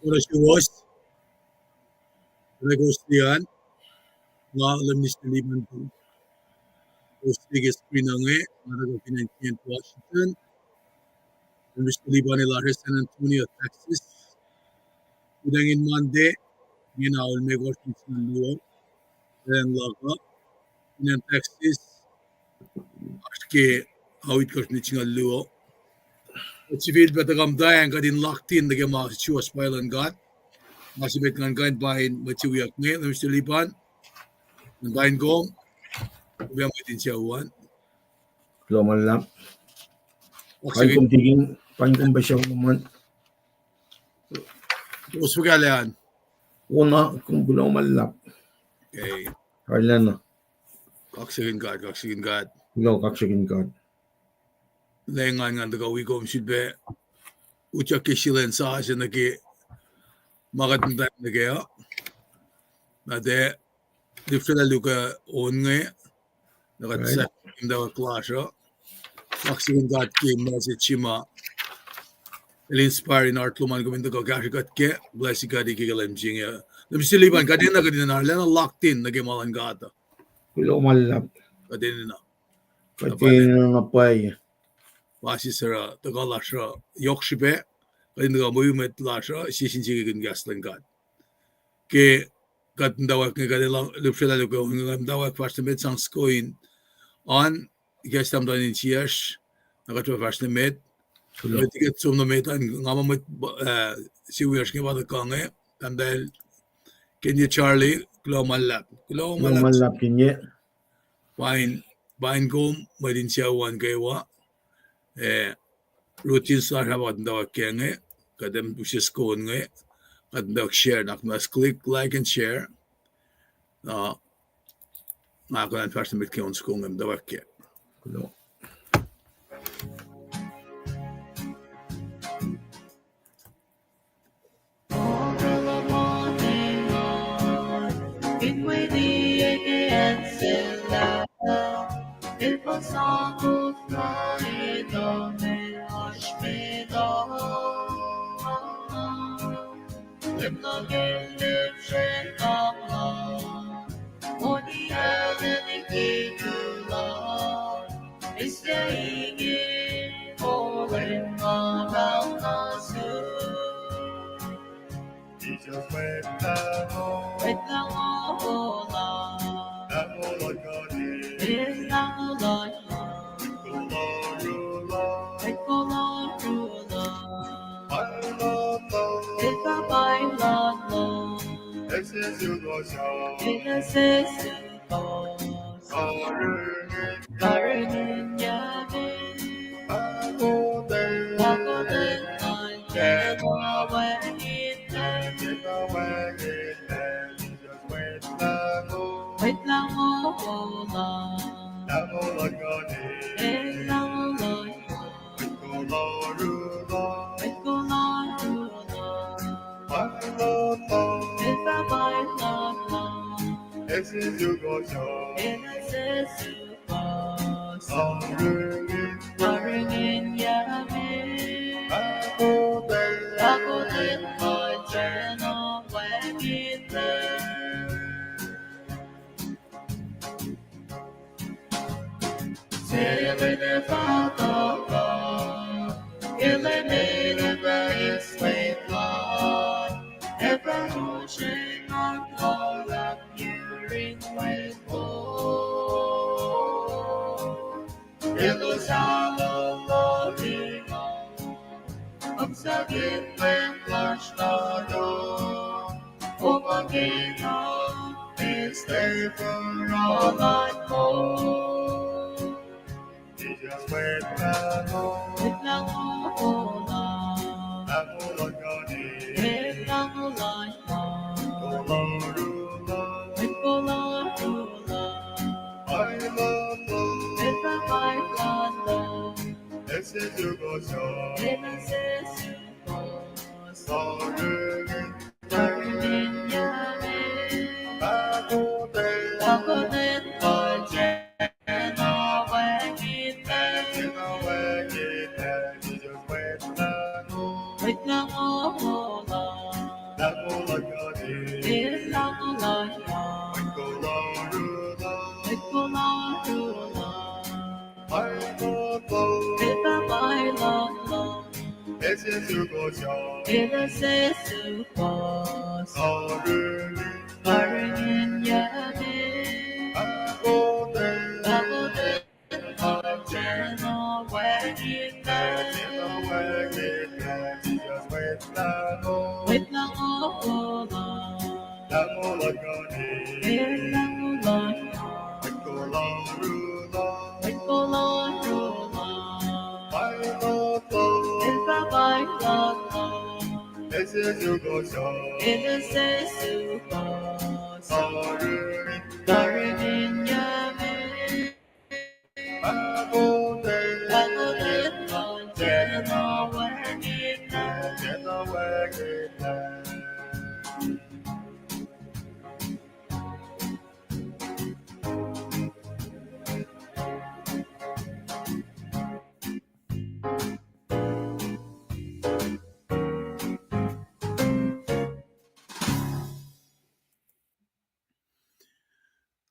Ora wiowos, regostian, nga alam ni Liban to. Postigis pinange, narago pinankiyan Washington, and Mr. Liban ilahe San Antonio, Texas. Udangin Monday, ginaul may gortis ng luo, and laga, in Texas, aske awit gortis ng luo. At si Phil Betagam Dayan ka din locked in, naging mga Chiwas Pailan God. Masibit ng God bahin matiwiyak ngayon, Mr. Liban. Ng bahin ko, ubiyang matin siya uwan. Loman lang. Pahin kong tiging, pahin kong ba siya naman. Tapos pagkalayan. Una, kung loman lang. Okay. Kailan na. Kaksakin God. Ikaw, KahsInKol. Lengan nga nagawi ko, msilbe, ucha kishilen sa siya nagi makatanda na kaya. Nade, dipsala luka on nga, nakatsa daw klasya. Kaksakin God ki message chima. Il-inspire in art luman kuminto ko kaksakat ke, bless God ikikalem jinga. Namsiliban, kadina na, lena locked in, nagimalan gata. Loman lang. Kadina na. Kadina na pay. Basi sara tagalasha yokshibe kadin ga mwet lasha shishinji gin gaslan God ke gat ndawak nga kadila lupsela luko nga ndawak fast med sang skoin on gestam dan in chiash nagatwa fast med tiket sum no met nga met siwiash nga bad kange tandel Kenya Charlie global lab kinye bain gom medin siawan kaywa routine sa habat daw kenge kadem busis ko nge at daw share nak mas click like and share na ko an first mit kyon sko ngem daw ke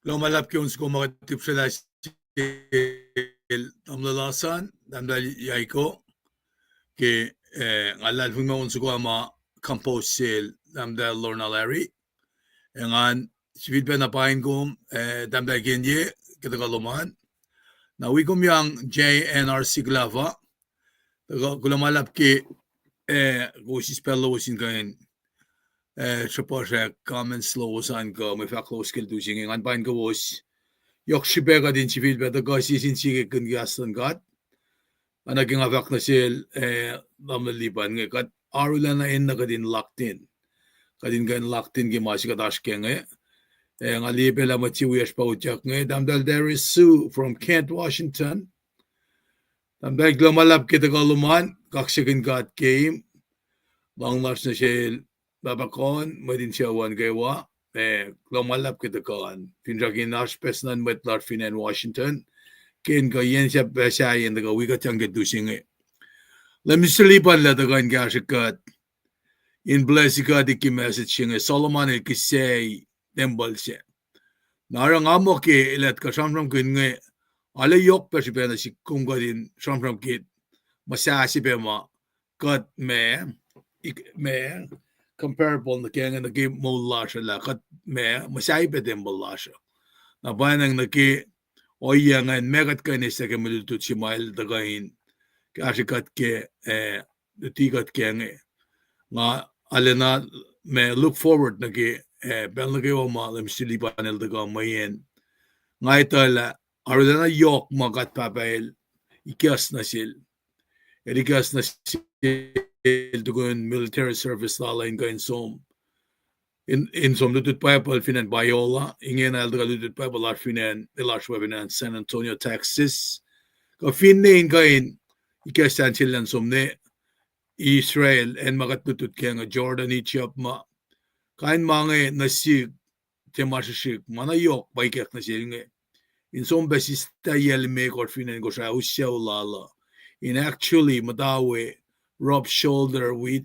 Lumalap ki uns ko makatip sila tamlalasan damdal yaiko ke ngalal huma uns ko ama compose sel damdal lornalari engan sivit pa napain ko damdal genye kitagaluman na wikum yang JNRC glava kulamalap ki gusis pello sin kain Suppose comments lowosan ko may faklo skill do singing an pain ko was yok shibega din civil beto ko sisin sige kun gaston got anaging avak na sil damaliban ng kat arula na in na kadin locked in kadin gan locked in gimasi ka dash kenge ngali pela machiwias pa utyak ng damdal there is Sue from Kent, Washington. Damdal glamalap kita kaluman kaksakunul got game bang lars na sil babakon madin siya wan gawa lumalap kita kan pinragin naspes nan met larfin in Washington ken ka yen siya besayin daga wiga tang gedusing lemislipan la daga ngasikat in blessika di ki message sing Solomon el kisay Tempul siya narang amo ke ilat ka samram kun nge ale yok pa siya na si kung ka din samram kit masasi pa ma kat me comparable na kaya nga nagi mo lasha la kat me masay pa din mo lasha na ba nang nagi o iya nga megat ka nisa ka malutut si mail dagahin kasi kat ke tigat kaya nga alena me look forward nagi bel nagi o ma lam sili panel daga mayen nga itala arudana yok magat papail ikas na sil erikas na sil tugun military service lala in kain som in som lutut pacl finan Biola inge na aldaga lutut pacl finan elos webinan San Antonio, Texas ka finne in kain ikasan silan somne Israel en magat lutut kaya nga Jordan Ethiop ma kain mange nasig temashik manayok baikak na silinge in som basista yelme kor finan go sa usya lala in actually madawe rub shoulder with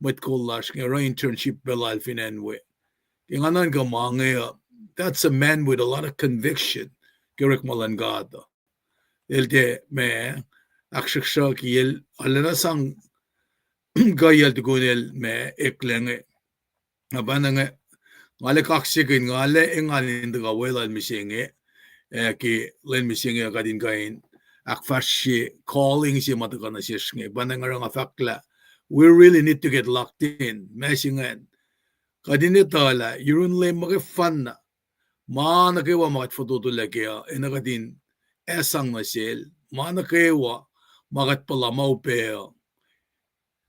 kullash nga internship belal finanwe kinganan ka mga that's a man with a lot of conviction kirek malangada elte me akshaksha kiyel alana sang gayal tugunel me eklenge abana nga ngale kaksikin ngale engalin daga welal misinge ki len misinge kadin kain akfashi calling si matakana sisnge banangarang afakla we really need to get locked in mesingan kadinitala yurun le mga fun na mana kewa magat fototola kaya enakadin esang na sil mana kewa magat pala maupeo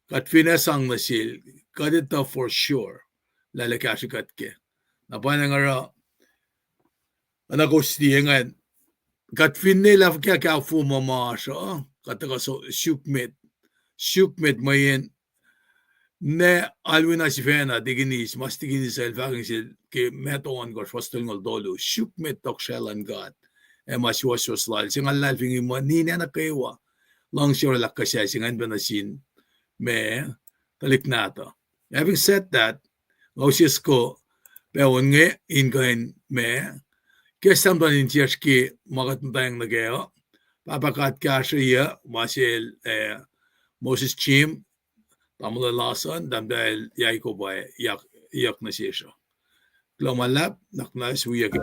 kat finesang na sil kadita for sure lalakasikat ke na banangara anakostiyengan kat finne la kya kya fu mama sha kataka so shukmet mayen ne alwina sifena diginis mas diginis elfagin ke meton gor fostungol dolu shukmet tokshelan gat mas was lal singal lal fingi manine na kewa long sure la kasya singan banasin me taliknata having said that Mausisko peonge ingein me. Kestamdan intiaski magatandang nageo. Papakat kashiya wasil Moses Chim Pamela Lawson damdel yaiko boy yak nasisho. Glomalap naknas wiyak.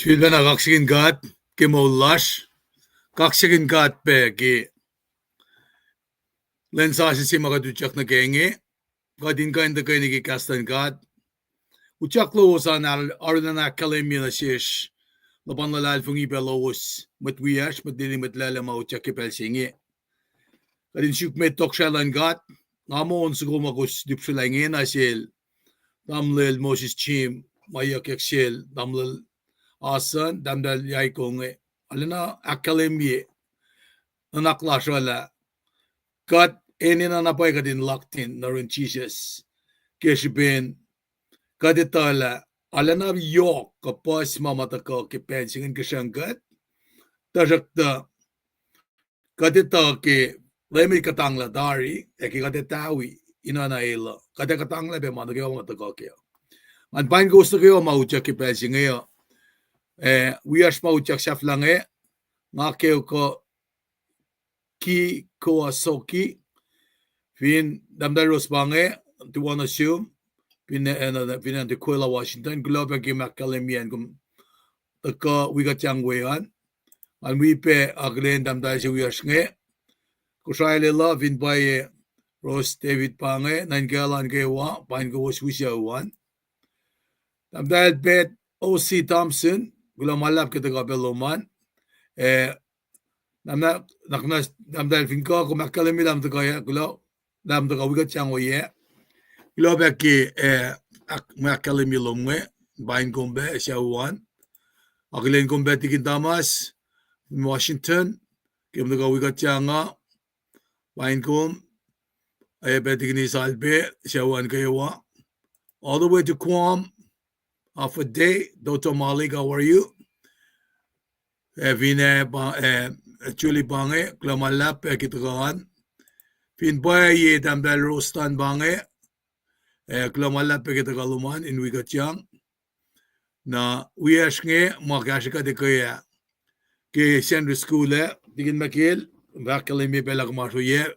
Şilbena kaksakunul ki molash kaksakunul pe ki lensasi si makatuchak na kenge kadin ka inda kay ni kastankat uchak lowos an arlana kalem na shish laban lalal fungi pe lowos matwiyash matdili matlala mauchak ki pelsingi kadin shuk me tokshalan gat ngamo on sugo makus dipshulangi na shil damlel moses chim mayak yakshil damlel asan damdal yay konge alana akalem ye nwakla shwala kat enin na napay kadin laktin na rin Jesus keshibin kaditala alana yok kapas mamataka ke pensingin kasangkat tajakta kadita ke lemi katangla dari eki kaditawi inana ila kadikatangla be managewa mataka ke an pain gusto kayo mauchak ke pensingin wiyash mauchak shaflange ngakeo ko ki koasoki fin damdaros bange tuwan assume pinan de Kuala Washington globe ki makalemian kum taka wigatyang wean an we pe aglen damdai si wiyash kushaile la vin baye Ross David pange nan galan gewa pain go wisya wan damdai bet OC Thompson gulamalap kita gabeloman naknas damdai finka ko makalemi lam taka ya gulo lam taka wigatyang we globe ki makalemi lomwe bain gombe siya wan aglen gombe tikin damas Washington kim daga wigatyanga bain gom betikin isalbe siya wan kayawa all the way to Guam of a day Dr. Malik how are you vine chuli bange klamalap kitagahan fin baye damdal rostan bange klamalap kitagaluman in wigatyang na wiyash makashika de kaya ke secondary school digin makil bakalemi pelak maruye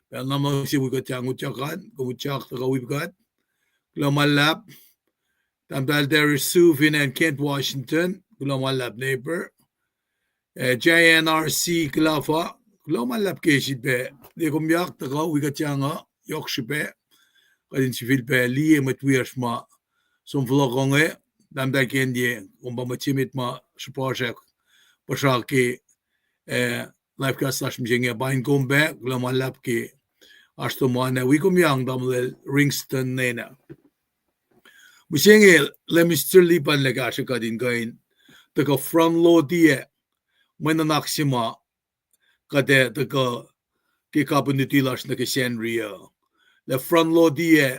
pel namo si wigatyang uchakan kuchak to wigat klamalap damdal there is Suvin and Kent Washington klamalap neighbor JNRC klafa klamalap keshit de kumyak to wigatyanga yokshipe kadin sivil pe liye matwiyash ma som vlogonge damdal kendie kumbamachimit ma supporshak Pashaki lifecast slash mjenge bain gombe glamalap ki ashtomane wikum yang damle Ringston nena mjenge lemister lipan legashika din gain taka from low die when naksima kade taka ki kabunitilash na ki senria le from low die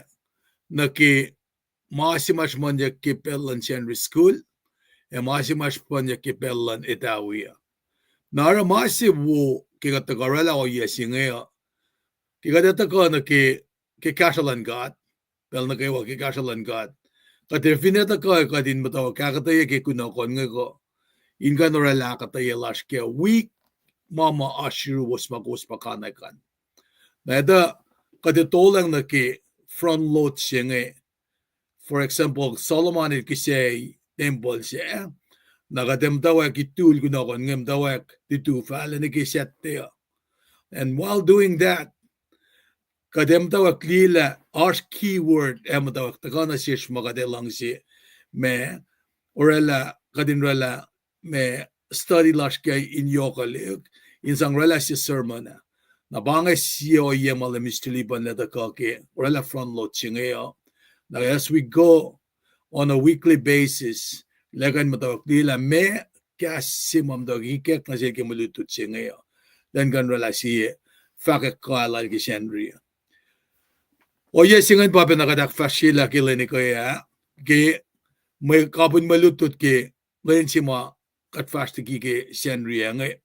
na ki masimash manja ki pelan senri school masimash manja ki pelan itawiya nara masi wo kikatakarela o yesingea kikataka na ki kashalan god pel na kayo ki kashalan god katerfineta ka kadin mataw kakataya ki kunakon nga inga norela kataya lashke week mama ashiru was magos pakanakan nada kaditolang na ki front load singe for example Solomon kisay Tempul siya nagademtawek itul kunakon ngemtawek ditu fala nikisette and while doing that kademtawek lila our keyword emtawek takana shish magadelang si me orela kadinrela me study lashke in yokalig in sang rela si sermon na bangay siyo yemale mistiliban na dakake orela front load singeo now as we go on a weekly basis lagan matawag nila me kasimam dog hikek na siya kimulutut siya ngayon dan kan rela siya fakek kala kisendria oye singan pa pinakadak fashila kilini ko ya ke may kapun malutut ke ngayon si ma katfast ki sendria ngay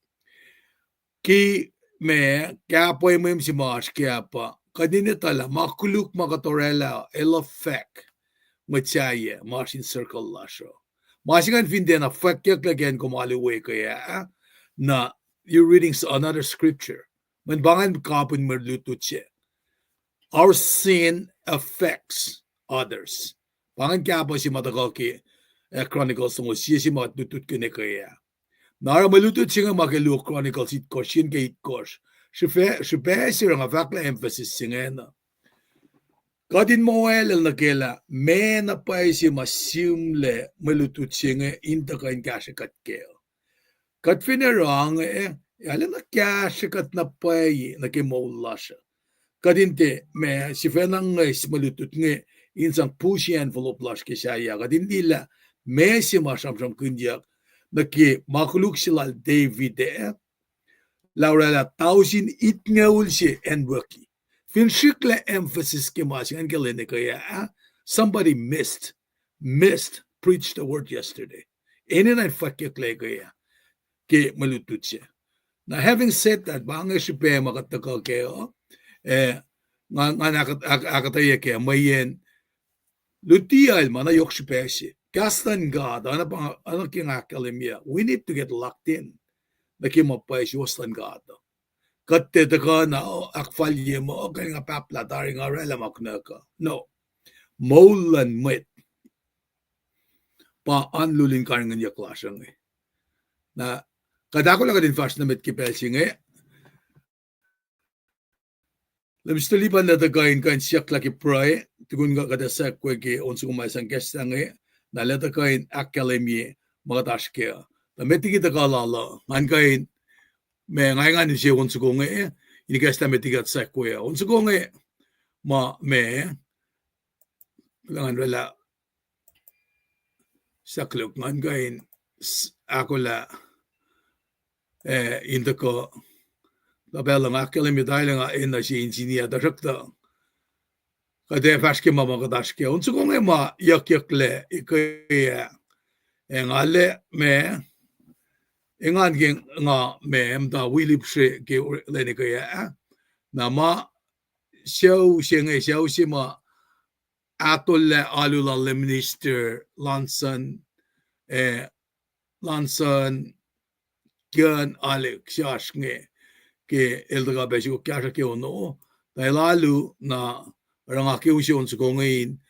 ki me kapoy mo si mas kaya pa kadini tala makuluk makatorela elofek mataye martin circle lasho Masigan finden a fakyak again kumaliwe kaya na you're reading another scripture. When bangan kapun merlututse. Our sin affects others. Bangan kapo si matagaki Chronicles mo siya matutut kene kaya. Nara malutut siya makilu Chronicles it course yun kay it course. Siya nga fakla emphasis siya na. Kadin Mwe na kela me na pa si masimle malutut siya nga inta kain kasya katkeo. Kat finerang ala na kasya kat na pa na kimola siya. Kadinte me si fenang malutut nga insang pushi envelope lash Kisaci kadin dila me si masamsam kundiak na ki makuluk silal David laurela tausin itngaul si enwaki. Fin shikla emphasis ki masing angelene kaya somebody missed preached the word yesterday. Enen ay fakikle kaya ki malutut siya. Now having said that, banga si pe makataka kayo nga akketeyac kaya mayen lutiyal mana yok si pesi. Kastan God, ano kalem we need to get locked in. Nakimapay si wastan God. Katte ka na akfalye mo kay nga papla dari nga rela maknaka. No. Moulan mwet. Pa anlulin ka nga niya klasang na kadako lang din fast na met kipelsing Lemstelipan na tagain kan siyak laki pray tugun nga kada sa kwege onso kumaisang gestang na leta kain akkalem mga taske. Na meti kita kalala man kain me ngayon siya onso kong ini gesta meti kat sa kwe onso kong ma me langan wala saklok man kain akollah inta ko Labelang akkalem dahil nga na si engineer darakta. Kade faske mama kadaske. Unso kong ma yakyakle ikaya ngale me engan ging nga me mda wilipse ke lene kaya na ma show si ma atolle alula le minister Lanson Gyan Alex Yashne ke eldaga besyo kya ke ono dahil lalu na ranga ke usyon sa kongain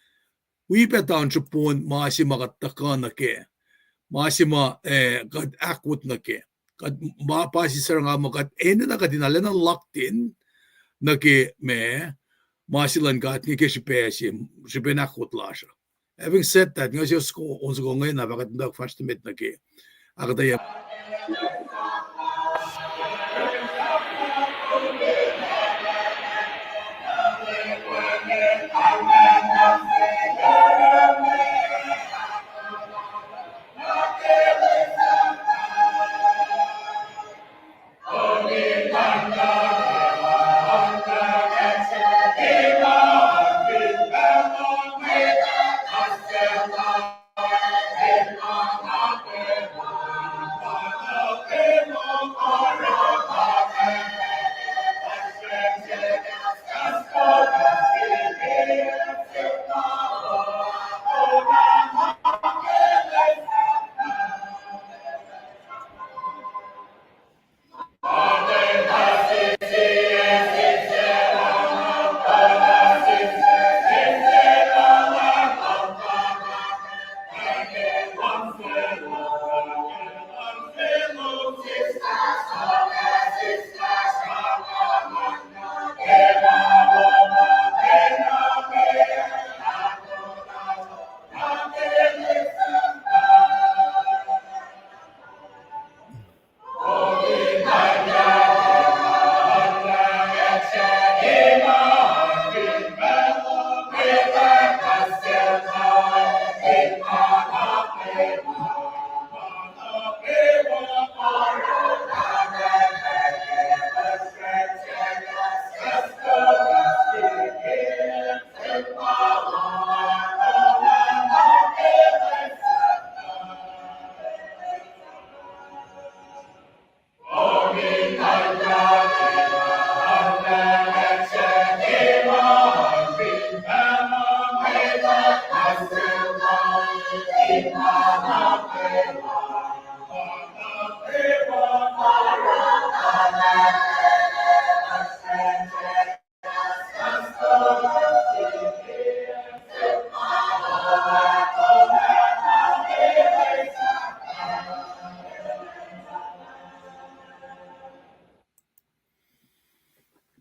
we petan chupon maasi makataka na ke maasi kad akwot na ke kad mapasi sa nga makat na kadinala na locked in na ke me maasi lan kat ni ke si penakwot lasha. Having said that nga siya onsa kongain na bakat ndak fast met na ke akketeyac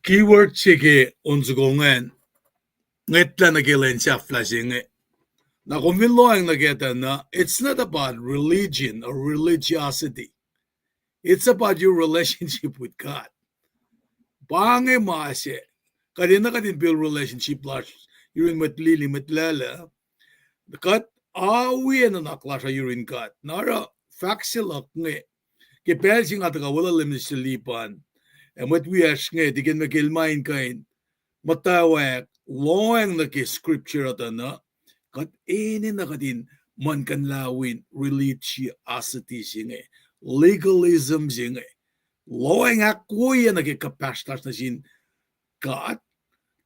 keyword sige unzugongen ngetla nagelensap flashing na konvinloang nageta na it's not about religion or religiosity. It's about your relationship with God. Bange maase kadina kadin build relationship lash you're in matlili matlala kat awi na naklasha you're in God. Nara faksufi nge ke pelsing ataka wala limnis lipan. And what we ask nge digin magilmain kain mutawaek loang na ke scripture atana kat ini na kadin man kan lawin religiosity singe legalism singe loang akuya na ke kapastas na sin God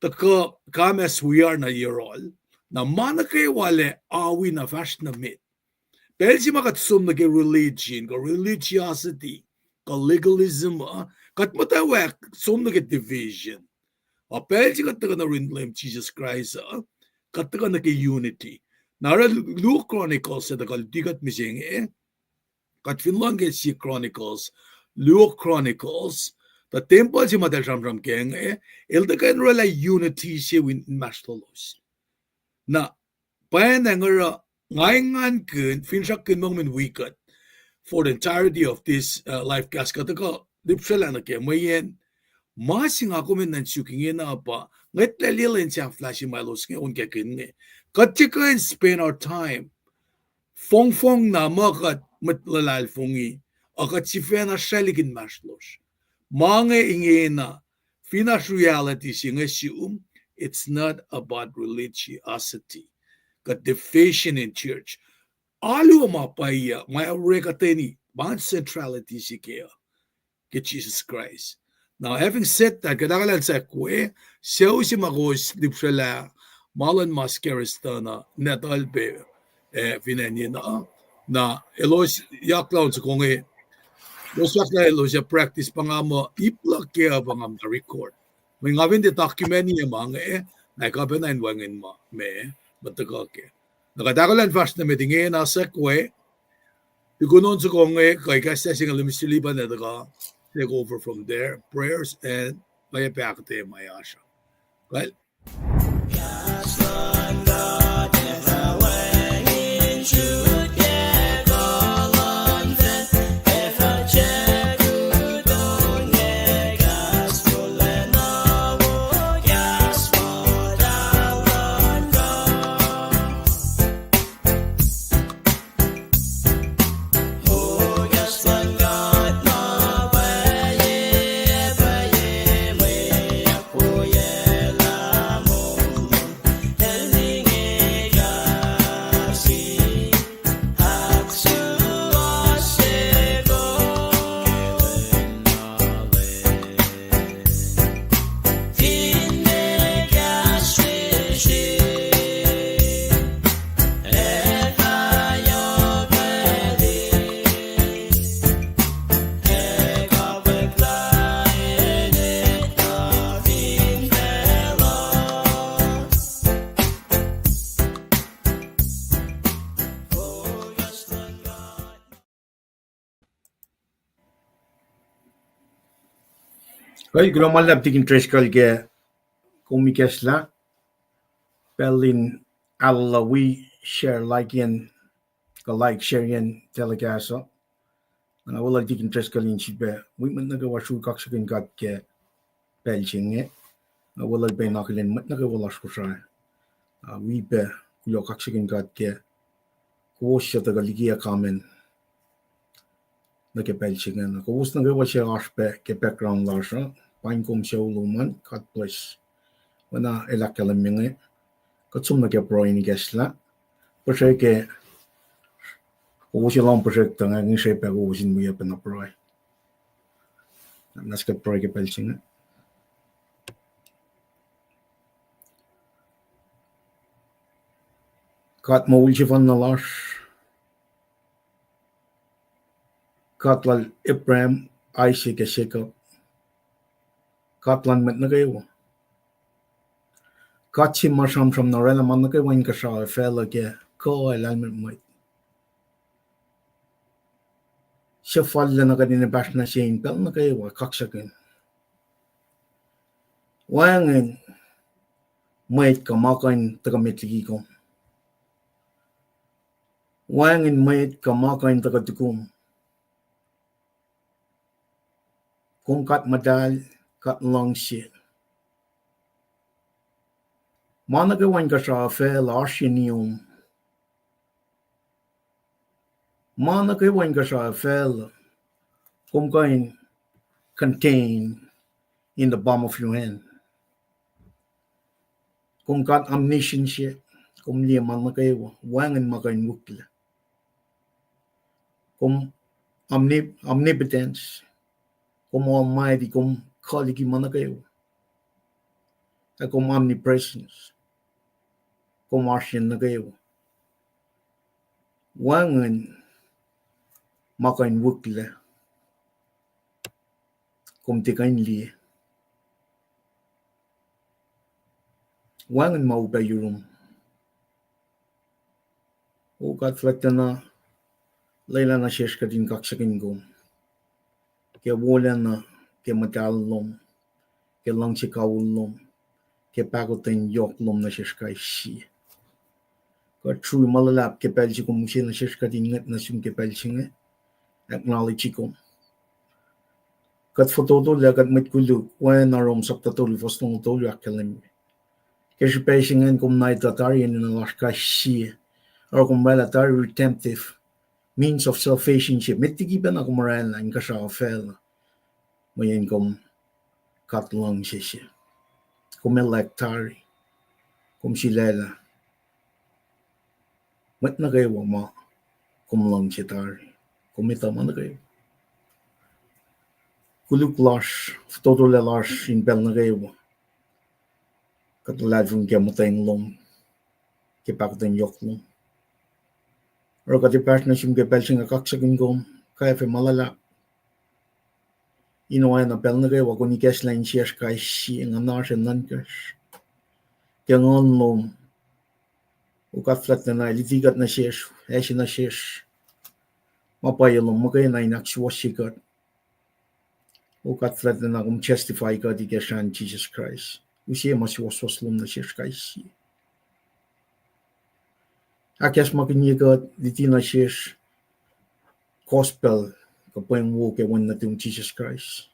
taka kames we are na yerol na mana kay wale awi na fast na mit pelsi makatsum na ke religion ka religiosity ka legalism kat matawek sum na ke division pelsi kat na rin Jesus Christ kat na ke unity nara Luke Chronicles sa takal digat mising kat finlang ke si Chronicles Luke Chronicles the Tempul si madal ram keng el the kan rela unity si win mastolos na paen ngara ngaingan kun finsak kun mong min wicked for the entirety of this life gas kataka dipsela na ke mayen masing ako men nan suking na pa ngat lalilin siya flashy milos ng unke kun nge katika spend our time fong na makat matlalal fongi akat si fena shaligin maslos mga inge na finas reality singa it's not about religiosity kat deficient in church alu mapaya may rekateni bang centrality si kaya ke Jesus Christ. Now having said that kadagalan sa kwe siya si magos lipsala malan maskeristana natalbe finanya na elos yaklaw sa konge Losak na elos ya practice pangamo iplak kaya pangam na record. May ngawin di document niya mga naikabe na inwangin mo me batagake. Nakadagalan fast na metingin na sa kwe igunon sa konge kay kasi singa lumisiliban na daga take over from there prayers and may pakate mayasha. Well, Kay global lab tikin trace kalge komikesla pelin alla we share like yan ka like share yan telekaso na wala tikin trace kalin chibe we man nagawa shu kaksakin kat ke pelchinge na wala be nakalin mat nagawala skusha we be kulo kaksakin kat ke ko siya taga likiyac kamen na ke pelchinge na ko us nagawa siya aspe ke background lasha painkom siya uluman kat plus wana elakala minge katsum na ke pro ini gesla pasay ke usi lang project nga ng shape ko usin mo yapen na pro nas ke pro ke pelching kat mo ulchi van na lash kat lal Ibrahim Isaac ke Jacob kat lan met na kayo kat si masam na rela man na kayo wang ka sa fela ke ko ay lan met siya fall na kanina bash na siya pel na kayo kaksakin Wangin mwet kamakain tagamitligikom. Wangin mwet kamakain tagatukum. Kung kat madal kat longsi. Managawan ka sa fel arsinium. Managawan ka sa fel kung kain contained in the palm of your hand. Kung kat omniscience, kung liye managawa, wangin makain nwakla. Kung omnipotence, kung almighty, kung kaligi managawa. Kung omnipresence, kung arsin nagawa. Wangin makain nwakla. Kung tikain liye. Wangin maupayurum. Ukat flatana layla na shesh kadin kaksakunul. Ke wala na ke matalom. Ke langsikawulom. Ke pagotin yoklom na shesh kaisi. Ka true malalap ke pelchikum siya na shesh kadin ngat na sum ke pelchinga. Acknowledge ko. Kat fototo lagat matkulu. Wan arom saptatulu fostong tolu kalem. Kasi pelchingan kum na itatarian na laskasi. Or kung malatari redemptive means of salvationship. Mitigiban ako marala in kasafel. Mayan kum katlang siya. Kum electari. Kum silela. Mat na kayo ma. Kum lang siya tari. Kum itama na kayo. Kuluklas. Totolelas in bel na kayo. Katulad kung kaya matayang lom. Kipakatang yoklom. Or katipas na siyang kapel siya kaksakunul. Kaya fe malala. Inuwayan na pel na kayo. Kung ikes lang siya kaya siya nga nasa nankas. Kaya ngon lom. Ukat flat na ilitigat na siya. Esi na siya. Mapayalom. Makaya na inakswas siya. Ukat flat na kung testify ka di kasan Jesus Christ. Usiya masiwaswas lom na siya kaya siya. Akas makinyigat diti na siya gospel kapag wo kewan na itong Jesus Christ.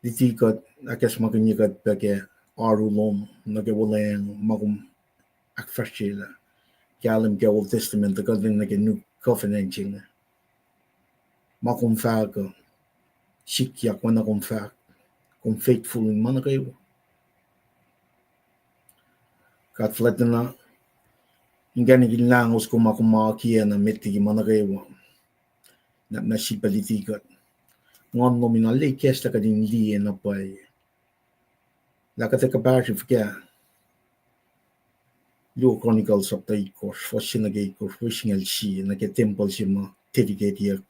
Diti kat akas makinyigat pake arulom nagawalayang magum akfashila. Kalem ke Old Testament kadin nage New Covenant jinga. Makum faga likiyac wana kum fag kum faithful in manakayo. Kat flat na ingani ginlangos kumakumakia na metigi manakayo. Na sipalitikat. Ngon nominal likiyac la kadin liye na pay. Lakate kapasif kya. Chronicles of the course, Fashinagay course, wishing I'll see, like a Tempul Shima, Akketeyac,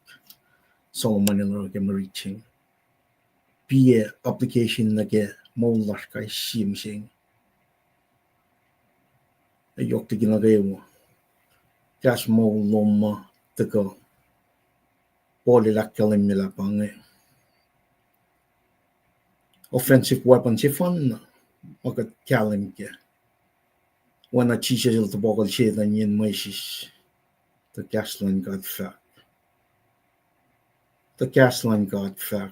Solomon and reaching. Be application like a Molashkai Shimshing. A yok to Ginagawa. Just more loma to go. Polylacalem Milapang. Offensive weapons, if fun, or got kalem. When a teacher will to boggle shade and yin meshes. The Gasland got fat. The Gasland got fat.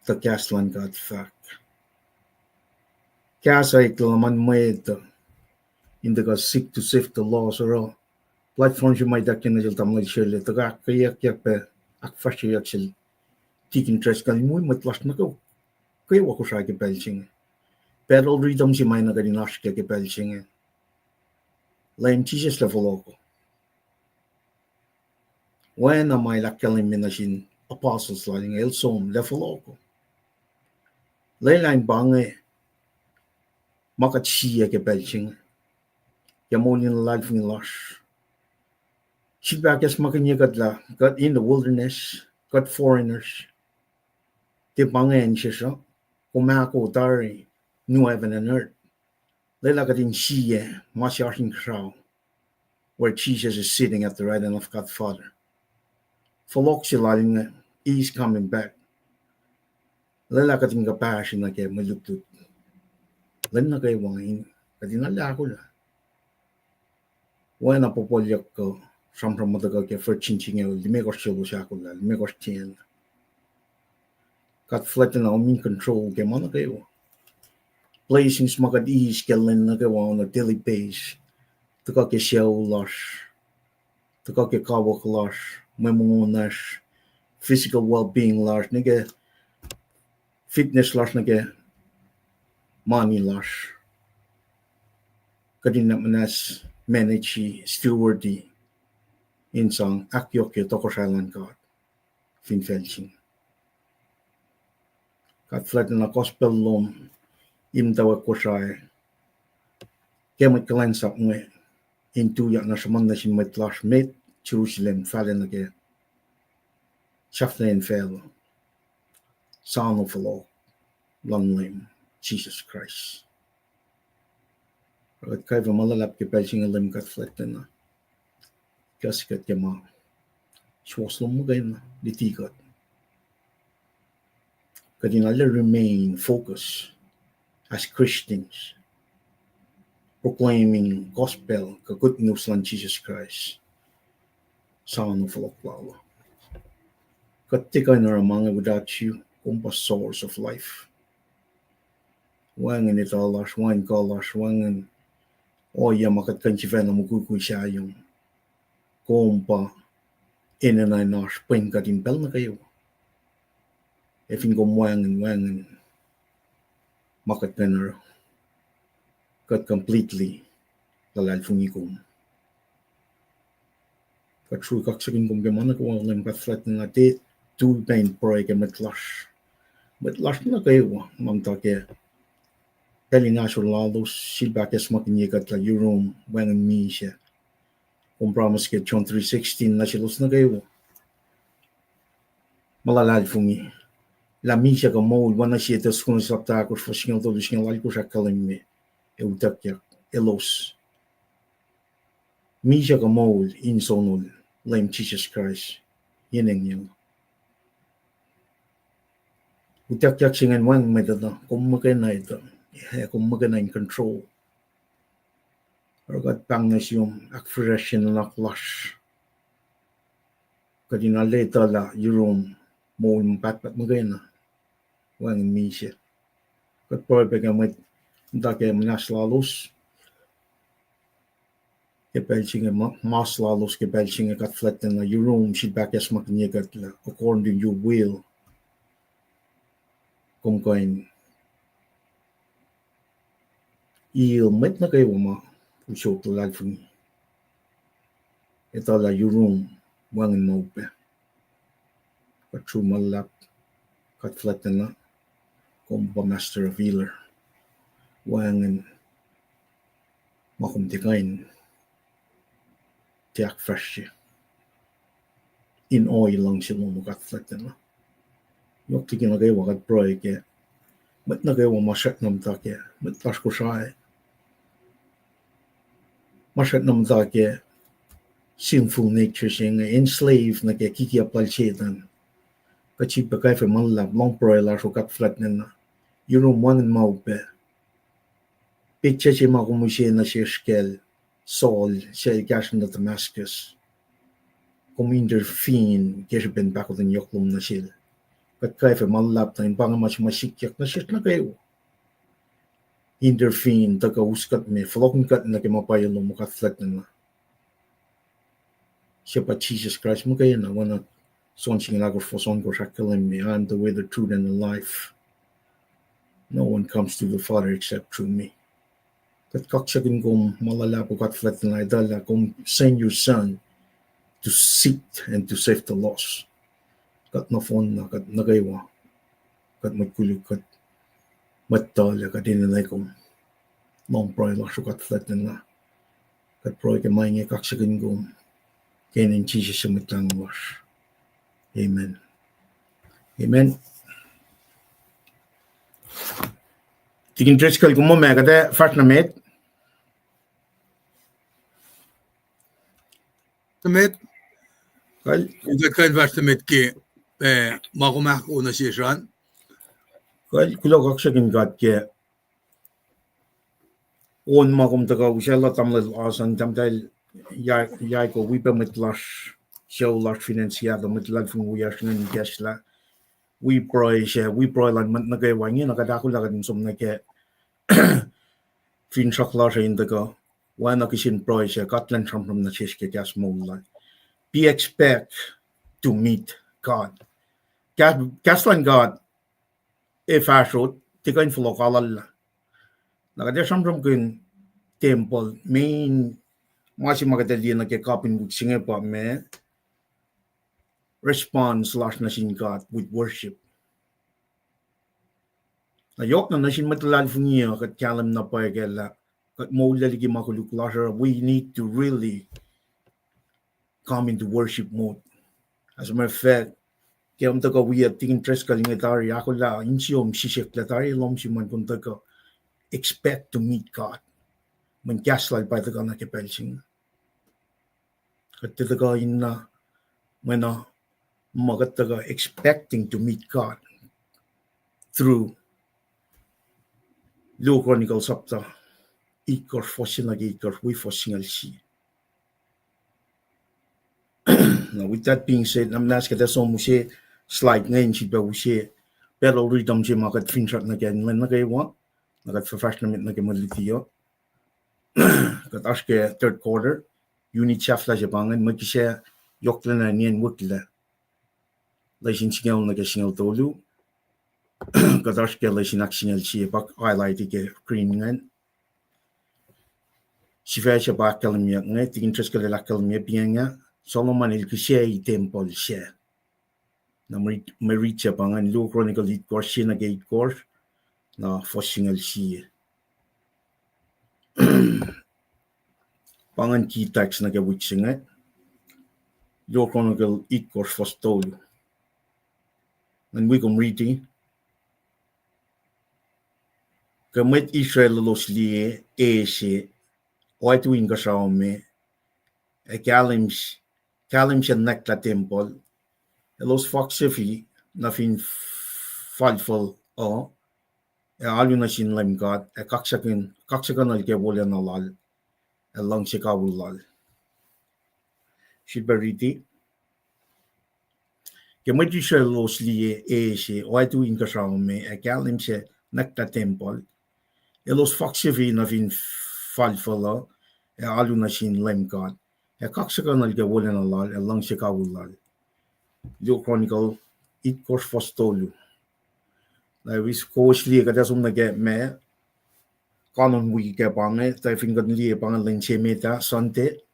The Gasland got fat. KahsInKol Mwe in the seek to sift the laws or all. Platforms you might have tamlay shirley. The akketeyac pe akketeyac shall take interest kalimuy matlas na ko. Kaya wako siya kipelching. Pero rhythm si may nagadinash kaya kipelching. Lain Jesus level ako. When am I lakalim minashin apostles laling elsom level ako. Lain bangay makatsiya kipelching. Yamonin life in lush. Shibakes makanyagat la, got in the wilderness, got foreigners. Di bangayan siya siya. Kumako dari, new heaven and earth. Layla got in siya, masyashin krao. Where Jesus is sitting at the right hand of God Father. Falok silaling He's coming back. Lala kating kapashin na kaya malutut. Lan na kayo wangin. Katinala ako la. Wala na popolyak ko. Samsam matagal kaya for chinching ew. Lime ko siya siya ako la. Lime ko siya. Kat flat na in control kaya mana kayo. Placings magad-iis kaya lan na kayo on a daily basis. Taka kaya siya ulas. Taka kaya kawak las. May mga nas. Physical well-being las. Nige fitness las nige money las. Kadina manas manage stewardy insang akketeyac tokosalan God. Finfelching. Kat flat na gospel LEUM mutawaek ko siya. Kaya may kulacnsap mwet. Intuyak na saman na si mwet las met Jerusalem fallen na kaya. Shaften fel. Son of Allah. Lamlim. Jesus Christ. At kaya malalap kaya pelching LEUM kat flat na. Kasi kat kaya ma. Swaslam mo kayo na. Likiyac. Kadinala remain focused as Christians. Proclaiming gospel, the good news lang Jesus Christ. Son of nwakla. Katika na ramanga without you, kumpa source of life. Wangan ito alas, wangan kalas, wangan oya makat kanchiven na mukukuy siya yung kumpa inanay nas pingkatimpel na kayo. Efin kom wangan makat kanar kat completely lalalfungikum. Kat sui kaksakunul kemana ko LEUM kat flat na te tu pain proy ke metlas. Metlas na kayo mamta ke pelingasol lalos silba ke smakinye kat la yurum wangan mi siya. Kompromis ke John 3:16 na silos na kayo. Malalalfungi. La misa ka mol wana siya tes kung saptakos fasingal to singal ko sa kalem eutacyac elos. Misa ka mol insonol LEUM Jesus Christ. Yeneng yung. Utacyac singan wang medada kung magana ito. Kung magana in control. Rogat pangas yung akfreshen na naklas. Kadinala ito la yurum mo yung patpat magana. Wang misa. Kat proy pegamet dake manas lalos. Kepelching mas lalos kepelching kat flat na yurum shibak as makinya kat la according to your will. Kung kain met na kayo ma usyo to lalfung. Ito la yurum wangin maupe. Kat malap kat flat na kumpa master of healer. Wangin makumtikain tiyak fresh siya. In oil lang siya mo kat flat na. Yok tikin na kayo wakat proy kaya met na kayo masyat na mta kaya met las ko siya masyat na mta kaya sinful nature siya nga enslaved na kaya kikiapal siya tan kachip pa kayo manlap long proy las ko kat flat na yurum wangin maupe pitcha siya makumusya na siya skel Saul siya ikasya na Damascus kung intervene kaya siya benbako ng yoklom na siya kat kayo manlap na yung pangamas masikyak na siya na kayo intervene taga uskat me flokong kat na kaya mapayalo mo kat flat na siya pa Jesus Christ mo kayo na wana son sing lagos for son ko sa kalem me I'm the way, the truth, and the life. No one comes to the Father except through me. Kat kaksakunul malala po kat flat na idala kung send your son to seek and to save the lost. Kat na phone na kat nagaywa kat magkulog kat matala kat dinanay kong long proy laso kat flat na kat proy ke mainge kaksakunul kainin Jesus sa mitlang was. Amen. Amen. Tikin triskal kung mo kate fast na met. Met Kal ida kain vasta met ke makumak una sisran. Kulo kaksakunul ke on makum taka usella tamle asan tamtel ya ko wipe met las show las financiado met lag fun uyasnen gesla we pro lan met na ke wangi na kada kula kan som na ke fin shakla in taka wana kishin pro katlan from na chiske gas mola be expect to meet God. Gaslan God if ashot tikain fulo kalal nakade from kun Tempul main masih magadali na ke kapin singe pa me response slash nasin God with worship. Na yok na nasin matalal fungiya kat kalem na pa kela kat mawla ligi makuluk lasher we need to really come into worship mode. As a matter of fact, kaya umtaka we are taking interest kalingatari akollah insiom sisik latari lom si man kuntaka expect to meet God. Man gaslight by the God na kepelsing. Kat titaka inna mena magataga expecting to meet God through Chronicles sapta ikor fosinagi ikor we fosingal si. Now with that being said, I'm not gonna so much slide ngayon si ba usi pero rhythm si makat finshot na gan lan na kayo nakat professional na kemalitiyo kat aske third quarter unit chef la japangan magkisya yokla na niyan wukla laisin singaw na kasingaw tolu kat aske laisin aksingal si bak highlight ke screeningan si fecha ba kalem nga ti interest ka la kalem bianga Solomon il kisya I Tempul siya na may read siya pangan Lu Chronicles 8 course siya na 8 course na fosingal siya pangan key text na gawit siya nga Lu Chronicles 8 course fostolo and we come reading Kamet Israel los liye siya oatui inkusra kalem siya nwakla Tempul elos faksufi na fin falful alu na sin LEUM GOD kaksakunul ke wala na lal lang si kawulal shibariti kemet Israel los liye si oatui inkusra kalem siya nwakla Tempul elos faksufi na fin falful alu na sin LEUM GOD kaksakunul ke wala na lal lang si kawulal Lu Chronicles 8 course fostolo. Na wis course liye kada sum na ke me kanon wi ke pange ta fingan liye pange lenche meta sante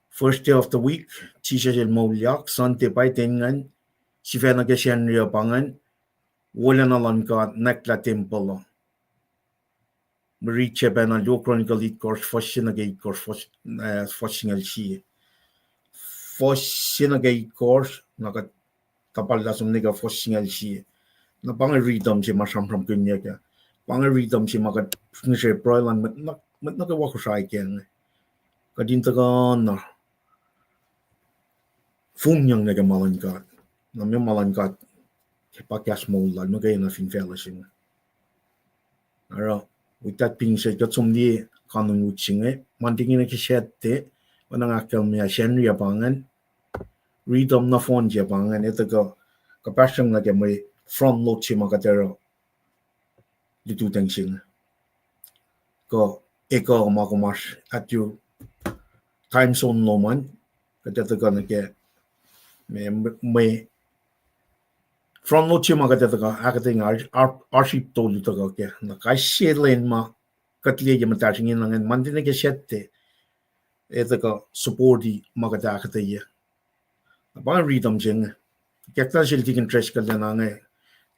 first day of the week chisha el moliak sante pai tengan si fena ke shen ria pangan wala na LEUM GOD nwakla Tempul Mariche bena Lu Chronicles 8 course fosina ke course fosingal si fosina ke course nakat kapal la sum nega fosingal si na pangal rhythm si masam from kunya ka pangal rhythm si makat nse proilan met na ka wako sai ken kadin ta na fum yang nega LEUM GOD na me LEUM GOD ke pakas mo la no kay na fin fela sing ara with that being said got some di kanong utsinge mantingin na kisete wanang akal mi shen ya pangan rhythm na phone je pangan ito ko kapasang na ke may front load si makatero dito tengsing ko eko makumas at you time zone loman katito ko na ke may front load si makatero ko akketeyac arship tolu to ko ke na kasi len ma katliye matasingin nangan mandine ke sette ito ko supporti makatakateyac ba rhythm jeng Kakta silti kin trash ka lananga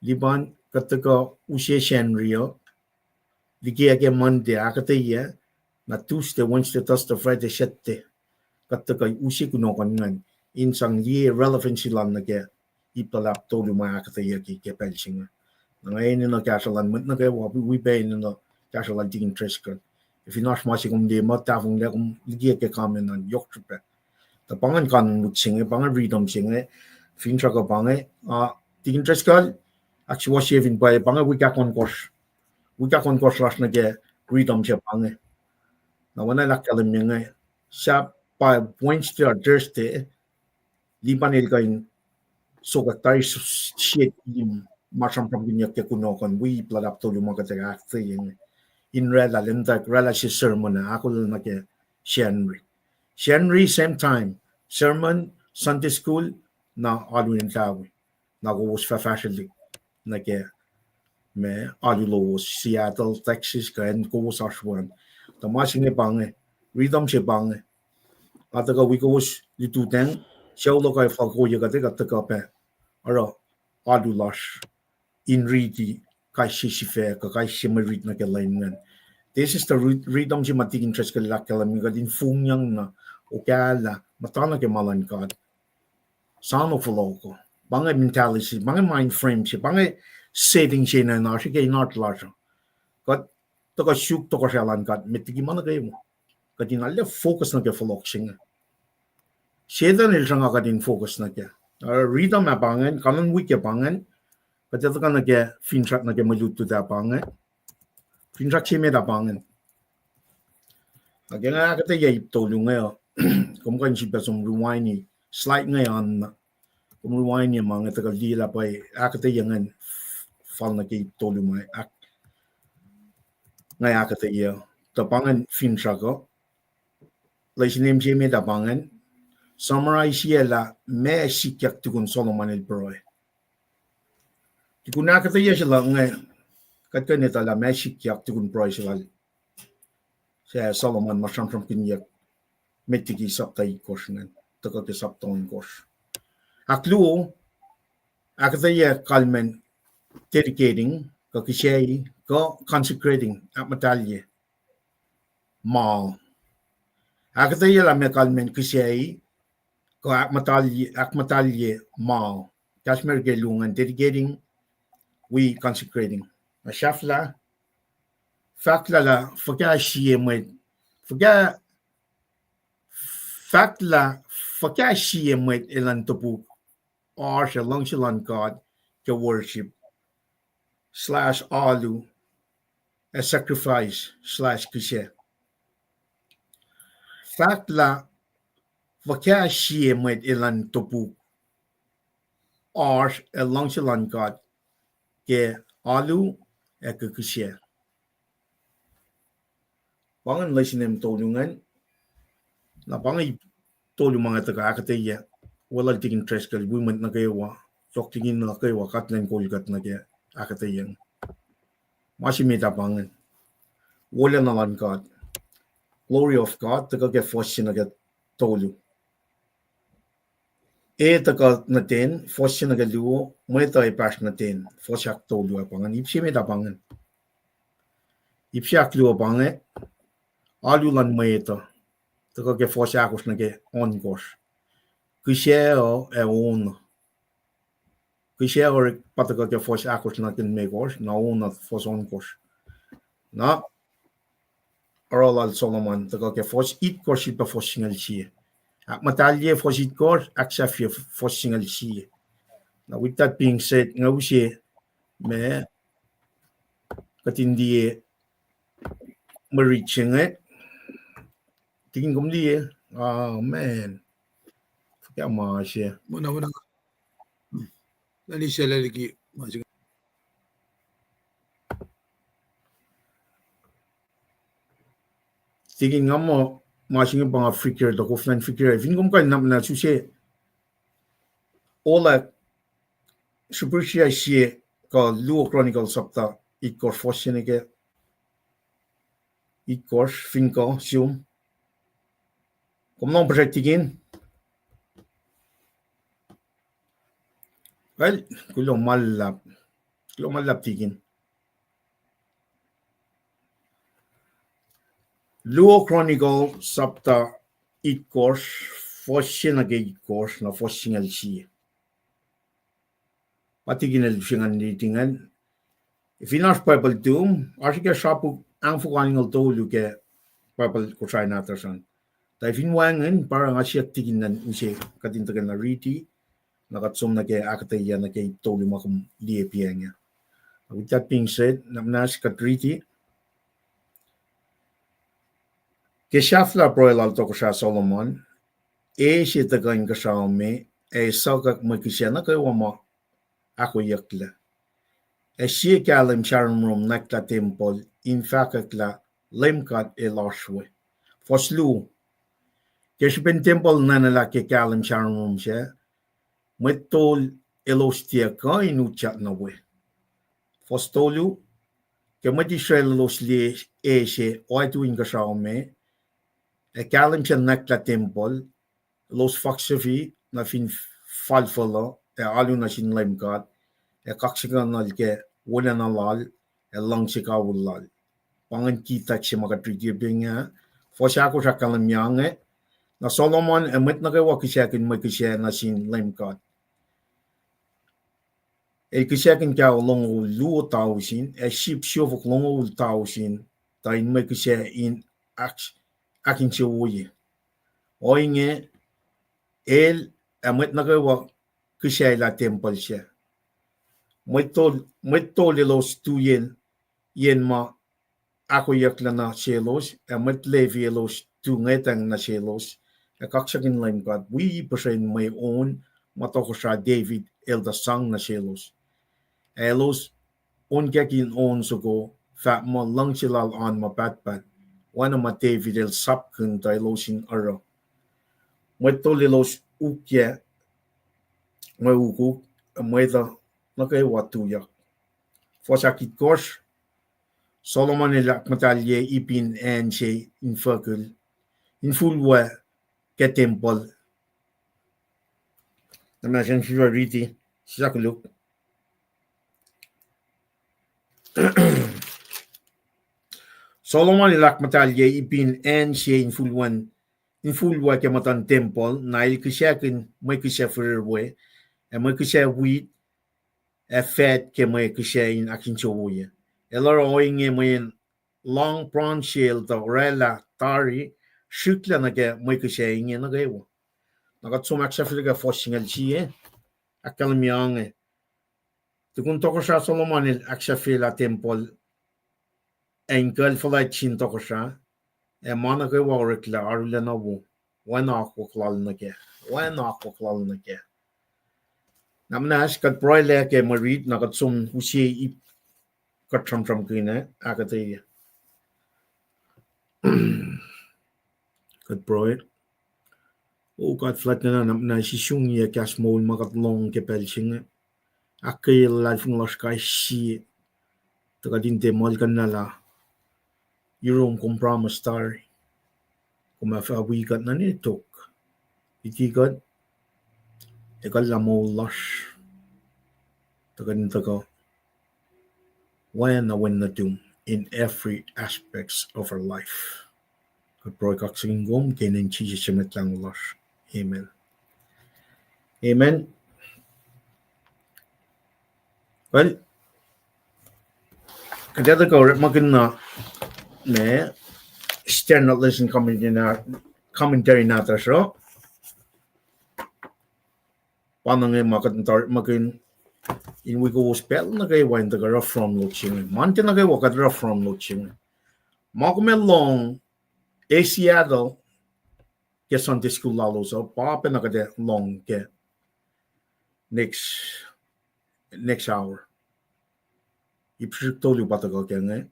liban kataka ushe shen rio likiyac Monday akketeyac na Tuesday Wednesday Thursday Friday shette kataka ushe kuno kangan insang liye relevancy lan na ke ipalap tolu ma akketeyac ke pelsinga ngayon na kasalan met na ke we pay na kasalan tin trash ka if you not masi kum de matafung le kum likiyac ke kamen nan yok chupe ta pangan kan mutsinge pangan rhythm singe fintra ko bange tigin treskal actually was shevin by bange we got on course last na ge rhythm che bange na wana la kalem nge sa pa points to Thursday libanil kain so ka tai shit masham from ginya ke kuno kon we blood up to yung mga taga thing in rela lenta rela si sermon na ako na ke Shenry same time sermon Sunday school na alwin tawi na go was facially na ke me alulos Seattle Texas kan go was ashwan the machine bange rhythm che bange ataga we go was litu ten show lo kai fa go ye ka te ka pe aro alulas in ridi kai sifac ka kai simerit na ke lain. This is the rhythm si matig interest ka lakala mi ka din fungyang na okala matana ke malan ka sano foloko bangay mentality bangay mind frame si bangay setting si na na si kay not large kat to ka shoot to ka shalan ka mitigi man kay mo ka din alle focus na ke folok singa shedan il sanga ka din focus na ke rhythm abangan kanan week abangan kat to ka na ke fintrack na ke maluto da abangan fintrack si me da abangan again akketeyac tolu ngayon kung kan si pasong rewind slide ngayon kung rewind niya mga tagal dila pa akketeyac fal na kay tolu may ngay akketeyac tapangan fintrack ko laisin si me tapangan summarize siya la me sikiyak tukun Solomon el Broy tukun akketeyac sila ngayon kat kanita la me sikiyak tukun Broy sila sa Solomon masyam kinyak metigi saptay kos ngan taka ke sapton kos aklu akketeyac kalmen dedicating ka Kisaci ka consecrating at matalye mal akketeyac la me kalmen Kisaci ka ak matalye mal kashmer gelungan dedicating we consecrating ashafla fakla la fakashie mwet fakla fakashie mwet ilan tuku or shalong shalon God to worship / alu a sacrifice / kishe fakla fakashie mwet ilan tuku or a long shalon God ke alu a kishe bangan lesinem tolungan na bangai tolu mga taga akketeyac wala tigin treskal women na kayo sok tingin na kayo KahsInKol kat na kaya akketeyac masimita bangan wala na lang God glory of God taga ke fossin na kaya tolu taga natin fossin na kaya mwet pas natin fosyak tolu bangan ipsimita bangan ipsyak luo bangan alulan mwet taga ke fosyakos na kaya onkos Kiseo oana Kiseo pataga ke fosyakos na kin megos na oana fos onkos na arolal Solomon taga ke fos itkos ipa fossingal siya ak matalye fos itkos ak safia fossingal siya now with that being said nga usiye me katindi Mwe Read tingin kom liye oh man kaya siya Muna nani siya laliki masing tingin nga mo masing mga figure the offline figure fin kom kan na susi ola super siya ka luo Chronicles sapta ikor fossin ke ikor finko sium kom non project tingin well kulong malap tingin luo Chronicles sapta ikor fossin ke ikor na fossin siya patigin el singan nitingan Finas Bible doom artikel shapu ang fukaning tolu ke Bible ko try natersan. Tai finwangen parang asiak tiginan usi katintagan na riti nakatsum na ke akketeyac na ke tolu makum liye pianga. With that being said, namnas katriti ke shafla broilal tokosha Solomon e shi taga inkasha me e sokak makisha na ke wama akoyakla. E shi kalem sharon room nakla Tempul in fakakla LEUM GOD eloshwe. Foslu ke shpen Tempul nanala ke kalem sharon room she mwetol elos tia ka inu chat na we. Fostolu ke mati shel los liye e she oatui inkasha me e kalem shan nakla Tempul los faksufi na fin falful e alu na shin LEUM GOD e kaksakunul ke wala na lal e lang sikawul lal. Pangan kita si makatriti binga fosha ko sa kalamyange na Solomon e met na kawa kisakin may kisya na sin LEUM GOD. E kisakin ka longo luo tausin e ship shofok longo tausin tayin may kisya in akin siya uye. O inge el e met na kawa kisya la Tempul siya. May tol elos tuyen yen ma akoteyac na selos, e met levi elos tungetang na selos, e kaksakunul LEUM GOD, we person may own matoko sa David elda sang na selos. Elos unkekin own sugo, fa mo lang silal on mapatpat, wana ma David el sapkun ta elosin aro. Mwetol elos ukye, may ukuk, mweta nakaiwatuyak. Fosakit kosh, Solomon elak matalye ipin en she infakul infulwa ke Tempul. Namajan riti sakuluk. Solomon elak matalye ipin en she infulwa ke matan Tempul na il kisyakin may kisyafurwe e may kisyawit e fed ke may kisyain akin chawuye. Elaro oinge may long prawn shield the rela tari shukla na ke may kisyain na gawa. Nakatsumak siya filiga foshingal siye akalamyange. Tukun toko siya Solomon il aksya fila Tempul engel falay chin toko siya e mana gawa rekla arula na wo wana akollah na ke namnas kat broile ke Mwe Read nakatsum usi i katram kina akketeyac. Kat broil o kat flat na namna si shung ye kas mol makat long ke pelching akil life ng sky si takadin te mol kanala yung compromise star kumafa wikat na ni tok itikat ekal lamo lash takadin taka when na doom in every aspects of our life. Kat broil KahsInKol kenen chi simet lang lash. Amen. Amen. Well, kada ko magna ne stand not listen commentary na ta so panang makin in we go spell na kay wine the rough from looking man na kay wakat rough from looking magme long Seattle ke Sunday school lalo so papa na kade long ke next hour ipsito lu batagal kenge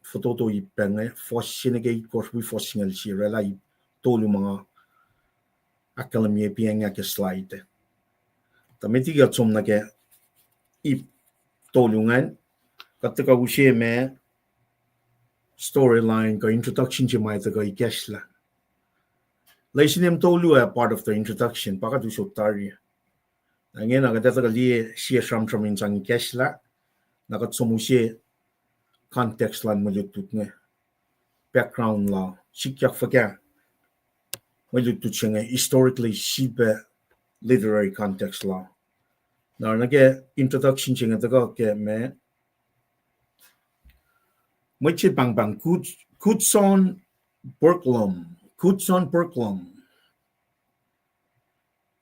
foto ipenge fosinege course we fosingal si rela tolu mga akalamye pianga ke slide tamiti gatsum na ke ip tolungan katika ushe me storyline ka introduction si mai taga ikesla laisinem tolu a part of the introduction pakatu sotari angin nakatataga liye siya sham insang ikesla nakatsumushe context lan malutut nga background la sikyak faka malutut siya nga historically sibe literary context la na nage introduction siya nga taga ke me Mwe bang kutson Burklum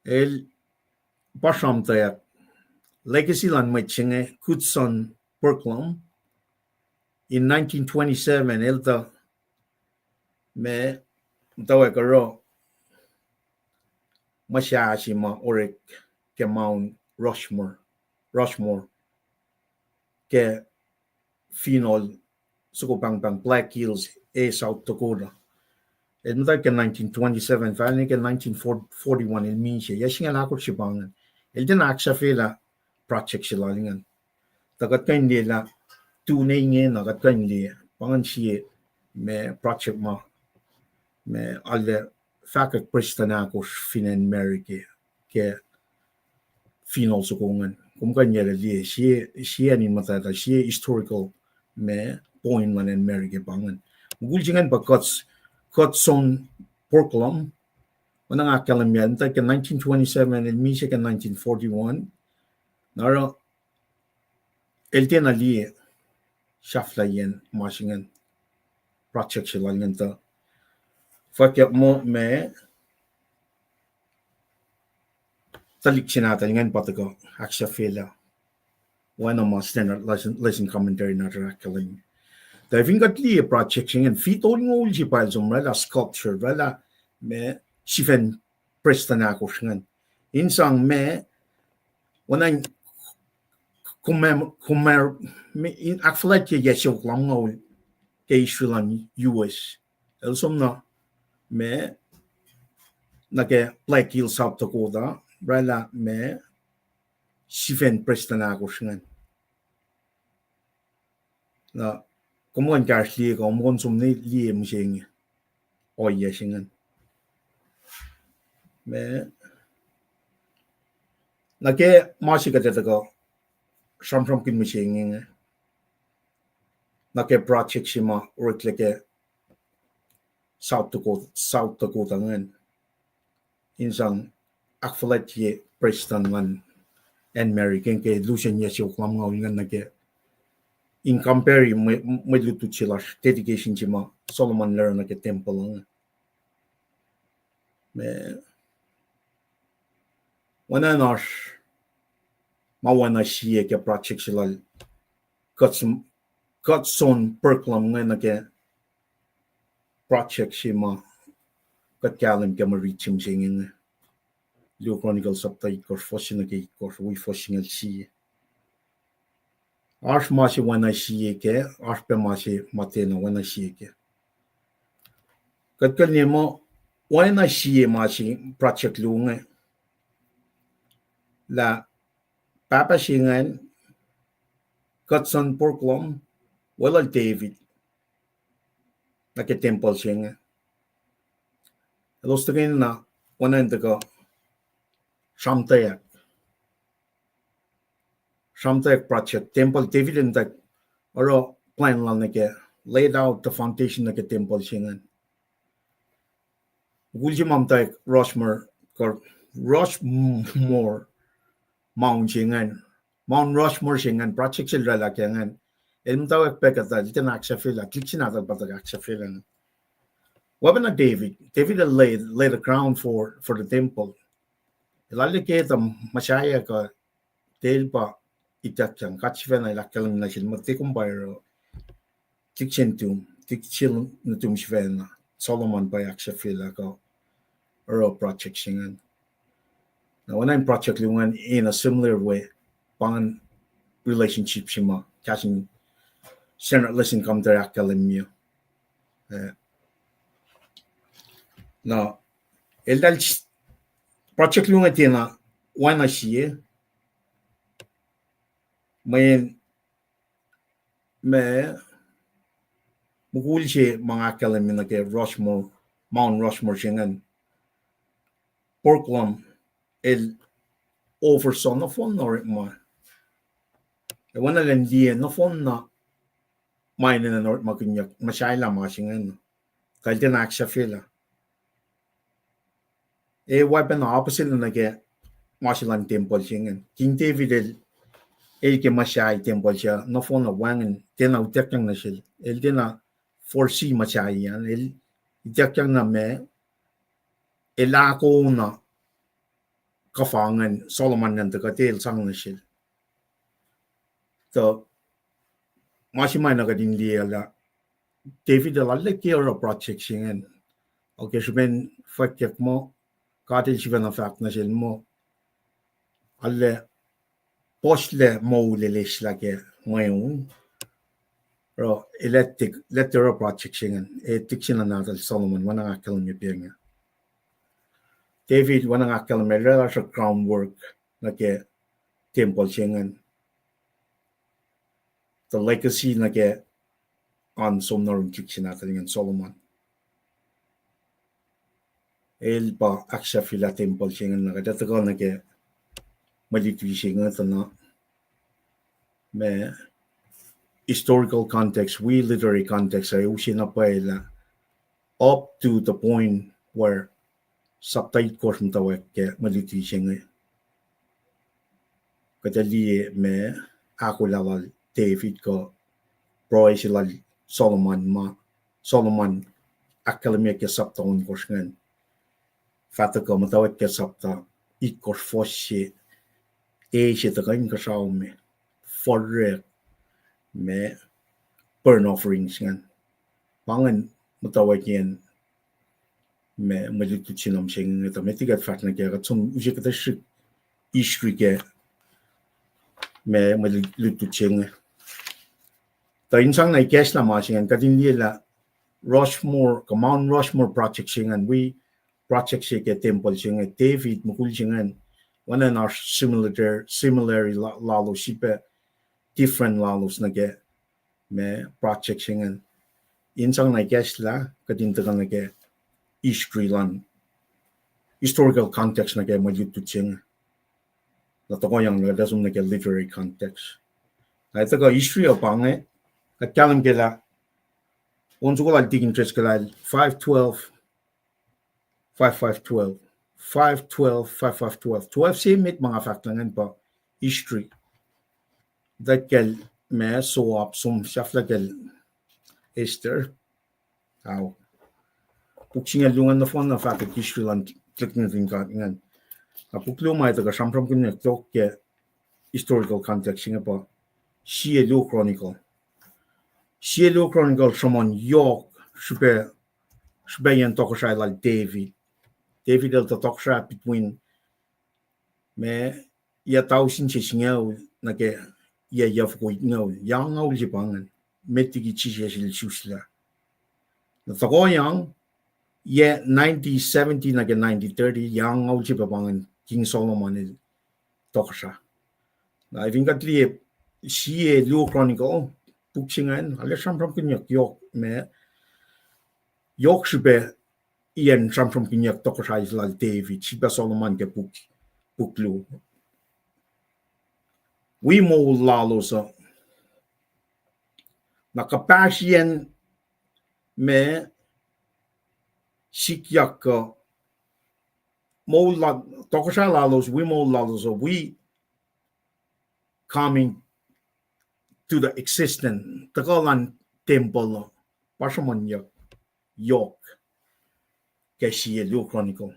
el pashamtayak legacy lan machinge kutson Perklum in 1927 elta me mutawaek ro mashashima orek ke Mount Rushmore ke phenol sukupang Black Hills South Dakota. El mutawaek 1927 finally ke 1941 el minche yashinga lakot shibangan el din aksha fela project shilalingan tagat kan la tu ne inge nagat kan pangan shi me project ma me alle fakak pristana ko finan America ke phenol sukungan kumkan liye shi anin matata shi historical me point man in America pangan guljingan ba Kutson Perklum wanang kalem yan ta 1927 el misha 1941 naro el tena liye shafla yen mashingan project shilangan ta fakyak mo me talik chinata ngan patako aksha fela wana mo standard lesson commentary na kalem ta vingat liye project ngan fitol ngol ji pa zumrala sculpture rala me sifen prestana ko ngan insang me wanang kumar in akflat ye yesok lam ngol ke Israelan US elsom na me nake Black Hills South Dakota rala me sifen prestana ko ngan na kumon karli ko mon sumne liye mjeng o yesingen me nake masika ko from kin mjeng nake project shima urkleke South Dakota ngan insang akflat ye preston man and American ke Lucian yesok lam ngol ngan nake in compare me lutu chilash dedication chima Solomon learn like a Tempul me wana nash mawana shiye ke project chilal Kutson Perklum ngana ke project shima kat kalem ke Mwe Read chimsing Leo Chronicles up tai kor foshin ke kor we foshin el shiye arsh mashi wana shiye ke arsh pe mashi matena wana shiye ke kat kalnemo wana shiye mashi project lunga la papa shingan Kutson Perklum wala David na ke Tempul shinga elos tingin na wana ndaka Shamtayak project Tempul David and that oro plan lang nake laid out the foundation nake Tempul shingan gulji mamtayak Rushmore Mount shingan Mount Rushmore shingan project silra la kyangan el mtawak pekata litan aksha fila klichinata batak aksha fila wabana David laid a crown for the temple ilali ke tam mashaya ka telpa itakyan kachifena ilakalem na shil magtikum bayro klichentum natum shvena Solomon by aksha fila ka oro project shingan now when I'm project lungan in a similar way pan relationship shima catching Senate listen come to kalem now el dal project lunga tina wana shiye mayen me mugulche mga kalem na ke Mount Rushmore shingan Perklum el oversaw no fon or ma e wana len liye no fon na mine na nort makunyak mashaila mashingan kalte na aksha fela e weapon opposite na ke mashilan Tempul shingan King David el ke mashai Tempul siya no fon na wangen tena utekyang na shil el tena foresee mashai yan el utekyang na me el ako na kafangan Solomon ngan ka tel sang na sil to masimay na kadin liye la David la lekira project singen okay shben fakyak mo katil shben afak na sil mo alle posle mo lelesh la ke moyun ro electric letter project singen tiksina na Solomon wana akal mi penga David wana akal me rela sa groundwork na ke Tempul singen the legacy na ke on somnorun tiksina dengan Solomon el ba aksha fila Tempul singen na kada to na ke malitwi singen to na me historical context, we literary context, ay usin na pa up to the point where subtitle course mutawaek ke maliti siya kada liye me akollah David ko proy sila Solomon akademia ke sabtaon course ngan fata ko mutawaek ke sabta ik course foshe siya tagain ka sa me for me burn offerings ngan pangan mutawaek yan me malitu sinam sing ito me tigat fat na kaya katsun usi kata shik ishri ke me malitu sing ta insang na ikes na masingan kadin la Rushmore Mount Rushmore project singan we project siya ke Tempul singan David mukul singan one and our similar lalo sipe different lalos na ke me project singan insang na ikes la kadin taga na ke history lan historical context na kaya majututsing na to yang na dasum na kaya literary context na ito ka history o pange at kalem kila onso ko lang dig interest kila 512 5512 512 5512 12 simit mga fact langan pa history that kel me so up sum shafla kel Esther how Puksing lungan na phone na fact history lan click na din ka ngan apuklo mai ta ka sampram kun ne tok ke historical context nga pa LEUM Chronicle LEUM Chronicle someone yok super yan tok sa like David el tok sa between me ya tau sin che singaw na ke ya ko no yang au ji pangan metigi chi je susla na to yang yeah 90-70 na ke 90-30 yang au ji pangan King Solomon el tok sa na I think at liye LEUM Chronicle buksingan alle sampram kun yok me yok super ian sampram kun yok tok sa isla David siba Solomon ke buklu we mo lalo sa nakapasyan me likiyac mo tokasa lalos we mo lalos we coming to the existence tagalan Tempul pasamon yok kasi LEUM Chronicle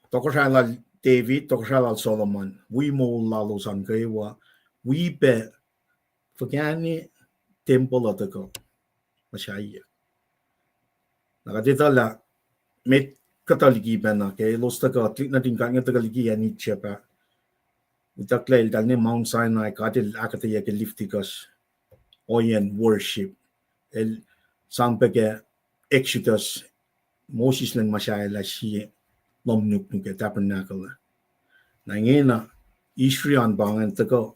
tokasa la David tokasa la Solomon we mo lalos ang kaywa we be Fagani Tempul at ako masyaya nakadita la met kataligiban na kay los taga natin kanya tagaligian ni Chepa utaklail dal ni Mount Sinai katil akketeyac liftikas oyen worship el sampeke Exodus Moses lang masyaya la siya nuke tabernacle na ngena Israel bangan taga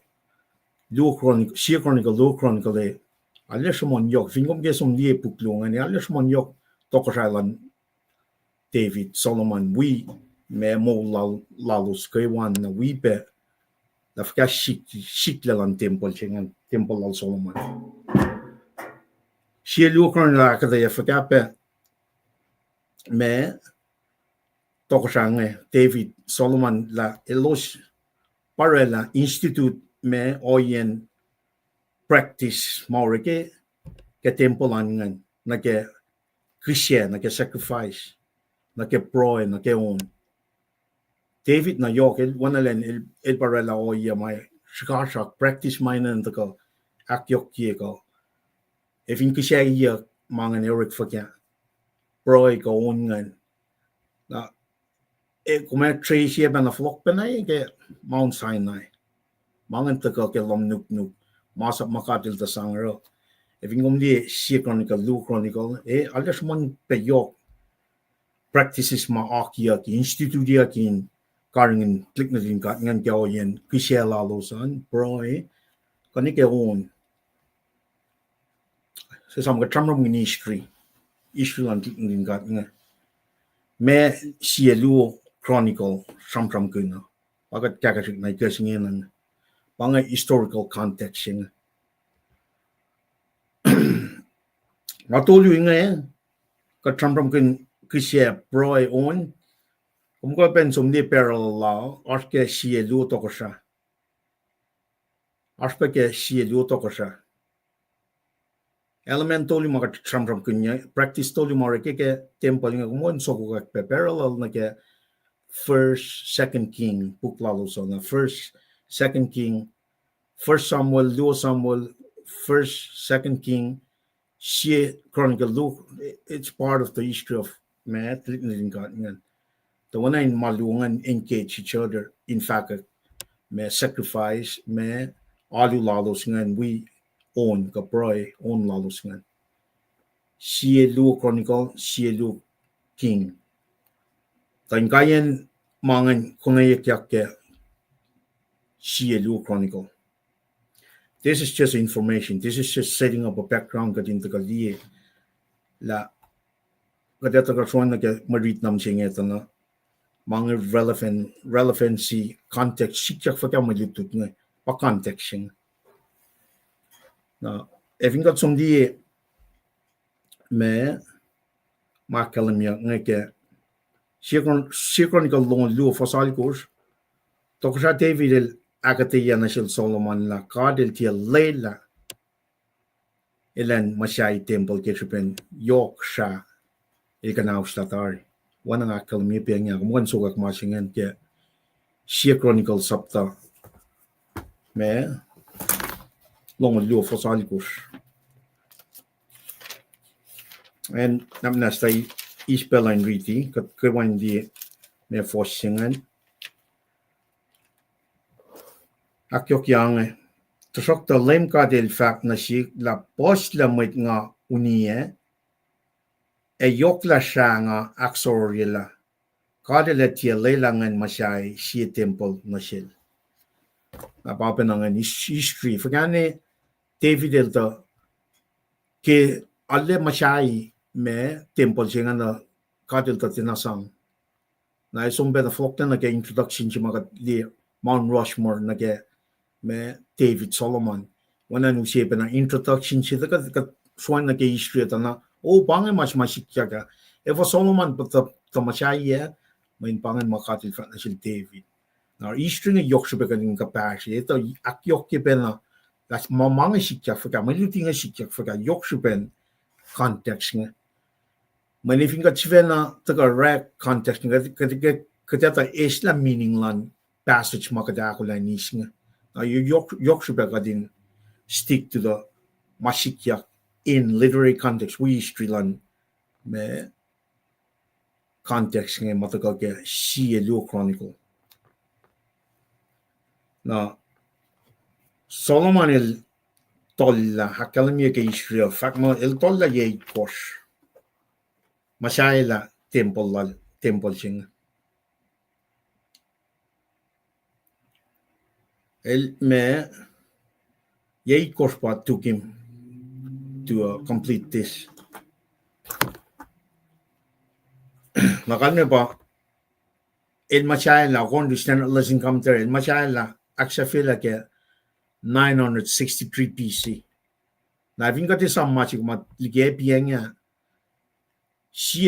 LEUM Chronicle alle somon yok vingom ge som liye puklungan alle somon yok tokosailan David Solomon we me mo lalos kaywan na we be la fka shiklelan Tempul chengan Tempul al Solomon LEUM Chronicle akketeyac fka pe me tokosange David Solomon la elos parela institute me oyen practice maureke ke Tempul angan na ke Christian na ke sacrifice na ke proy na ke on David na yok wanalen il barela o ya mai shikashak practice mine ko ak yok ko if in kisha ya mangan Eric fakya broi ko ungan na kuma trace ya bana flock bana ke Mount Sinai mangan ko ke lom nuk masap makatil ta sangro if in gumdi si Chronicle Lu Chronicle alles man pe yok practices ma akia ki institutia ki karingen klik na din ka ngan kyaw yen kisha la lo san broi kani ke on so sam ka tramram ministry issue lan klik na din ka nga me sielu Chronicle sam kuna bagat kakasik na kasing yan panga historical context yung natulyo nga ka tramram kun kisha broi on ko ben sumdi parallel law aske sielu to ko siya aspeke sielu to ko siya element toli mga tramram kunya practice toli mga ke Tempul nga kumon so ko parallel na ke first second king buklalo so na first second king first Samuel first second king Chronicle Luke it's part of the history of mwet the one in malungan engage each other in fact may sacrifice may alu lalos ngan we own kaproy own lalos ngan Lu Chronicle Lu king tan kayen mangan kunayak ke Lu Chronicle. This is just information. This is just setting up a background katin to liye la kadata ka suan na ke marit nam singe to na mga relevancy context sikyak fa ka malutut nga pa context sing na even got some die me ma kalem ya nga ke Chronicle long lu fasal course to ka David el akketeyac na sil Solomon la kadel tia leila ilan masyai Tempul keshupen yok sha ikanaw statari wana nga kalmi pe nga kumwan sugak masingan ke Chronicle sapta me long lu fasal course and namna stay ispelan riti kat kwan di me forsingan akyok yang tusok the LEUM God el fact na si la pos la mwet nga unie yok la siya nga aksorila kada la tia leilangan masyay si Tempul na sil napapanangan history fagane David el to ke alle masyay me Tempul siya nga na kada el to tinasang na isumbe na flokta na ke introduction siya mga Mount Rushmore na ke me David Solomon wana nu siya na introduction siya ka suwan na ke history ito na bangan mas masikya ka evo Solomon but the masyaya main pangan makatil fa na siya David na history nga yok siya ka ng kapasya ito akyok ke na las mamanga sikya fa ka maluti nga sikya fa ka yok siya context nga manifing ka siya na taga rec context nga katata isla meaning lan passage makadakula nis nga yok siya ka din stick to the masikya in literary context we history lan me context nga matagal ke Lu Chronicle na Solomon el tolla hakalamia ke history of fact mo el tolla ye course masayla Tempul sing el me ye course pa took him to complete this. Nakalme pa el machayla according to standard lesson commentary el machayla aksafila ke 963 BC. Na vinga te sam machi ma liye pienya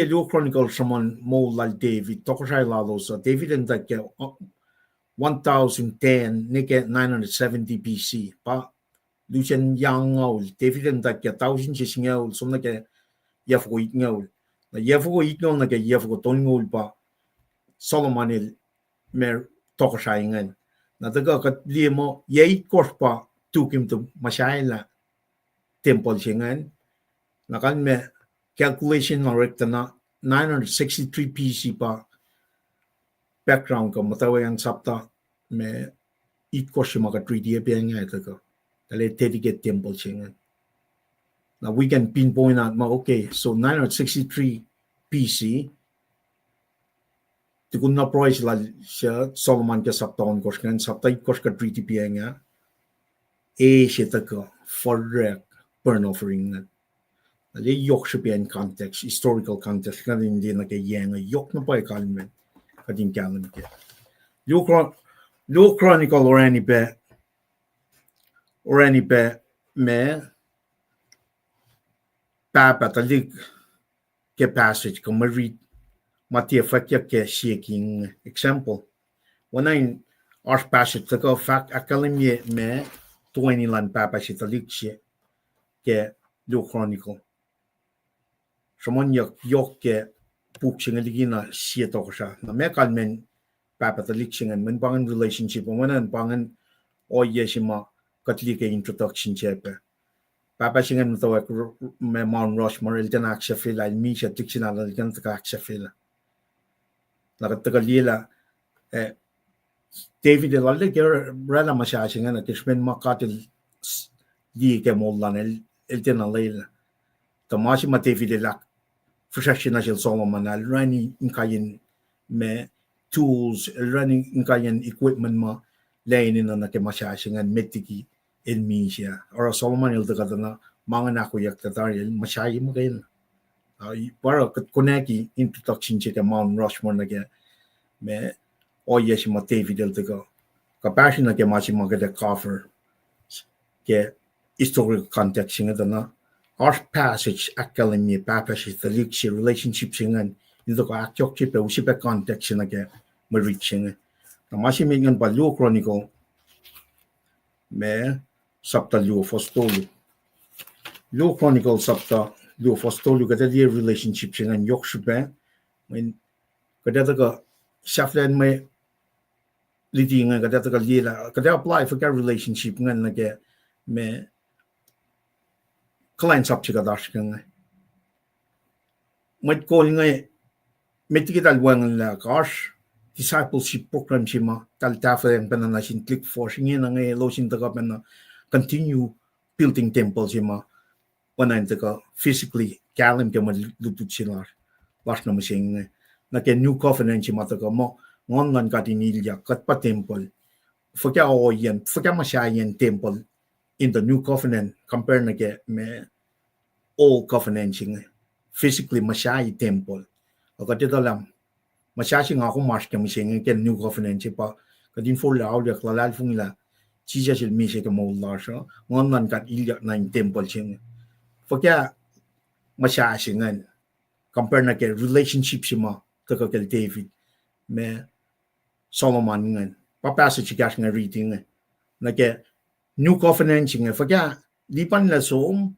Lu Chronicle someone mo lal David tokoshay lalo so David and that 1010 nike 970 BC pa Lucian yang ngol David and that 1000 ngol so nake yafgo ngol na yafgo na ke yafgo ton ngol pa Solomon el mer tokoshaingan na taga kat limo yay korpa tukim to mashaila Tempul singan nakan me calculation ng recta na 963 PC pa background ko matawa yang sapta me it korsi maka 3D pa nga ito ko dali dedicate Tempul singan. Now we can pinpoint out okay, so 963 PC tikun na price la siya Solomon ka saptaon kors kan saptay kors ka 3D pa nga siya ko for burn offering na. Det yok siya en context, historical context, kan hindi na kay yang yok na pa kalem kadin kalem ke. Lu Chronicle or any be me papa talik ke passage ko Mwe Read matia fakya ke shaking example. When I ars passage ko fact akalem me 20 lan papa siya talik siya ke Lu Chronicle. Somon yok ke puk singa ligina siya to siya na me kalmen papa talik singan men bangan relationship manan bangan yeshima katli ke introduction chepe papa singan mutawaek me Mount Rushmore el jana aksafila el mi siya tiksina la gan taka aksafila la kataka lila David el alde ke rala masya singan at ismen makatil liye ke mollan el jana leila tamashi ma David el Professional Solomon al running inkayin me tools running inkayin equipment ma lainin na kemasyasingan metiki el misya or Solomon il daga na mga nakuyak tataril masyayi mo kayo para koneki introduction che Mount Rushmore na ke me yeshi ma David il daga kapasyon na ke mashi mga cover ke historical context singa na our passage academy passage the leadership relationship singan ito ko akyok chipe usipe context na ke Mwe Read singan na masimingan pa Lu Chronicle me sapta Lu Fostolu Lu Chronicle sapta Lu Fostolu kada di relationship singan yok sipe when kada ka shaflen me leading kada ka lila kada apply for ka relationship ngan na ke me kulacnsap chiga dashkan mwet ko ngay metikital wang la gosh discipleship program chima tal tafen panana sin click force ngin ngay losin taga pana continue building temple chima wanan taga physically kalem ke malutut silar was na masing na ke new covenant chima taga mo ngon ka dinilya kat pa temple fakya masyayan temple in the new covenant compare na ke me old covenant physically masyayi temple akatito lang masyashi nga ako marsh kami singa ke new covenant pa kadin for lao yak lalal fung ila chija sil mise ke mo larso ngon kat ilyak na temple singa fakya masyashi ngan compare na ke relationship sima taka ke David me Solomon ngan papasa chikas nga reading na ke new covenant singa fakya lipan la som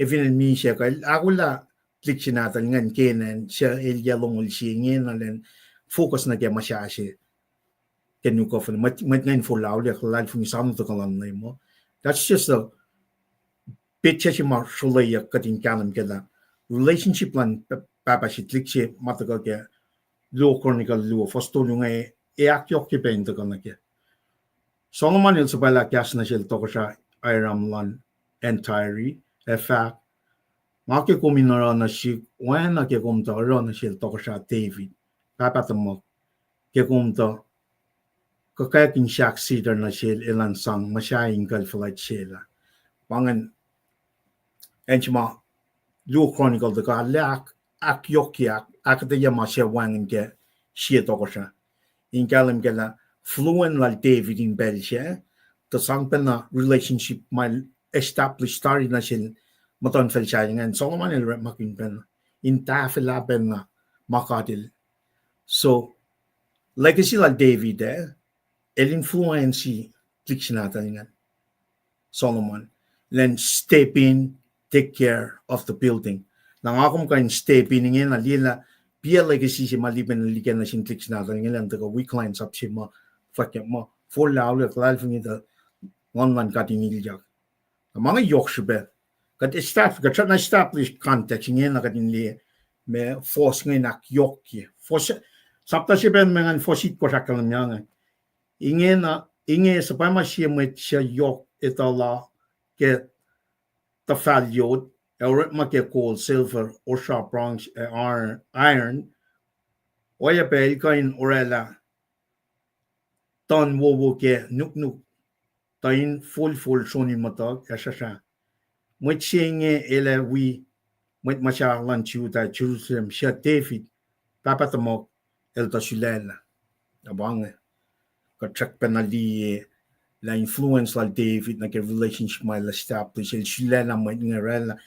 even mi siya kay akollah click sinatan ngan kenen siya yalong siya ngin focus na kaya masyashi can you covenant mat ngayon for lao yak lal fung isam to kalan na mo that's just a bit siya marshal yak kating kalem kaya relationship lan papa si click siya matagal kaya Lu Chronicle Lu Fostolu ngay akyok ki pain to kana kaya Solomon il sabala kyas na siya to ko siya Iram lan entirely in fact maki kuminara na si wana ke kumta ron na siya to ko siya David papa mo ke kumta kakayakin siya consider na siya ilan sang masyaying kalfalat siya pangan enchma Lu Chronicle de ka lak akyokiak akketeyac masya wangin ke siya to ko siya in kalem kala fluent like David in Belgium to sang na relationship my established started na siya maton fel siya and Solomon il makin pen in tafela pen na makadil so legacy like David el influence click sinatan nga Solomon then step in take care of the building nang akom kain step in ngin na lila Pia legacy si maliban likiyac na sin clicks natin ngayon to kulacnsap si ma fakya ma for lao le klal funi da online cutting likiyac. Mga yokshbe kat establish context ngayon na katin liye me force ngayon nak yokki force sapta si ben mga force ko sa kalem yang inge sa pa ma siya mwet siya yok itala ke the valued or make gold, silver, or sharp bronze, iron, o ya pe kain orela ton wo ke nuk tain falful soni matag asasha. Mwet sienge ele we mwet masha lanchu ta Jerusalem siya David papatamok el tasulela abang ka check penali la influence la David na ke relationship my la establish el sulela mwet ngarela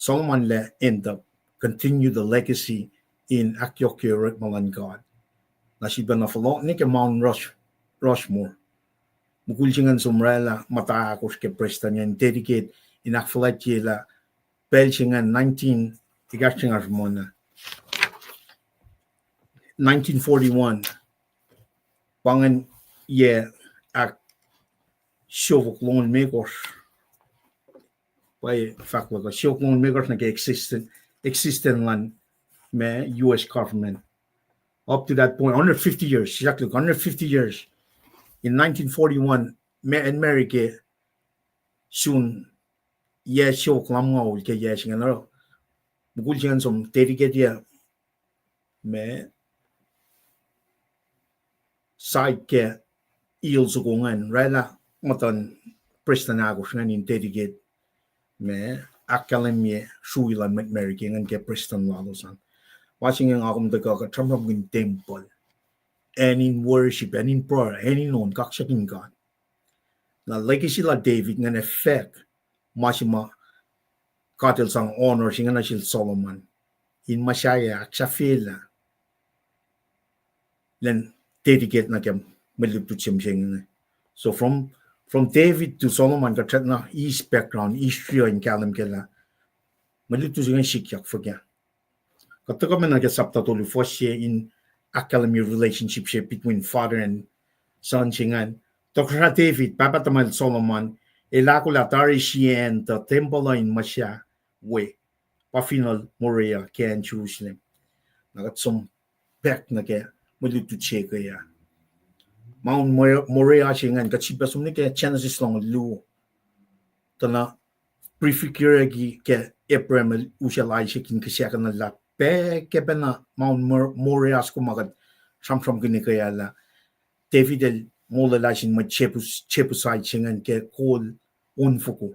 Solomon end up continue the legacy in akketeyac malan God. Nasiba na follow ni ke Mount Rushmore. Mukul singan sumrela mata akos ke prestan yan dedicate in akfalat la pel singan 1941 pangan ye ak shovok lon makers by fakla shovok lon makers na ke existent land me US government up to that point 150 years exactly 150 years in 1941 me America soon ye shovok lamngol ke ye singan ro mukul singan som dedicate ya me side ke ilsugungan rela matan prestanagos nganin dedicate me akalem suilan met American ke prestan lalosan watching ang akum daga ka tramam in temple and in worship and in prayer and in non kaksakunul na legacy la David ngan effect masima katil sang honor singa na sil Solomon in masaya aksafela len dedicate na kem meliput simsing. So from David to Solomon ka na east background history in kalem kela meliput singa likiyac fogya. Kataka men na sapta tolu fosye in akalem relationship between father and son singan. Tokra David papatamal Solomon elakula tari sien the Tempul in masya we pa final Moriah ke in Jerusalem. Nagat som back na ke meliput siya kaya. Mount Moriah singan katsiba sumni ke Genesis long lu tana prefigure gi ke Abraham usalai sikin kasyakan na la pe ke bena Mount Moriah ko magat samsam gini kaya la David el mola la sin ma chepusai singan ke kol unfuku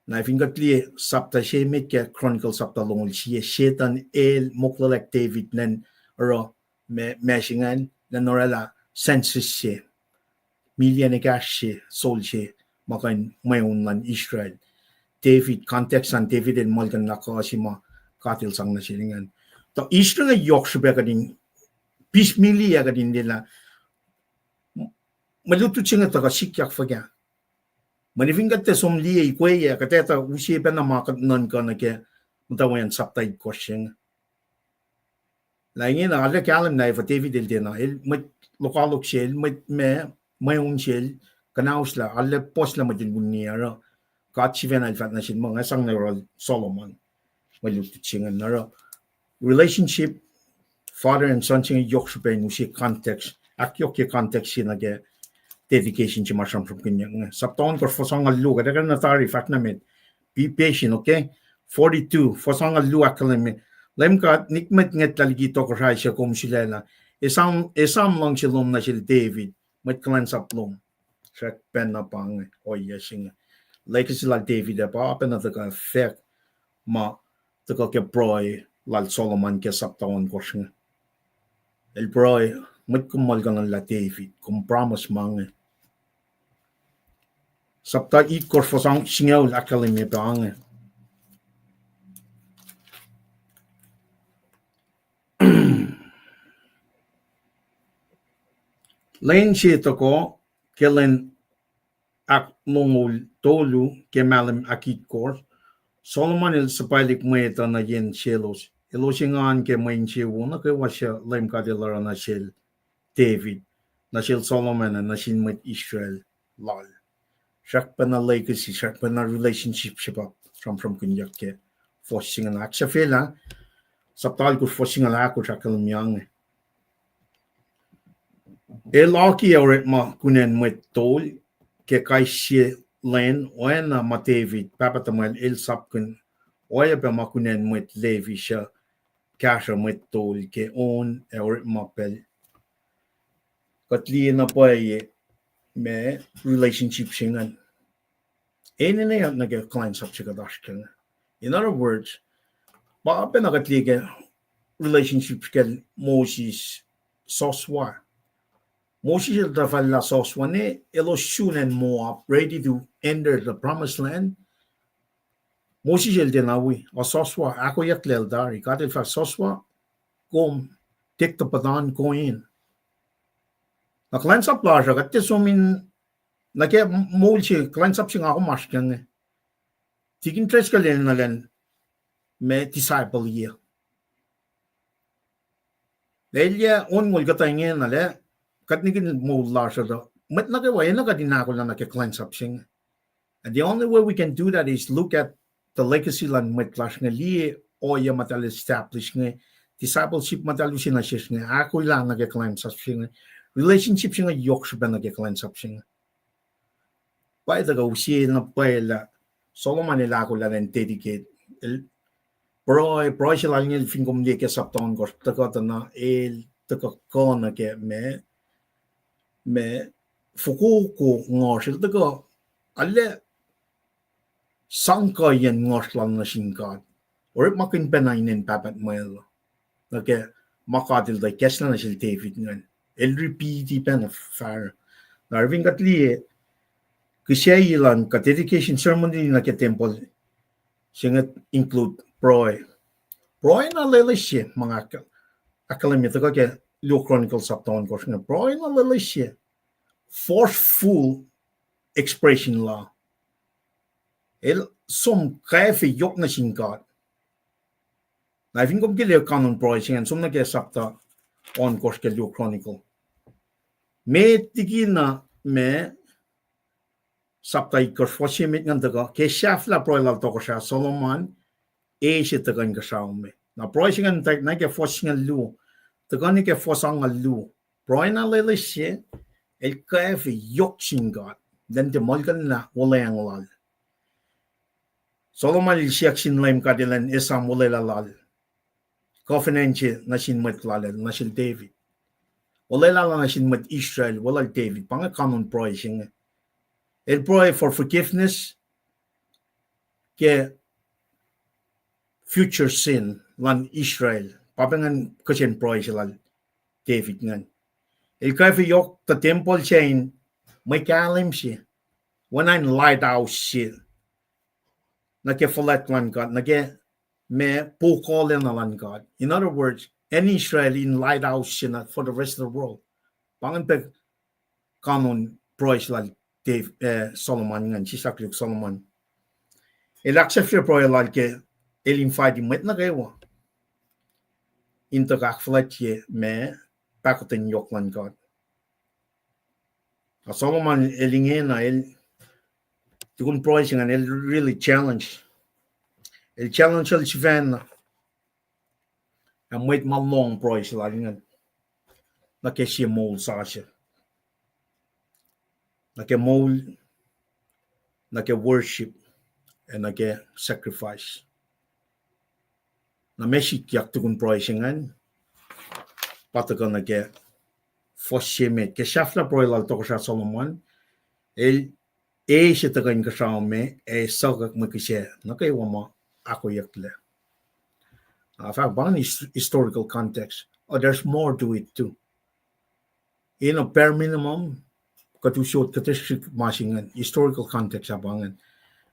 na fingat liye sapta siya met ke Chronicles sapta long siya shetan el moklelek David nen ro me singan na norela census siya, million siya, soul siya, makain mayon lan Israel. David, context an David and malgan nakasima katil sang na silingan. To Israel ay yok siya kading, pismili ya kading nila, malutut siya nga taga likiyac fagya. Manifing te som liye ikwe ya, kateta usye pa na makatnan ka na kaya, mutawayan saptay ko siya. Laingin na ala kalem na ifa David el dina, lokalok siya, mayon siya, kanaus la, ala pos la madilbun niya, katsiven alfat na siya, mga sang na Solomon, malutut siya nga, relationship, father and son siya yok siya pa siya context, akyok yung context siya nage dedication siya masyam from kanya. Saptaon ko fosang alu, kada ka natari, fact namin, be patient, okay? 42, fosang alu akalemi, lem ka nikmet nget taligito ko siya kung sila na, Isam lang silom na sila David, kulacnsap lom. Siya pen na pang oya singa. Like sila David pa apen na taka effect ma taka ke broy lal Solomon ke saptaon ko siya. El broy kumal ka la David, kum promise mang. Sapta it ko fosang singaw akalemi pang. Lain siya ko kelen ak mongol tolu ke malam akit kor Solomon el sapalik mweta na yen sielos Ilosingan ke mainchi una ke washa LEUM GOD na shil David, na shil Solomon, na shil mwet Israel lal. Shak pa na legacy, shak pa na relationship shipa from kunyak ke forcing an aksha fela, saptal ko forcing an ako shakal myang. Elaki oret ma kunen mwet tol ke kaisye len oana ma David papatamal el sapkun oya pa ma kunen mwet Levi siya kasha mwet tol ke on oret ma pel katli na pa me relationship singan. Ene na yan nage kalem siya kadashkan. In other words, ba pa nakatli ke relationship ke Moses soswa. Moses el la soswa ne elos shunen Moab ready to enter the promised land. Moses el denawi o soswa akketeyac lel dari katil fa soswa kom tek the padan ko in. Na kulacnsap la siya katil sumin nake mulchi kulacnsap siya ako maskang. Tigin tres ka len na len me disciple ye. Lelia on mul katangin na le katnigin mul la siya do. Met nake na kadinako na nake kulacnsap siya. And the only way we can do that is look at the legacy lan mwet nga liye o ya matal establish nga discipleship matal siya na siya nga ako lang nag-kalem siya relationship siya nga yok siya nag-kalem siya pa ito ka usiya na pala Solomon nila ako lang dedicate pro siya lang yung fingom liye sapton ko tako na tako ko na ke me fuku ko nga siya tako alle sangka yan ngoslan na singkat. Or makin penainin papat mo. Nake makadil da kesla na sil David ngan. El repeat pen of fire. Narving katli kisya ilan ka dedication ceremony na ke Tempul. Singat include proy. Proy na lelisye mga akalimita ko ke Chronicles sapton ko siya. Proy na lelisye. Forceful expression law. El som kafe yok na singkat. Na fin kom gile kanon project som na ke sapta on kors ke Chronicle. Me tigina me sapta ikor foshe mit ngan daga ke shafla proilal to ko sha Solomon e she tagan ka me. Na project ngan tak na ke foshe ngan lu. Tagan ni ke fosang ngan lu. Proina lele she el kafe yok singkat. Dan te molgan na wala yang lal. Solomon likiyac sin LEUM GOD isam wala lal. Covenant na sin mwet lal na sin David. Wala lal na sin mwet Israel wala David. Panga kanon proy siya. El proy for forgiveness ke future sin lan Israel. Papangan kasin proy siya David ngan. El kafe yok the temple chain may kalem siya. Wanan lighthouse siya. Nake falet lan God, nake me pacl na lan God. In other words, any Israel in lighthouse for the rest of the world. Pangan pe kanon prois lan Solomon ngan Kisaci Solomon. El accept proy lan ke el infadi met na kewa. Into kak falet ye me pakoten yok lan God. A Solomon elingena el tukun prois ngan el really challenge. El challenge el chiven and wait malong prois la ngan. Na ke siya mol sa siya. Na ke mol, na ke worship, and na ke sacrifice. Na mesik yak tukun prois ngan. Patagon na ke foshe met. Ke shafla prois la to sa Solomon. El siya tagan ka sa me sagak mo kisya. Na kay wama akketeyac le. Fact, one is historical context. Oh, there's more to it too. In a bare minimum, katusot katishik masingan historical context abangan.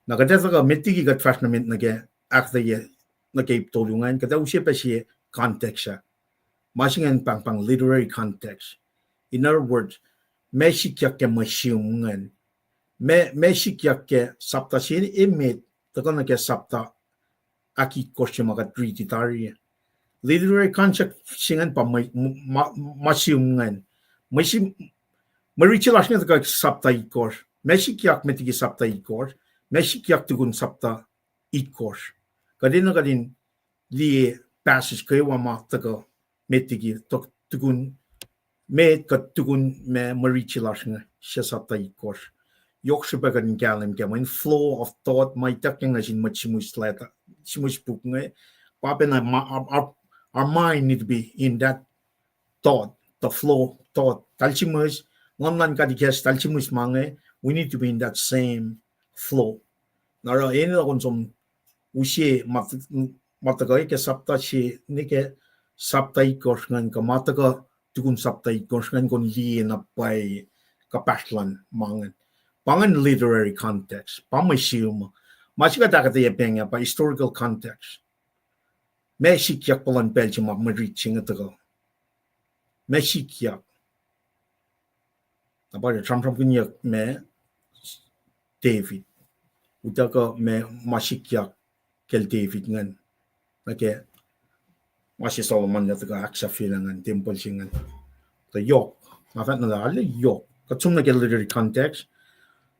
Nakadeta ka mitigi kat fashionament nage akketeyac nage tolungan kada usya pa siya context siya. Masingan pang literary context. In other words, mesikyak ke masyungan. Mesikyak ke sapta siya imit taka nage sapta aki kosya makat trititari. literary concept singan pa masyungan. Marichilas nga taga sapta ikor. Mexikiak metigi sapta ikor. Mexikiak tugun sapta ikor. Kadin liye passage kayo wama taga metigi tugun me tugun me marichilas nga siya sapta ikor. Yok siya ba kadin kalem kaya when flow of thought may takyang na sin machimus leta. Simus book nga. Papen our mind need to be in that thought, the flow thought. Talchimus, ngamnan kadikas talchimus mange, we need to be in that same flow. Nara ene na konsum usye mataga ke sapta she nike sapta ikos ngan ka mataga tukun sapta ikos ngan kon liye na pai ka pacl mangan. Pangan literary context, pamasium. Masika takate penga pa historical context. Mexikiak palan Belgium of reaching at the go. Mexikiak. About the Trump me David. Utaka me Masikiak kel David ngan. Okay. Masi Solomon that the akketeyac and Tempul singan. The yok. I thought na alle yok. Katsum na literary context.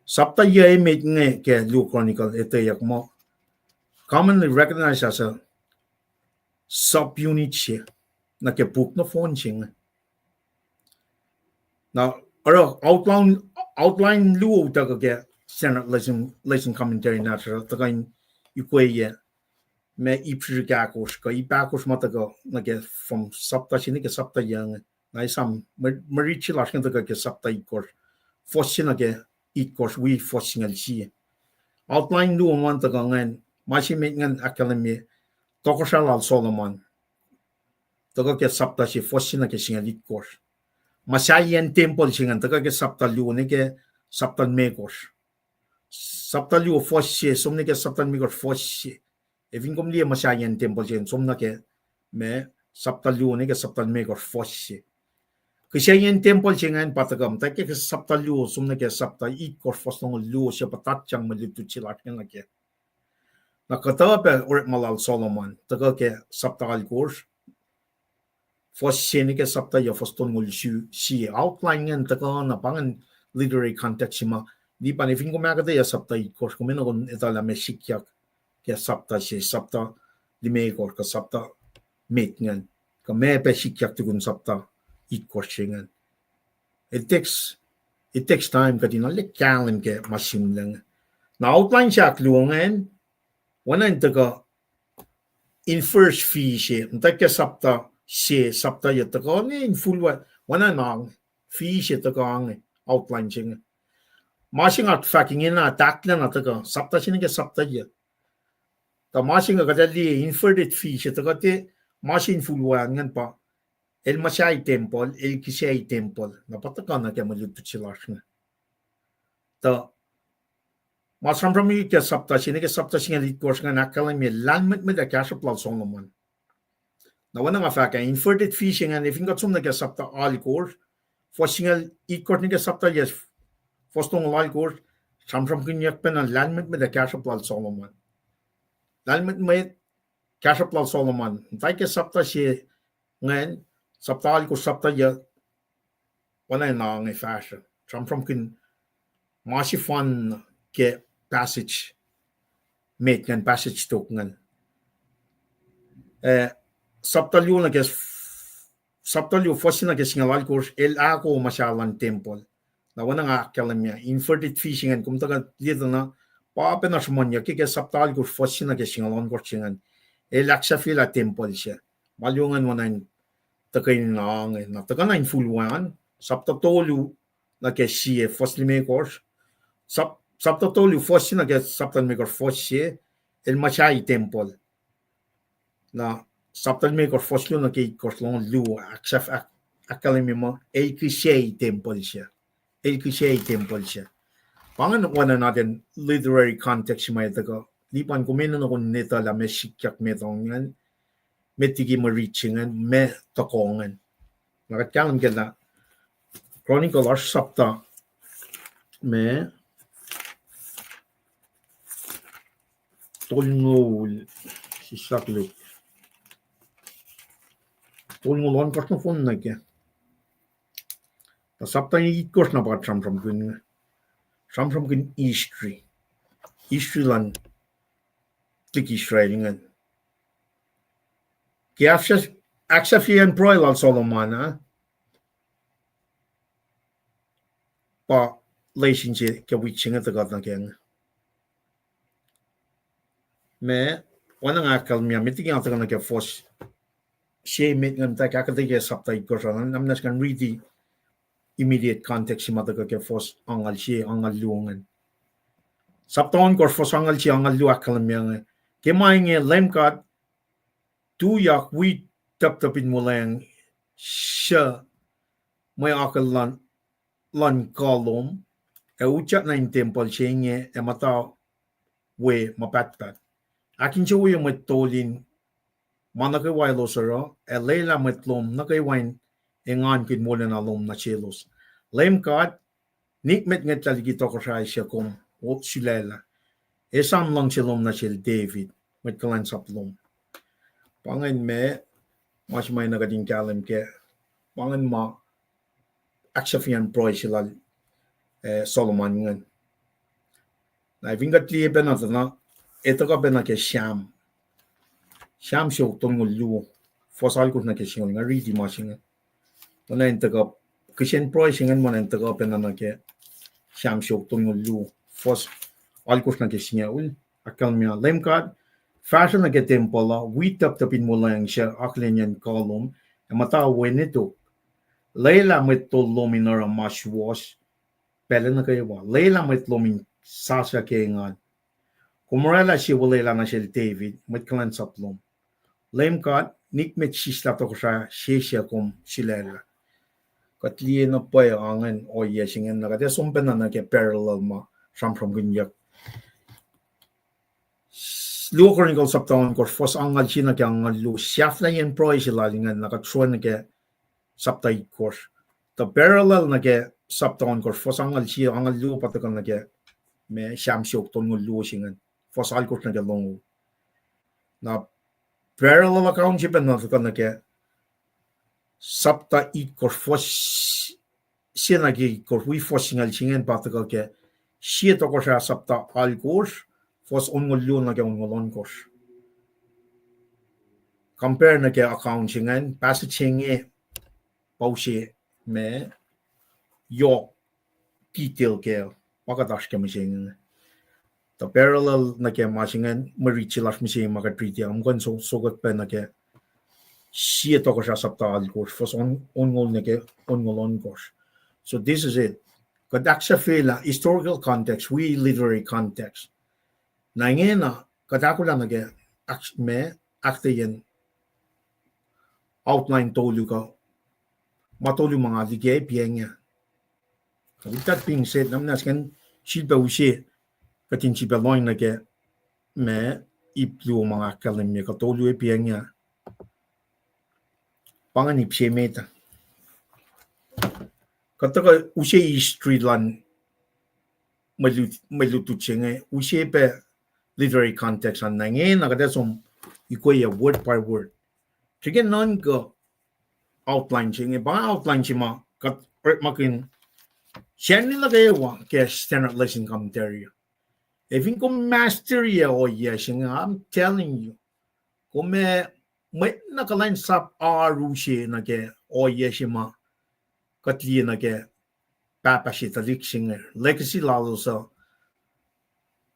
Sapta ye made nge ke Lu Chronicles eteyac mo. Commonly recognized as a subunit siya na ke book na phone siya. Now, outline luo taga ke Senate lesson commentary natural taga in ikwe me ipsirikakos ka ipakos mataga na ke from sapta siya ke sapta yang na isam marichilas nga taga ke sapta ikos fosin na ke ikos we fosingal siya. Outline luo man taga ngan masimet ngan akketeyac Tokoshalal Solomon. Taga ke sapta si fosin na ke singa likos. Masayan Tempul singan taga ke sapta liu ne ke sapta mekos. Sapta liu fosi som ne ke sapta mekos fosi. Evin kom liye masayan Tempul singan som na ke me sapta liu ne ke sapta mekos fosi. Kisayan Tempul singan patagam taga ke sapta liu som ne ke sapta ikos fosong liu siya patatchang malitu chilat na ke. Nakatawa pa ulit malal Solomon, taga ke sapta alkors, fosin ke sapta ya foston ngul si outline ngan taga na pangan literary context sima, di pa nifin ko makata ya sapta ikors, kumina kon itala mexikiak ke sapta si sapta limekor ka sapta met ngan, ka me pe sikiak tukun sapta ikors ngan. It takes time ka dinalik kalem ke masim lang. Na outline siya kluongan, wanan taga in first fee siya, nta ke sapta siya, sapta ya taga, in full wa, wanan ang fee siya taga ang outline siya. Masing at fucking ina, takla na taga, sapta siya ke sapta ya. Ta masing kadali inverted fee siya taga, te masing full wa ngan pa, el Masay Tempul, el Kisaci Tempul, napataga na kaya maluto sila siya. Ta Masam from you ke sapta singa likos nga nakalang me landmet me da pacl Solomon. Na wana nga faka inverted fishing and if ingat sum na ke sapta alkor for singa ikor ni ke sapta yes fostong alkor sam from kinyak pen and landmet me da pacl Solomon. Landmet me pacl Solomon. Tai ke sapta si ngan sapta alkor sapta ya wana na nga fashion. Sam from kin masifan ke passage mate ngan passage talk ngan saptalyo na kes saptalyo fosin na kes ngalal course el ako masyalan Tempul na wana nga akketeyac inverted fishing ngan kumtaga dito na papen na sumanya ke saptal course fosin na kes ngalon course ngan el aksafila Tempul siya malyungan wana takay na taga na full one saptatolu na kes siya foslime course saptatolu fosin na kes saptal me course fosin el Masay Tempul na saptal me course foslo na ke course long lu akketeyac mo el Kisaci Tempul siya el Kisaci Tempul siya pangan wana natin literary context may taga lipan kumena na kun neta la me sikiak me tongan me tigi marichingan me takongan nakatkalam kela Chronicles sapta me tolngol si saklo tulngulon kos na fun na ke. Ta sapta ni kos na pat sam kin history lan tik Israel ngan. Ke aksafian proil al Solomana pa leisin che ke witching at gat na ken. Me wana nga kalmia miting at na ke fos she mit ngam ta kakketeyac sapta kos namnas kan read the immediate context si mata ke fos angal luongan. Sapton kor fos angal lu akalmia ke mainge LEUM GOD tuyak we tapin mulang siya may akollah lan kalem ucap na Tempul siya mata we mapatpat. Akin siya we matolin mana kay wiowos lela matlom na kay wine engan kin mula na lom na chelos. LEUM GOD nikmet nget taligi to ko siya kung silela. Esam lang silom na sil David met kulacnsap lom. Pangan me mas may nagading kalem ke pangan ma aksafian proy sila Solomon ngan. Na vingat liye benat na ito ka benat ke Sham siya tong lu fosal ko na ke siya nga ready masinga. Wala ito ka kisien proy singan mo na ito ka benat ke Sham siya tong lu fos alkos na ke siya ul akal miya LEUM GOD fashion na ke Tempul we tapin mo lang siya aklenyan kalem mata wenito lela met tolomin na mashwash pele na kayo ba lela met lomin sasya kengan kumurala siya lela na siya David met kulacnsap lom LEUM GOD nik met sisla to siya siya kum silela katliye na pa angan o yesingen na kaya sumpen na ke parallel ma sam ginyak Chronicles saptaon kor fos angal sina ke angal lu siaf na yan proy sila lingan nakatruan na ke saptay kor the parallel na ke saptaon kor fos angal siya angal lu patakan na ke me siam siok ton lu singan fos alkos na ke long na parallel account siya na ke sapta it kor fos siya na ke kor we fos singal singan patakan ke siya to kor siya sapta alkos fos ongol na ke ongolon kos. Compare na ke account singan passage pause me yo detail ke pagkatash ke masingan. The parallel na ke masingan marichilas masingan makatreat am kon sogot pa na ke siya to ko siya sapta alkos fos ongol na ke ongolon kos. So this is it. Kadaksa fela historical context, we literary context. Nangena katakula na ke me akteyan outline tolu ka matolu mga liye pienya. With that being said, namnas kan silba ushe katin silba loin na ke me iplu mga kalem ka tolu pienya. Panganip siya meta. Kataka ushe history lan malutut siya ushe pe literary context an nangen nakadesum ikoya word by word. Sige non ko outline siya ba outline siya ma kat makin siya nila kayo ke standard lesson commentary. If in ko master ya o yes I'm telling you kung may nakalainsap aru siya na ke o yes ma katliya na ke papa siya talik siya legacy lalo sa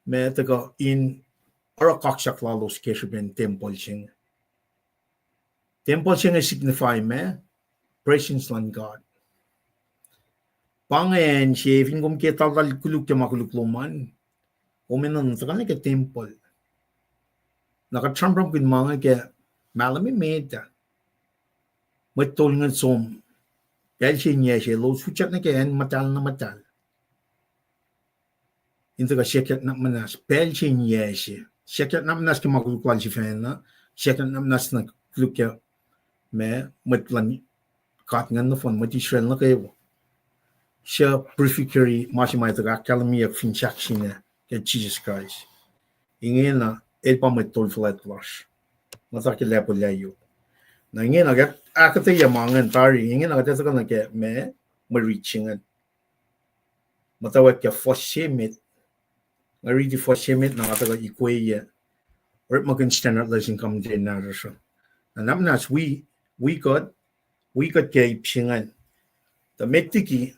me taga in or kaksakunul keshuben Tempul siya. Tempul siya signify me presence lang God. Pangen siya fin kum kita dal kuluk ke makulukluman. Kuminan sa kanila ke Tempul. Nakachambram kin mga ke malami meta. Matulungan som. Dahil siya lo suchat na ke matal na matal. Into ka syeket na manas pel siya syeket na manas ke makulukwan si fena syeket na manas na kulukya me matlan kat ngan na fon mati Israel na kayo siya prefigure masimay taga kalamiyak finchak siya ke Jesus Christ inge na el pa matol flat flash matakile po layo Na inge na get akketeyac mangan tari inge na get na get me Mwe Read chingan. Mutawaek ke foshemit. Na read the foshemit na ata equate or makin standard lesson come in na so. And namnas we got ke chingan. The metiki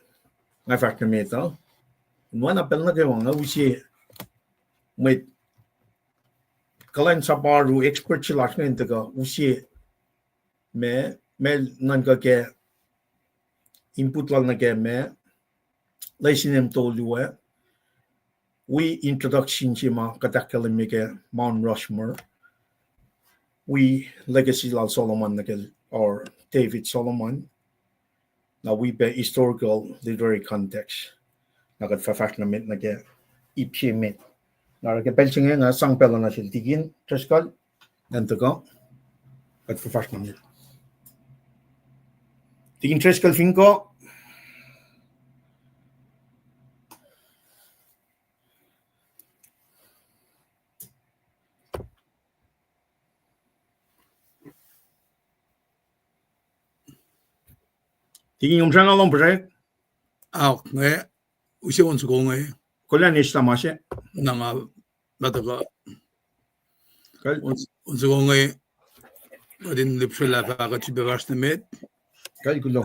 na factor metal. One apel na ke wanga usi with kalem sabaru expert chilak na intaga usi me nanga ke input lang na ke me lesson told you we introduction chima katakal mege Mount Rushmore we legacy lal Solomon nagel or David Solomon now we be historical literary context nagat fafaknamit nage EPS na ke pelchinge nga sang pelo na sil tigin treskal nantago at fafaknamit tigin treskal finko tigin umsang along project nge usi onsu ko nge kolan istamase nanga mataga kal onsu ko nge adin lipsela faga tibegash met gulo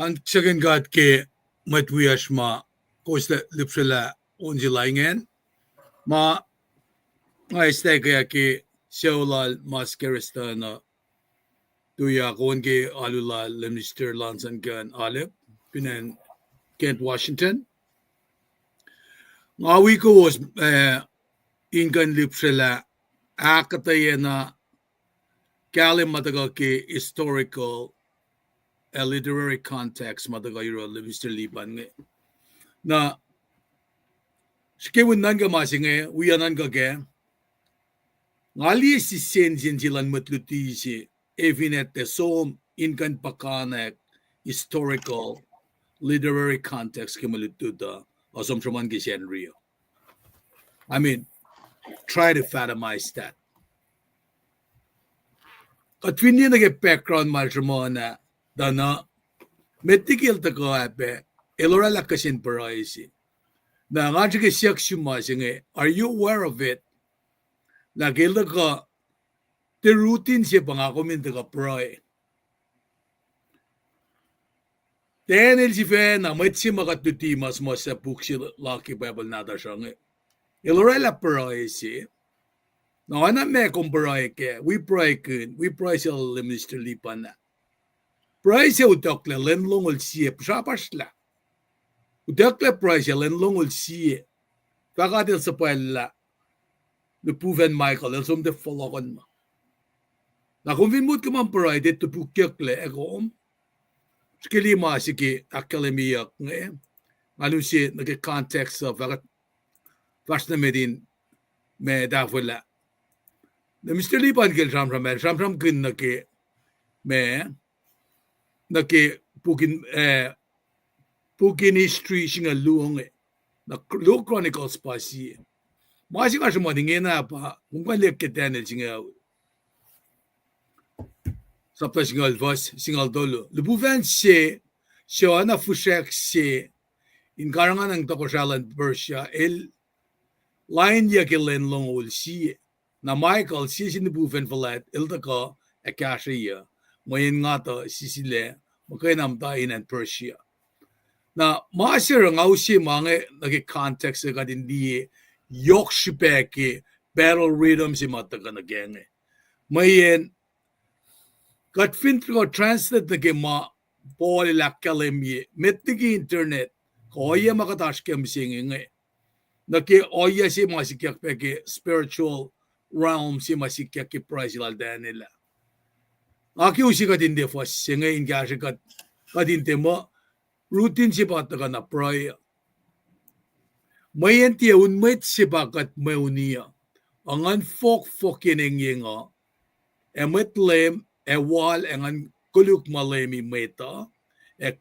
kan second god ke matwiashma koisle lipsela onji laingen ma ngaistega ke Seolal maskerista na tuya konge alula minister lansan gan alep pinen Kent Washington ngawi ko was ingan lipsela akketeyac na kalem mataga ke historical a literary context madagayro Mr. Liban nge. Na skewin nan ga masinge uyanan ga ge. Ngali si senjin jilan matluti si evinet te som inkan pakanek historical literary context kimalutuda osam shaman gishen rio. I mean, try to fathamize that. Katwini na ge background malshamona dana metikil ta ko ape elora lakasin paraisi. Na ngaji ge siakshuma singe, are you aware of it? Na gilda ka the routine siya pangako min ta ka pray. Then si fe na metsi makatuti mas sa bukshi laki Bible nada siya nge. Elora la paraisi. No, ana me kumpray ke. We pray siya Mr. Lipan na. Pray siya utokle lenlong ul siya. Pasapasla. Utokle pray siya lenlong ul siya. Kakatil sa pala. Lupuven Michael. El som de followan mo. Na kung vinmut ka man pray dito pukyakle. Eko skili masiki akketeyac ngayon. Ano siya nag-context sa fast na medin me dafula. Na Mr. Lipan kil Shamram kin naki pukin history singa luong na Luke Chronicles pa siya. Masi nga siya madingin na pa kung likiyac singa sapta singal vas singal dolo. Lubuvan siya na fushek siya in karangan ng Takoshalan Persia line niya kilen long ul siya. Na Michael siya sinibufen falat ilta ko akketeyac mayin nga to sisile makainam tayo ng Persia. Na masir nga siya mga nag-context ka din liye yokshipeke battle rhythm si mataga na genge. Mayin katfint ko translate na ma poli la kalem metigi internet ko oya makatashkem singe. Naki oya si masikyak peke spiritual realm si masikyak ki price ilalda nila. Aki usi ka din defas singe ingasya ka din mo routine si pataga na prayer. Mayan tiya unmet si bakat mayunia. Angan fok yenengenga. Emet lem wal angan kuluk malemi meta.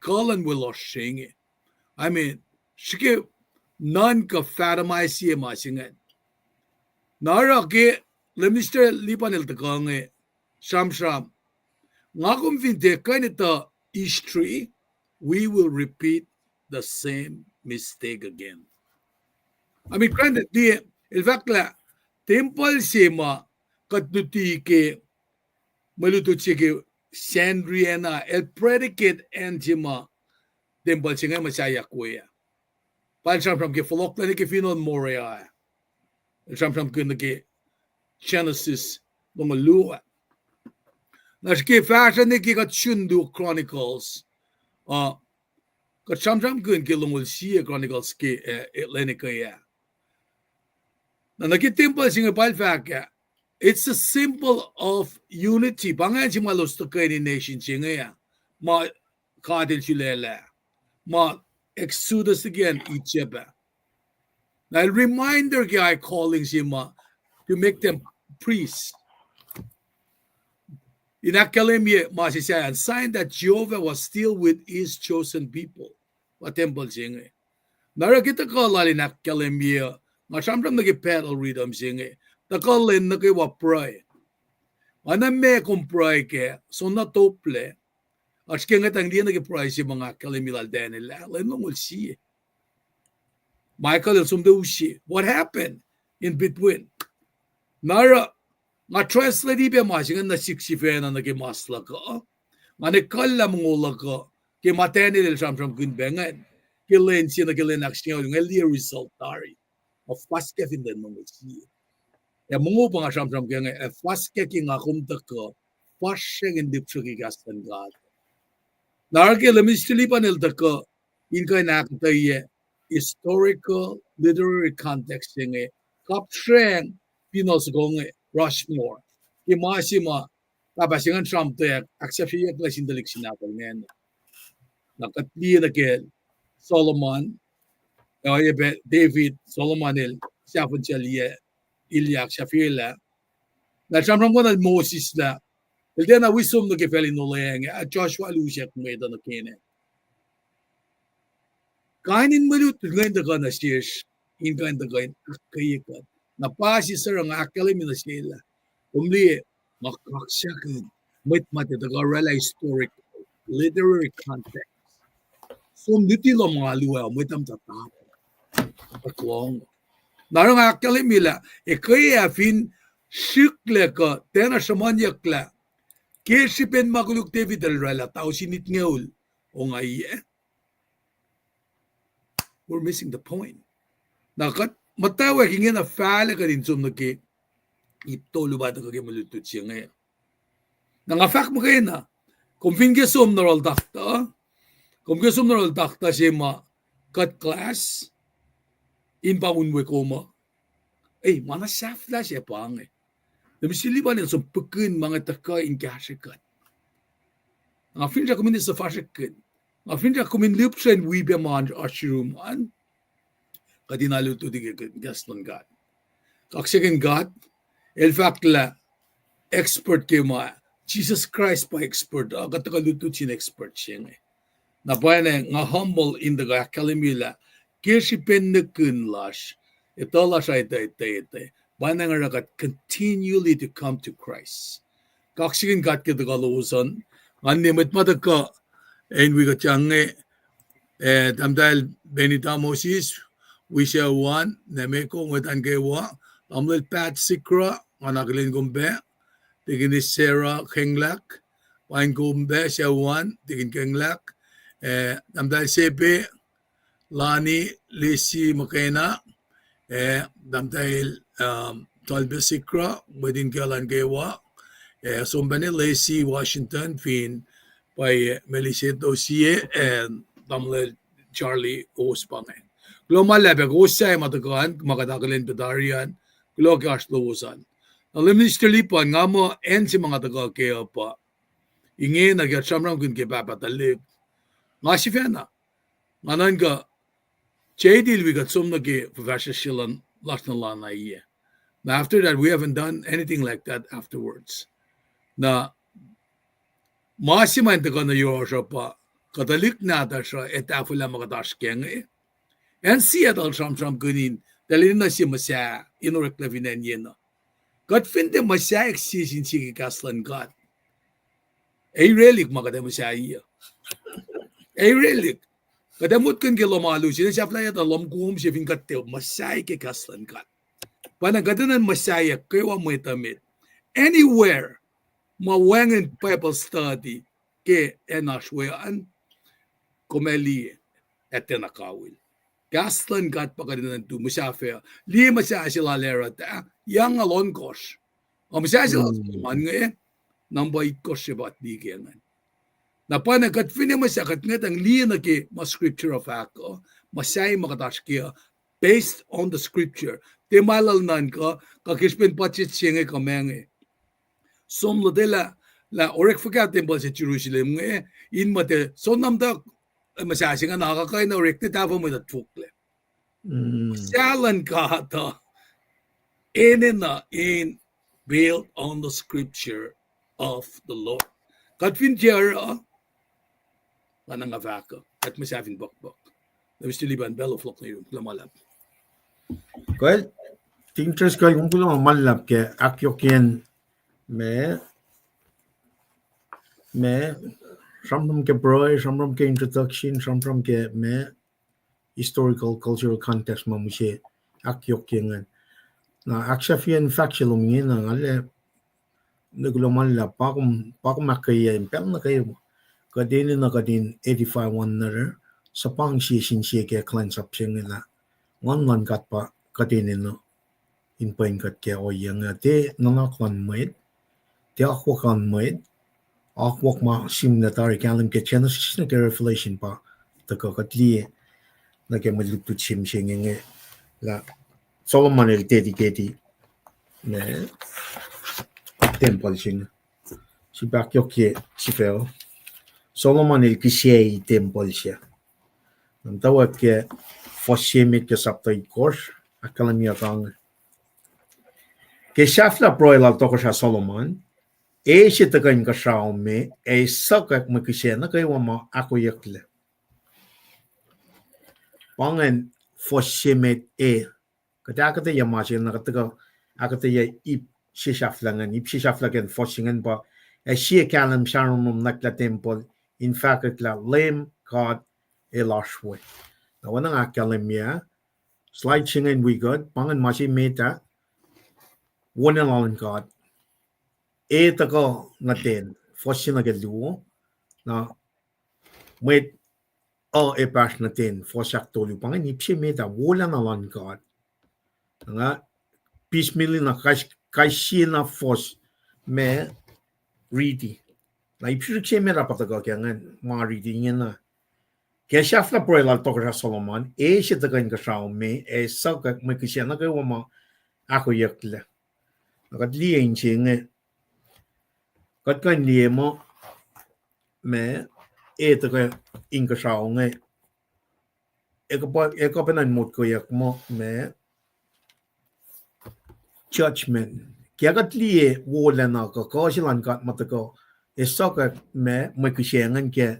Kalan wilos singe. I mean, sige non ka fatamay siya masingan. Nara ke Mr. Lipan el takange sham. Nga kung vinte kanita history, we will repeat the same mistake again. I mean, granted, in fact, Tempul sema katuti ke malutut sige Sandriana el predicate antima Tempul singa masaya kuya. Palsam ke folok na ke finon morea. Sam ke nake Genesis mga luwa. Naski fashion niki kat shundu Chronicles. Kat sam ke lungul siya Chronicles ke lenikaya. Na nagitimpal singa palfaka. It's a symbol of unity. Bangan si malos to kay ni nation singa ya. Ma kadil silela. Ma Exodus again Egypt. Now a reminder guy calling sima to make them priests. In akketeyac masisayan sign that Jehovah was still with his chosen people. What Tempul singa. Nara kita kalali in akketeyac. Masamram nagipacl rhythm singa. Takalin nakiwa pray. Aname kung pray ke so natople. At kaya nga hindi nagipray si mga akketeyac nila. Lenong will see. Michael sumdeushi. What happened in between? Nara nga translate ba masingan na 60 na nagimasla ka. Nga nekala mongula ka. Ki mateni del samsam kunbengan. Kilen siya na kilen aksyon nga liye result tari. Of paske finden mong siya. Ya mungo pa nga samsam kaya nga paske ki nga kumta ka. Paske hindi siya kigastan ka. Nara kila mistilipan ilta ka. Inka akketeyac historical literary context nga kapseng Pinos gong Rushmore. Kimasima kabasingan Trump to accept siya klasin dalik sinapal ngayon. nakatliye na ke Solomon, David, Solomonil, siya pun siya liye, Ilyak, Shafirla, na siyang ko na Moses la, hindi na wisdom na kipelin nulayang, at Joshua Lucia kung may na kine. Kainin malut, ngayon na ka na siya, inge na kain, akketeyac, na pasi sa ang kalem na sila, liye, kaksakunul, mwet the real historic, literary context. So, hindi lang mga luwa, mwetam tatap, paklong. Narang kalem nila, kaya fin, shikle ka, tena samanyakla, kesipen makuluk David al-Rala, tao sinit ngaul, o nga iya. We're missing the point. Nakat, matawag hingin na fala ka rin sum naki, ito lubata ka kayo malutut siya ngayon. Nangafak mo kayo na, kung fingesum na rol takta, siya ma, cut class, in pa unwe koma, mana safla siya pa nga. Namisili ba niya sa pagkin mga taka in kashikat. Nga finja kumin sa fashikat. Nga finja kumin lipsen wibe man ashiruman. Kadinalo to di gaston God. Kaksakunul God, in fact la, expert kayo ma, Jesus Christ pa expert, katakaluto sin expert siya nga. Napaya nga humble in the kalimila, kirsi penekun lash, ito lash ay ite. Bana nga rakat continually to come to Christ. Kaksakunul God kita kaluusan, nga nimit mataka, and we got yang tamdal benita Moses, we shall one, nemeko ngetan kewa, tamlil pat sikra, anaklin gumbe, tigin is Sarah kenglak, pain gumbe shall one, tigin kenglak, tamdal sepe, lani lisi makena, tamdal talbe sikra, wedin kalan kewa, sombane lisi Washington, fin, by Melissa Dossier, and tamlil Charlie Ospangen. Global level, usay matagaan, makatakalin pedarian, glogas luusan. Alam ni Stelipan, nga mo, en si mga taga kaya pa, inge nagyatsamram kun kaya papatalik. Nga si Fena, nga nan ka, J.D. we got some nage, Professor Shilan, last na lang na iya. Now after that, we haven't done anything like that afterwards. Na, maasiman taga na yorosha pa, katalik nata siya, etafula makataskeng En Seattle samsam kunin, dalin na si Masya, inorek na vinenyen na. God finde Masya eksisin si kaslan God. Relik makada Masya iya. Relik. Kadamut kun kilomalu, siya flaya ta lomkum siya vinkatew, Masya kaslan God. Panagadanan Masya, kayo mo itamit. Anywhere, mawangan Bible study, ke enashwean, kumeli, etenakawil. Gaslan gat pagkadinan tu musafir. Liye masya sila lera ta. Yang alon kos. O masya sila man nga nambay kos siya ba't di kengan. Napana kat fina masya kat nga tang liye na ki ma scripture of ako. Masya makatash kia based on the scripture. Timalal nan ka kakispin pachit siya nga kamenge. Somlo dela la orek fakat Tempul sa Jerusalem nga in mate sonam da masasi nga nakakain na orek titapo mo na tukle. Salan ka ta in built on the scripture of the Lord. Katfin jera kanang avaka at masafin bakbak. Nabis tiliban bello flok na yun lamalap. Well, interest ko yung kulo malap ke akyokyen me samram ke broy, samram ke introduction, samram ke me historical cultural context mo siya akyokyen na aksyafian factual ngin na ngale nagluman la pakum makaya impel na kayo kadin na kadin 85 na sa pang siya ke kulacnsap siya nila ngon kat pa kadin no in pain kat ke o yang te nanakwan mwet te akwakan mwet akwak ma sim na tari kalem ke Genesis na ke Revelation pa taka katli na ke malutut sim siya nge la Solomon el dedicate ne Tempul siya si bakyok ye si fel Solomon il Kisaci Tempul siya. Ang tawag ke fosimit ke saptay kors akalamiya kang. Ke shafla broilal toko siya Solomon. Siya tagay ka me sakak makisya na kayo wama akketeyac. Pangan fosimit Kadakata masih nakataga akketeyac ip shaflangan ip shaflagan fosingan ba siya kalem sharon nwakla Tempul in fact la LEUM GOD elos. Na wanang akalem slide singen we good pangan masih meta wanang God tako natin fosin na galuo na mwet EPS natin fosak tolu pangan ipsi meta wanang God nga piecemeal na kasi na fos me ready na ipsi meta pataga kyangan mga reading na kaya shafla broilal to ka Solomon siya tagay ka me sakak may kisya na kayo wama akketeyac la nakat liye inge kat kan liye mo me tagay inge eko penan mutawaek mo me judgment kaya kat liye wala na ka silan kat matako sakak me may kisyangan kaya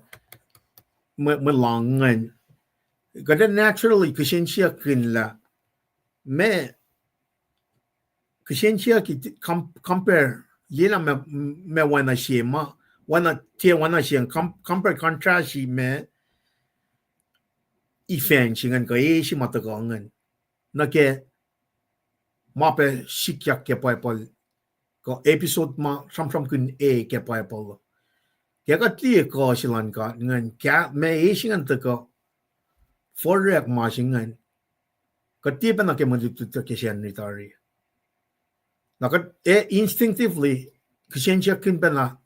malangan kada naturally kisensya kinla me kisensya ki compare yela me wana shema wana shen compare contrast me ifan shingan ka shi matagangan na ke mape sikyak ke pacl ko episode ma sam kun ke pacl kaya katli ko silan ka ngan kya me shingan taka forek ma shingan katipa na ke madutut ke siyan ritari nakat instinctively kisensya kin pena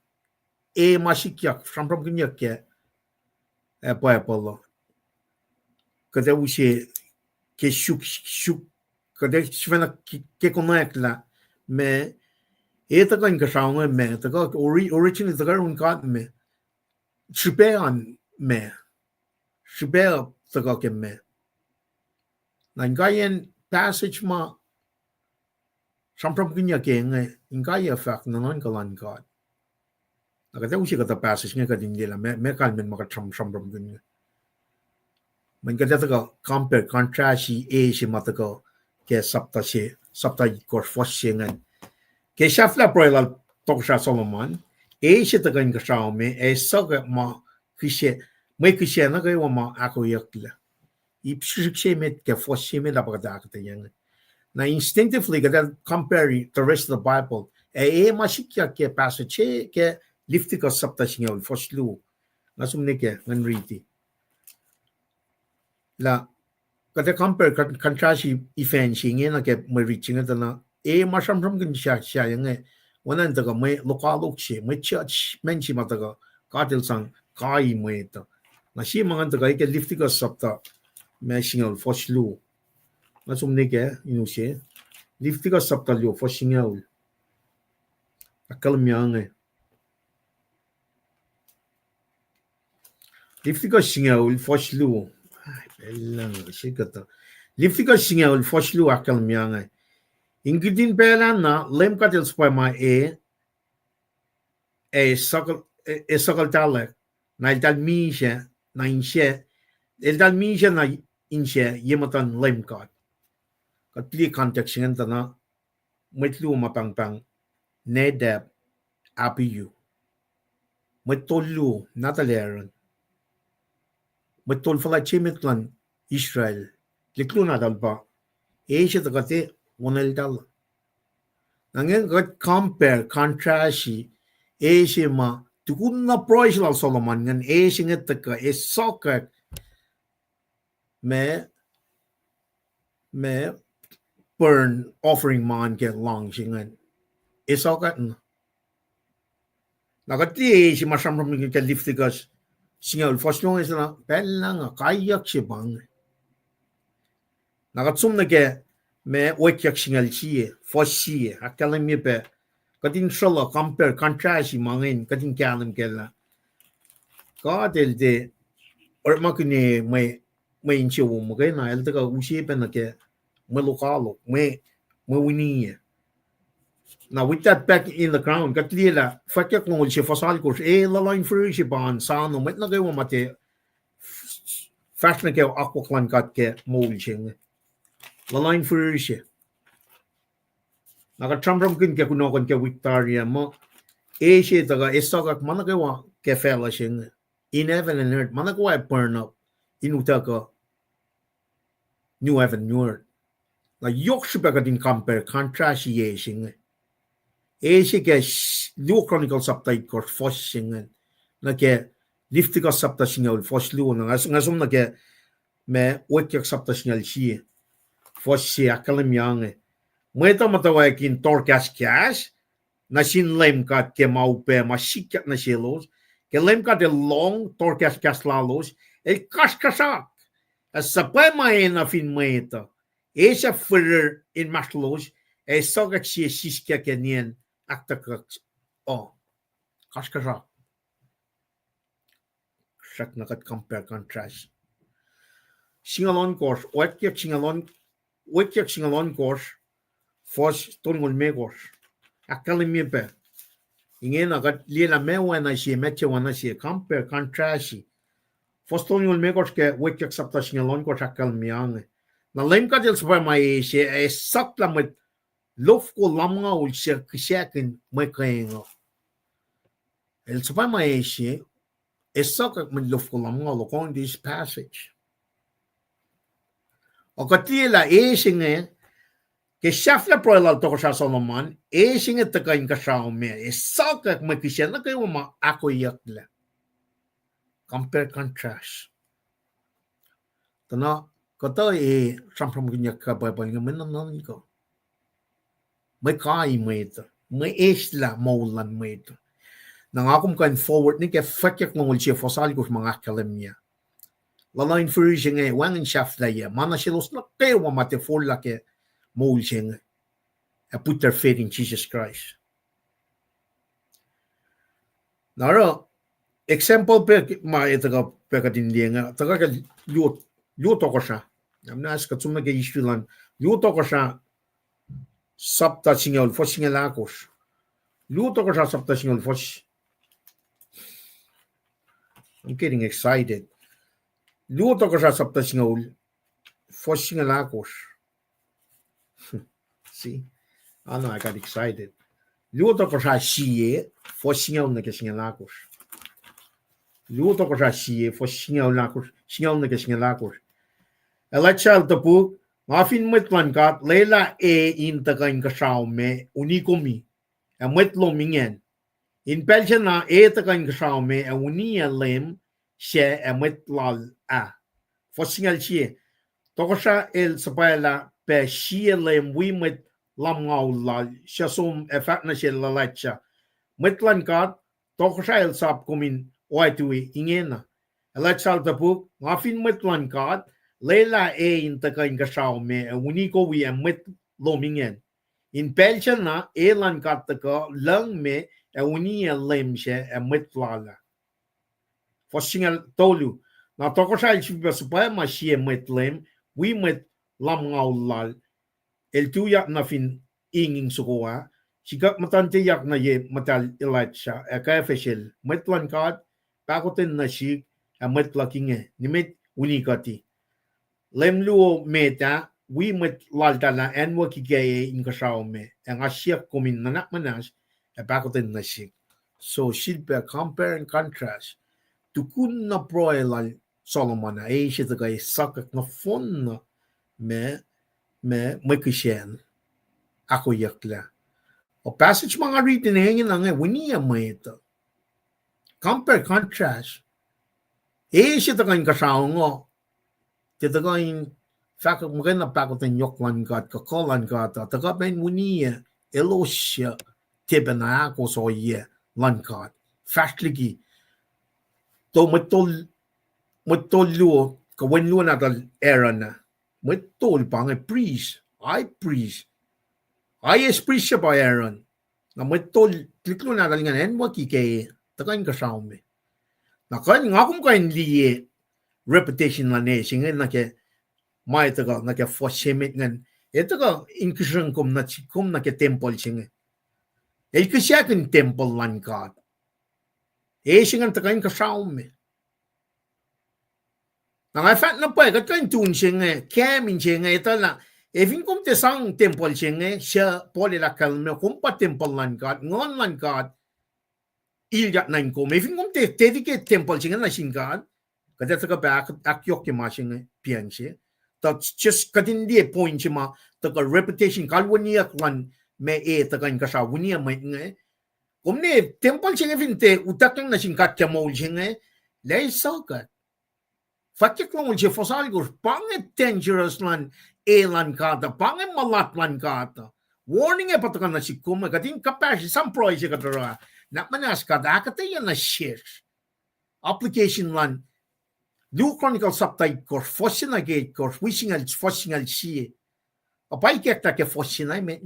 masikyak sam kun yak ke pacl kada ushe ke shuk kada shvena ke nwakla me taka inga shaunga me taka originally taka unka me shibean me shibea taka ke me na ingayen passage ma sampram kunya ke nge ingaya fact na non kalan God nakata ushe kata passage nga kadindila me kalmen maka sampram kunya man kada taka compare contrast shi mataka ke sapta kor foshengan ke shafla broilal toksha Solomon siya tagay ka me saga ma kishe may kishe na kayo ma akketeyac la ipshikshe met ke foshe met apagada akketeyac na instinctively kada compare the rest of the Bible masikya ke passage ke liftika sapta singaw foslu nasumne ke ngan riti la kada compare contrast ifan singe na ke may reaching na masamram kin siya yang wanan daga may lokalok siya may church menshi mataga katil sang kai mwet na siya mga daga ike liftika sapta may singaw foslu nasumne ke siya liftika sapta liyo fosingaw akalem yang liftika singaw foslu lang siya kata liftika singaw foslu akalem yang ingidin pelan na LEUM katil spoy ma sakal talek na iltal misha na inshe iltal misha na inshe yematan LEUM God katli context ngan na metlu mapangpang nedab apiyu metolu nataleran metol fala chimitlan Israel liklu nadalba siya takate 원을 달라. 나는 그 compare contrast 시마 두군나 프로이슬 솔로몬은 시에 taka soka me burn offering man get long singan soka nakati si masamram ke liftigas singal foslo isna bellang kayak si bang nakatsum na ke me oatui singal siye fosie akalemi pe kadin solo compare contrast mangin kadin kalem kella Ka del de or makine may inchi wo mo kay na el taka usipen na ke may lokalo may wini. Now with that back in the ground, katila fakyak mo si fasal ko la line free si ban sa no met na kay mate fast na kay akoklan kat ke mo ching. La line free si. Naka tram kin ke kuno kon ke Victoria mo si taga isagak man kay wa ke fella sing. In heaven and earth man ko ay burn up inutaka new heaven new earth. La yok si baga din compare contrast ye sing. Ke new Chronicles update course first singen na ke liftiga sapta singal first lu na ngasum na ke me wikiyac sapta singal si first si kalem yang mweta mutawaek in torkas cash na sin lem ka ke maupe masikat na silos ke lem ka de long torkas lalos kaskasak as sapay mai na fin mweta sa further in maslos sogak si siskia ke nien aktakak kaskasa sak nakat compare contrast singalon course wikiyac singalon course first tungol me course akalem pe inge nakat lila mewa na si meche wana si compare contrast first tungol me course ke wikiyac sapta singalon course akalem yang na lem ka del sa mai si sakla met lof ko lamnga ul siya kisakin may kaingo. El sabay maesye, esok man lof ko lamnga lokon this passage. O katila esinge, ke shafla proilal to ko sa Solomon, esinge takain ka sa ume, esok may kisya na kayo ma akketeyac la. Compare contrast. Tana, kata sampram kinyak ka babal nga menanan ko. May kai mwet, may isla maulan mwet. Nang akum kan forward ni ke fakyak ngol siya fosal ko mga kalem niya. Lalain fury siya nga, wangin shaft la ya, mana silos na kayo mamate for la ke maul siya nga. Put their faith in Jesus Christ. Naro, example pe, ito ka pe ka din liye nga, taga ka luto ko siya. Namnas ka tsumna ke issue lang, luto ko siya, sapta singaul fos singalakos. Luto ko sa sapta singaul fos. I'm getting excited. Luto ko sa sapta singaul fos singalakos. See? I know I got excited. Luto ko sa siye fos singaul na ke singalakos. Luto ko sa siye fos singaul na ke singalakos. Elachal tapu Mafin mwetlan kat lela in takain kasaw me unikomi mwetlo mingen. In pelcha na takain kasaw me unia lem siya mwetlal Fosingal siya. Toko siya el sapayla pe siya lem wimet lamngaw lal siya sum efak na siya lalat siya. Mwetlan kat toko siya el sap kumin oatui inge na. Elachal tapu mafin mwetlan kat Lela in takain kasaw me uniko wi mwet lomingen. In pelcha na lan kataka lang me unia lem siya mwet lala. Fosingal tolu. Na toko siya ilsipa supaya ma siya mwet lem, wi mwet lamngaw lal. El tuyak na fin inging sukuha. Sikak matantiyak na ye matal ilat siya. Kaya official. Mwet lan kat, pakotin na siya mwet lakinge. Nimit unikati. Lem luo meta we met laltala en wakike in kasaw me en asyak kumin nanak manas bakotin na sik. So silpe compare and contrast tuku na proelal Solomon na siya tagay sakak na fon na me kisyen akketeyac la. O passage mga written hangin na nga winiya mo ito. Compare contrast siya tagay kasaw nga Titagain fakak maganda pakotin yoklan kat kakolan kat tagapen wuniya elos tibena ako so ye lankat fastligi to matol luo kawen luo na tal era na matol pang priest I is priest siya pa Aaron na matol kliklo na tal nga en wakike tagain kasaw me na kan ngakum kain liye reputation la ne singen na ke mai ta ga na ke foshemit ngan ito ga inkusra kum na ke temple singen el kisyakin temple lan God singen ta kain ka me na ngai fat na pa ga kain tun singen kamin singen ito na Evin kum te sang temple singen siya pole la kalem kum pa temple lan God ngon lan God ilgat nan kum evin kum te dedicate temple singen na sing God kada ta ka ba akyok ke ma singen pian siya ta just kadin die point ma ta ka reputation kalwaniak lan me ta kan ka sa wunia mai nge kum ne temple singen evin te utak na sing kat ke mo singen lay so ka fakik long je fosal gur pang dangerous lan elan kata pang malat lan kata warning e patakan na si kuma kadin kapash some project kadara na manas kada akketeyac na share application lan new Chronicles subtype course fosina gate course wishing al si apai kekta ke fosina me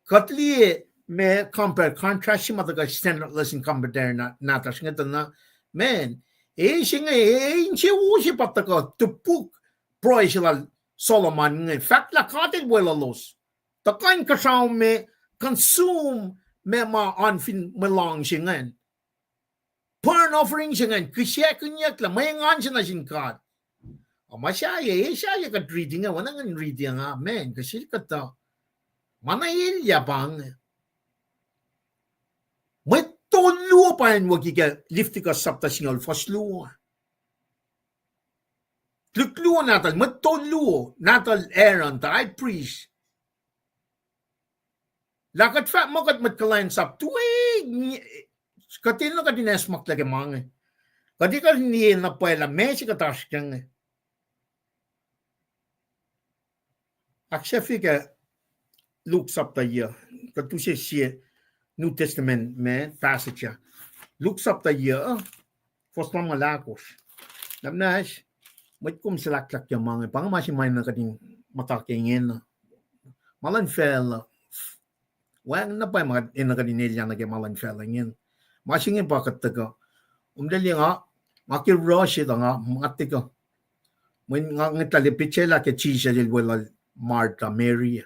katli me compare contrast si mataga standard lesson compare na tas ngata na men singa inche usi pataka tupuk proisilal Solomon nge fact la katil los takain kasaw me consume me ma anfin melang singen burn offering singen kisyakunyak la may ngan siya na singkat masya ka reading nga wana nga reading nga men kasi kata manayil yabang may tolu pa yan wagi ka lifti ka sapta singal fasluwa Tukluo natal, matoluo natal Aaron, the high priest. Lakat fa mo kat kulacnsap tuwi katino ka dinesmak lagi mange. Kadi ka niye na pala mesi ka tas kyang. Aksefi ka Luke sapta ya. Katuse siye New Testament me passage. Luke sapta ya. Foslam malakos. Namnash Mwe kum silaklak yung mga pang masimay na kading matakingin na malan fel wang na pa mga inakadinilya na kay malan fel ngin masingin pa kataga umdali nga makirroshi nga mga tiga when nga ngitalipichela ke chisha del wala Martha Mary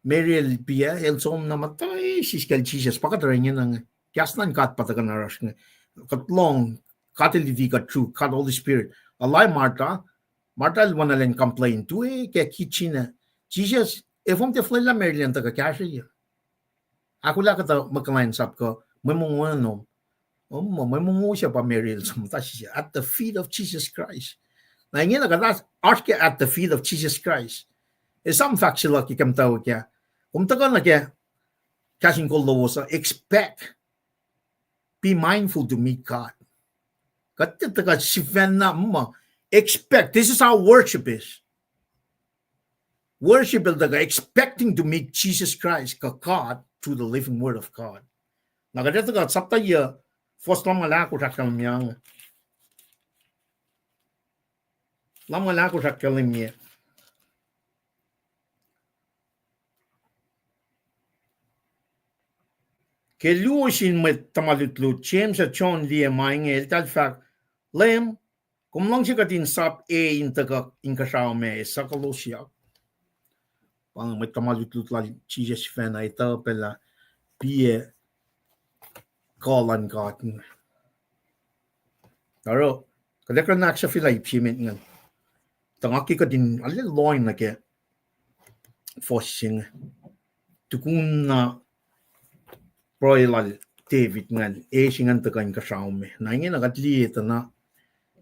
Elpia el som na matay siskal chisha pakatray niya nga kasnan kat pataga na rush nga katlong Katiliti ka true, kat Holy Spirit. Alay Martha wana lang complain to kaya kitchen Jesus, om te flila Maryland taga kasya. Ako lang kata magkulacnsap ko, may mong may mong siya pa Maryland siya at the feet of Jesus Christ. Na nga nagalas, arke at the feet of Jesus Christ. Some factual ki kam tao kaya. Taga na kaya, KahsInKol lowos, expect, be mindful to meet God. Expect. This is how worship is. Worship is expecting to meet Jesus Christ, God, through the living word of God. Nakadito ka, sapta ya, first lang malako sa kalimyang. Lang malako sa kalimya. Keluosin met tamalutlut, James at John liye maingel, tal fact, LEUM, kung lang siya katinsap intaga inkasyaw me sa kalosya. Pang may tamalutlut lang Jesus fan ay ito pala piye kalan katin. Pero, kadekra na siya filay pimet nga. Tangaki ka din, alin loin na ke fosing. Tukun na proilal David nga, singan taga inkasyaw me. Nangin nagatli ito na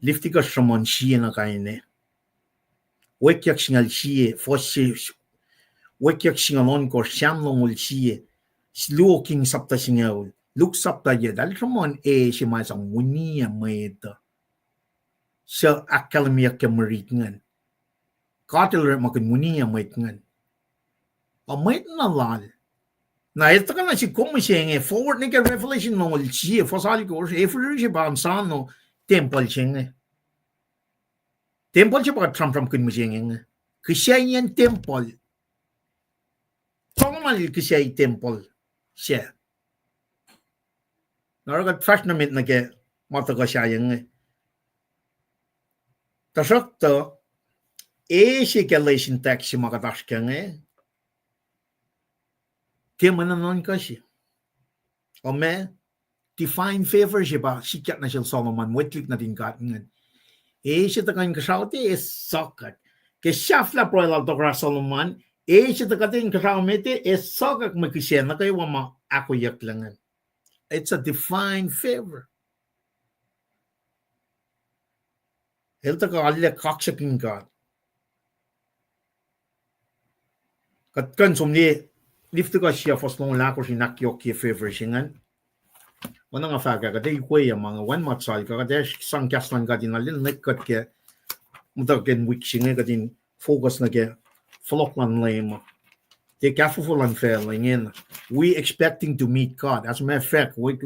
lifti ka shaman siya na kain wikiyac singal siya fosse wikiyac singalon ko siyam longul siya sluo king sapta singal luk sapta ya dal shaman siya masang wunia mwet siya akalemiyak ke merit ngan katil makin wunia mwet ngan mwet na lal na ito ka na si kumisya forward ni ka revelation longul siya fosali ko efur siya ba ansano Tempul siya Tempul siya baka tram-tram kun mo siya Kisya yan Tempul. Tama kisya Tempul siya. Naragat fresh na mit na ke mata ka sayang tasakto si galation tax si makatashkang timananon kasi o me define favor siya ba sikat na siya Solomon wetlik na din katingan siya takan kasawti sokat ke shafla proilal to Solomon siya takatin kasawmete sokat makisya na kayo wama akketeyac langan. It's a divine favor. Helta ka alle kaksakunul. Kat kan somni lifte ka siya fosnong lako si nakyok ki favor singan. Wana nga faga ka day kuya mga one matsal ka kade sang kaslan ka din alin nekkat ke mutagen week singa ka din focus na ke floklan lema. They careful and failing in. We expecting to meet God. As a matter of fact, we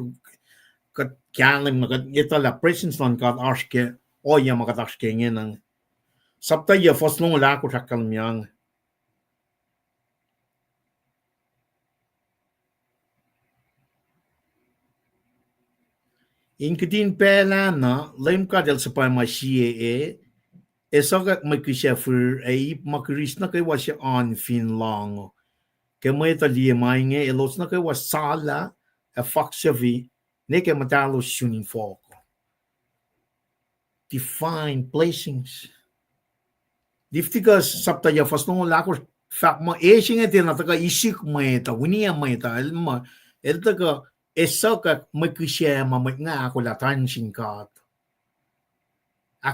kat kalem na kat ito la presence ng God arske o yung makataske ng sabta ya fosnong lako sa kalmyang. Inkutin pela na LEUM GOD el sa pamasiye sogat makisya for makiris na kay wasya on fin long. Kaya liye inge elos na kay wasala faksufi ne kay matalos suning folk. Define placings. Diftikas sabta ya fosnong lako fak mo singa din nataka isik mweta winia mweta eltaka sogat makisya mamat nga akollah singkat.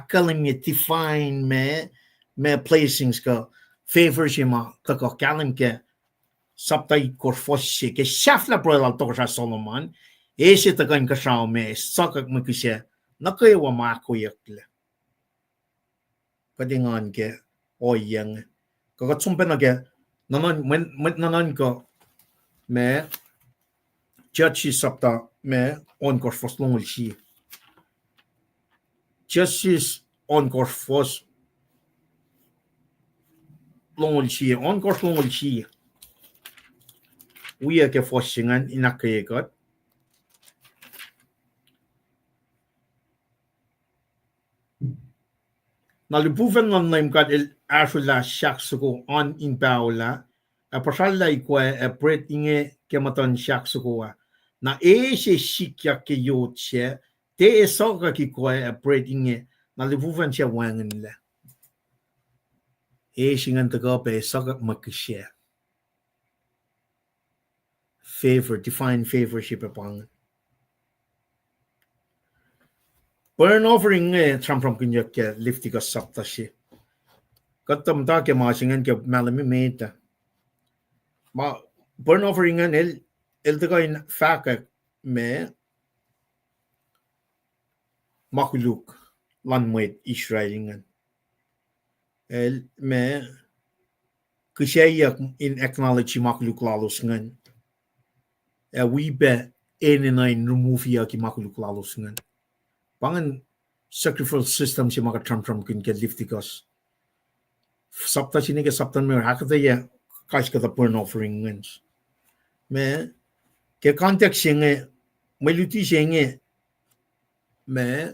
Kalem define me placings ka favor siya ma taka kalem ke sabtay korfossi ke shafla proilal to sa Solomon siya takan kasaw me sakak makisya nakayawa akketeyac le kadingan ke oyang kakatsumpen na ke nanan ko me judge sabta me on korfos longol siya justice on korfos longol siya on korfos longol siya wiya ke fossingan inakketeyac nalipuven ng LEUM GOD el asula shaksuko on in paula pasala ikwa pret inge kematon shaksuko na se shikya ke yotse te soka ki kwa pret inge nalipuven siya wangen la singan taga pe soka makisya favor define favorship upon burn offering from kinyak ke liftiga sapta shi katam ta ke masingan ke malami meta ma burn offering el taga in fakak me makuluk lan mwet israelingan el me kishayak in acknowledge makuluk lalos ngan we be nine remove ya ki makuluk lalos ngan pangan sacrificial system si maka tram kin ke liftigas sabta sini ke sabtan me akketeyac kas ka burn offering ngans me ke context singe meluti singe me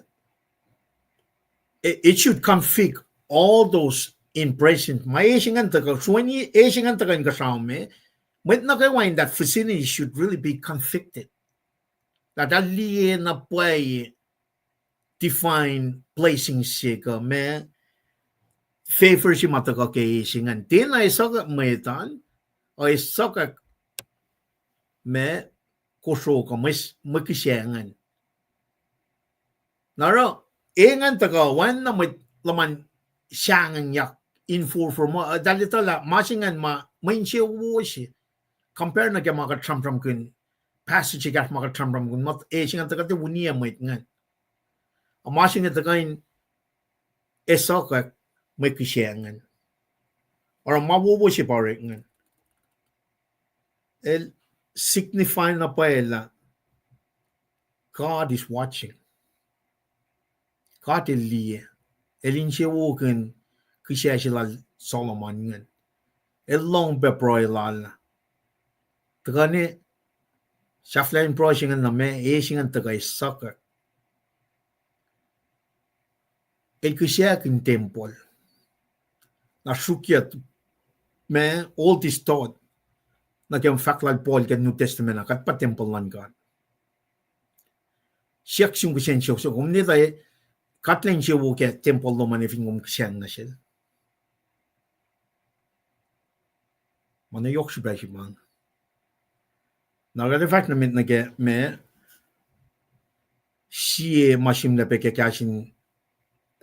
it should config all those in present may singan taga suani singan taga kasame when na kay wine that vicinity should really be conflicted that liye na play define placing siya me favor si mataka kay singan din ay soka metan o soka me koso ka mas makisyangan naro ingan taga wan na may laman syangan yak info for mo dalito la masingan main siya wosi compare na kay maka tram kun passage gat maka tram kun mat singan taga te wunia met ngan amasin ito kain soka may kisyangan or mabubo si pare ngan el signify na paela God is watching God el liye elin siya woken Kisaci Solomon ngan el long be proilal tagani Shaflain prosingan na me esingan tagay soccer. El Kisaci in Tempul. Na sukiat me all this thought na kem faklal Paul ken New Testament na kat pa Tempul lan God. Siak sung kisen siok so kumni tay katlen siya wo ke Tempul lo manifing kisen na siya. Mana yok siya ba siya man. Nagade fact na mint na ke me siye mashim na peke kashin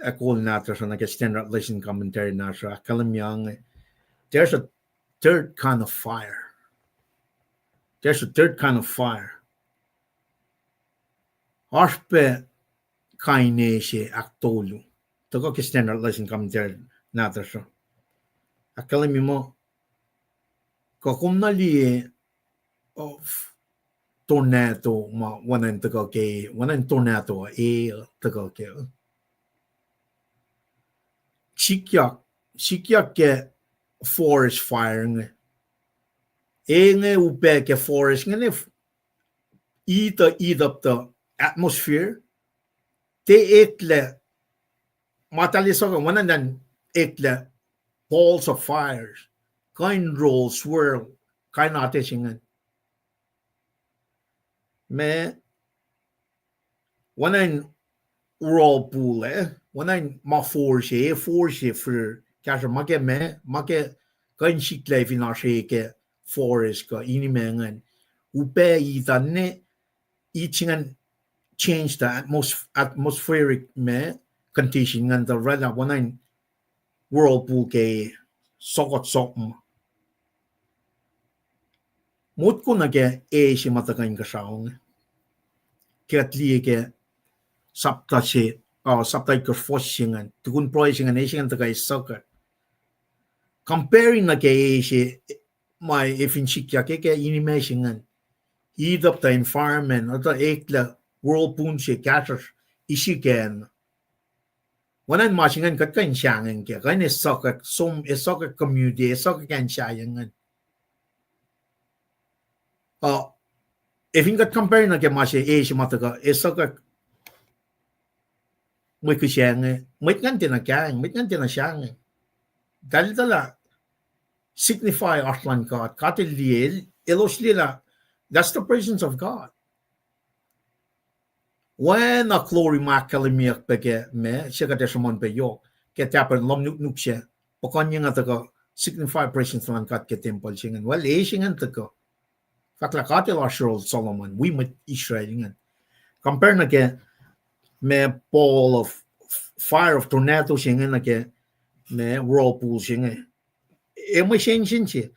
akollah natra so na ke standard lesson commentary na so kalem yang. There's a third kind of fire. There's a third kind of fire. Arspe kaine siya aktolu. Tako ke standard lesson commentary natra so. Akalem mo kakum na liye of tornado ma wanan tako ke wanan tornado tako ke likiyac ke forest fire nge nge upe ke forest nge eat up the atmosphere te ekle matali so wanan dan ekle balls of fires kind roll swirl kind ate singan me wanan roll pool wanan ma force for kasha make kan shikle finashe ke forest ka inimengan upe itanne ichingan change the atmospheric me condition ngan the red wanan whirlpool ke sokot sokm mut ko na ke si matakain kasaong ket liye ke sapta se sapta ko fossingan tukun proisingan esingan takay soccer comparing na ke si my ifinsikya ke inimesingan heat up the environment or the ekla whirlpool se catchers isiken wanan masingan kat kan siangan ke kan soccer soccer community soccer kan siangan if you got compare na ke masih si mataka soccer mwe kusiang mwet ngan tina kyang mwet ngan tina siang dal dala signify aslan God katil liye elos lila that's the presence of God when a glory ma kalemiak peke me siya ka samon pe yok ke tapan lom nuk siya pokon nga taka signify presence of God ke temple singan well singan taka fakla katil ashurol Solomon we mit Israel ngan compare na ke me ball of fire of tornado singan na ke me whirlpool singan mo shen siya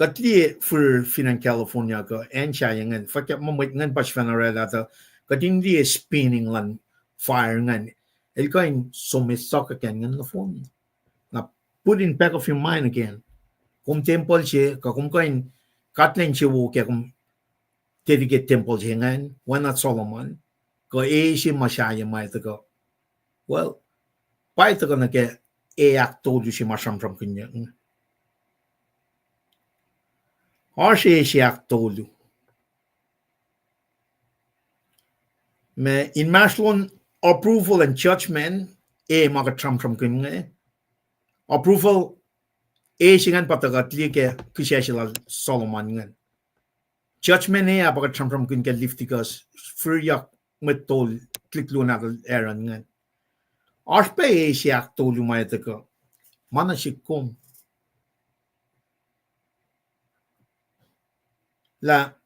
katli for finan California ka en siya ngan fakya mo mit ngan pas fanarela ta kating di spinning lan fire ngan el kain sumisok ka ngan na phone na put in back of your mind again kung temple siya kung kain katlen siya wo kaya kung dedicate temple siya ngan why not Solomon ko siya masyaya may taga well pa ito ka na kaya told you siya masamsam kanya or siya told you me in Maslon approval and judgment magatramsam kanya approval singan patagat liye Kisaci Solomon ngan judgment magatramsam kanya liftikas furyak metol kliklo na eran ngan Arspe siya tolu may taka mana sikom la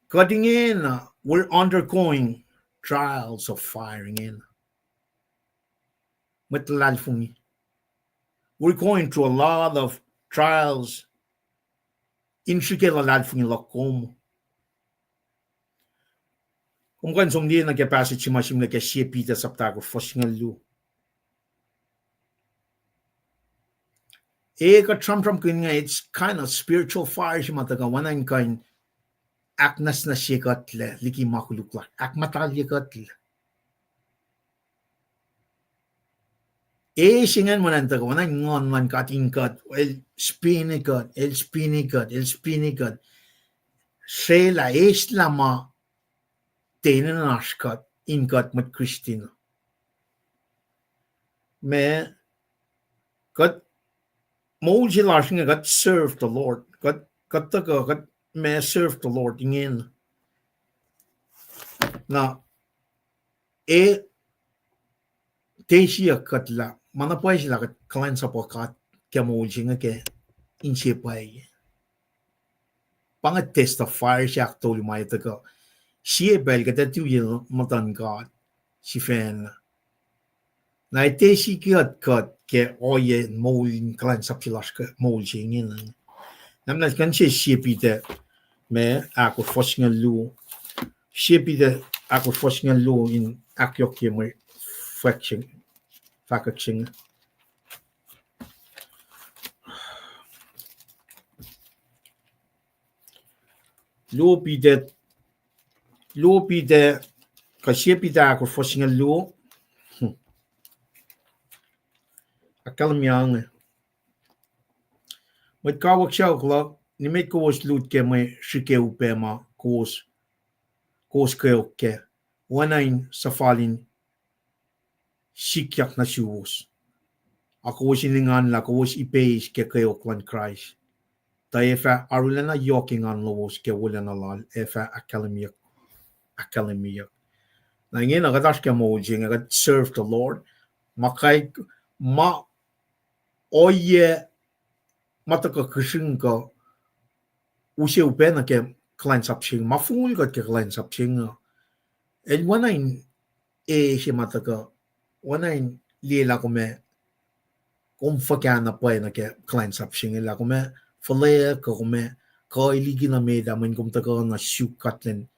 kadingin we're undergoing trials of firing in matlal fungi we're going through a lot of trials intricate lal fungi lakom kung kan somdi na ke passage simasim na ke siepita saptago fosngalu ka tram kun it's kind of spiritual fire mataga wanan kain aknas na sikatle liki makulukla akmatalikatle singan mananta ko wanan ngon man katingkat el spinikat Sela eslama tenen askat ingat met Christina. Me God Moses lasting God serve the Lord. God may serve the Lord ingin. Na tesia katla mana pais la kalensap kat ke Moses nga ke inche pai. Pang test of fire siya tolu mai taka. Siya bel ka tu yin matan God. Si fan. Na tesi kat ke oye Moses kalensap silas ke Moses ingin. Namna kan siya pite me ako fosnga lu. Siya pite ako fosnga lu in akyok ke mo faksufi. Lu pide kasi pida ako fosnga lu kalem yang met kawak siya ni met kos lut ke me shike upema kos ke wanain safalin likiyac na siwos ako siningan la kos EPS ke klan Christ ta efa arulana yoking on lowos ke wala na lal efa akketeyac na ngin agadash ke mo jing agad serve the Lord makay ma oye mataka kishinka ushe upena ke kalensap sing mafungul kat ke kalensap sing el wanain si mataka wanain liye la kome fakana pa na ke kalensap sing la kome fale ka kome ka iligi na me da man taka na shukatlen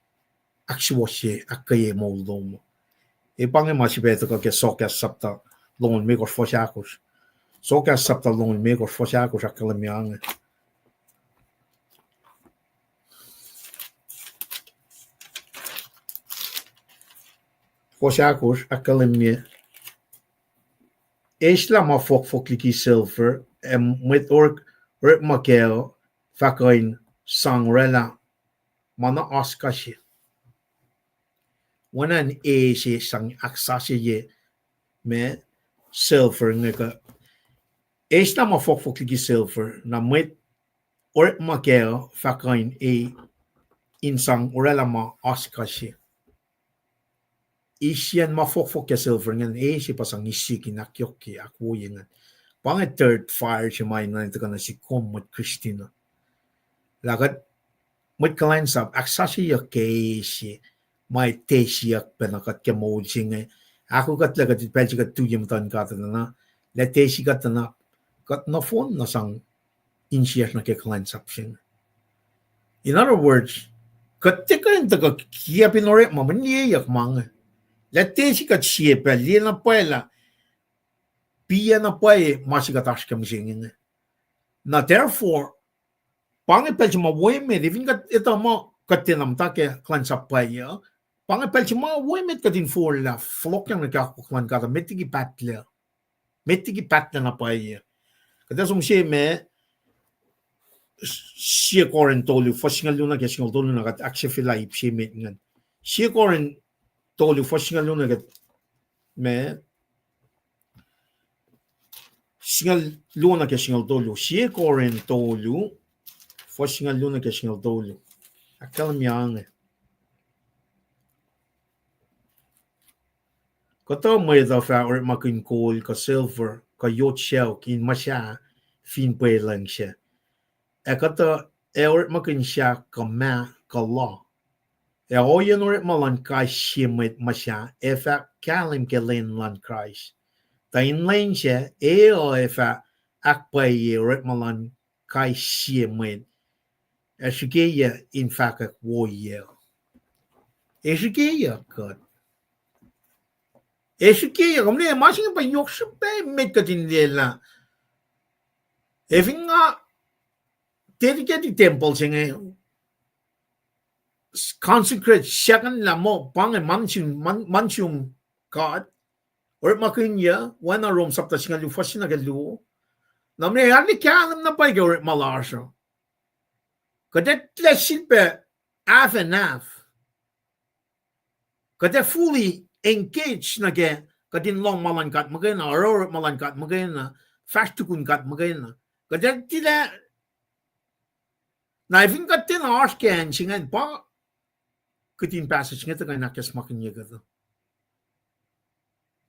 akswoshe akaye mo lomo pange masibeta ka ke soka sapta lon me kos fosakos soka sapta lon me kos fosakos akalemiang fosakos akalemie esla ma fok silver met rep makel fakain sangrela mana askashi wanan si sang aksasi ye me silver nga esla ma fok silver na met rep makel fakain insang orela ma askashi isian ma fok ke silver ngan si pasang isiki nakyoki akwoyengan pang third fire si may na ito kana si komot Christina lagat met kalensap aksasi ya si may tesiak penakat ke mojing ako kat lagat pelsi kat tuyem tan kata na la tesi kat na phone na sang insias na ke kalensap sing. In other words katika inta kia pinore mamaniyak mga la tesi kat siya peli na pala pia na pae masigatash kam singin na therefore pange pelsi ma weme divin kat ito mo katinam ta ke kalensap pae pange pelsi ma weme katin for la flok yang nakakuklan kata metigi pacl na pae kada sum siya me siya koren tolu fasingal luna ke singal tolu na kat aksefila ipsi met ngan siya koren tolu fasingal luna kat me singal luna ke singal tolu siya koren tolu fasingal luna ke singal tolu akalem yang kata may da fa or KahsInKol ka silver ka yot shell kin masya fin pay lang siya kata or makin siya ka ma ka law oyan or malan ka shimit masya efa kalem ke len lan Christ ta in len siya o efa akpay or malan ka shimit esikeya in fact woye esikeya God esikeya kamne masing pa yok sipe met katin lela evinga dedicate temple singe consecrate second la mo pang manchum God or makinya wana rom sapta singa lu fasina galu namne yani kanam na pa ge or malasho kadet la silpe af and af. Kada fully engaged na ke kadin long malankat magana or malankat magana fast tukun kat magana. Kada tila na even katin arsken singan pa kadin passage ngeta kana kesmakin yegada.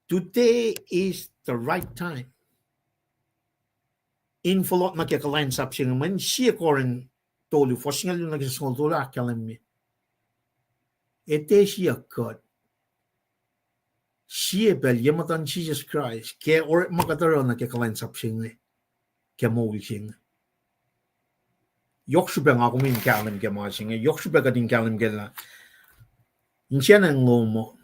Today is the right time. In follow na ke kalensap singan man siya koren tolu fosingal yung nagsasol tolu akalem mi. Ete siya God. Siya bel yamatan Jesus Christ. Kaya or makataro na ke kalensap singan. Kaya mawil singan. Yokshuba nga kumin kalem kaya mga singan. Yokshuba ka din kalem kaya na. Yung siya nang lomo.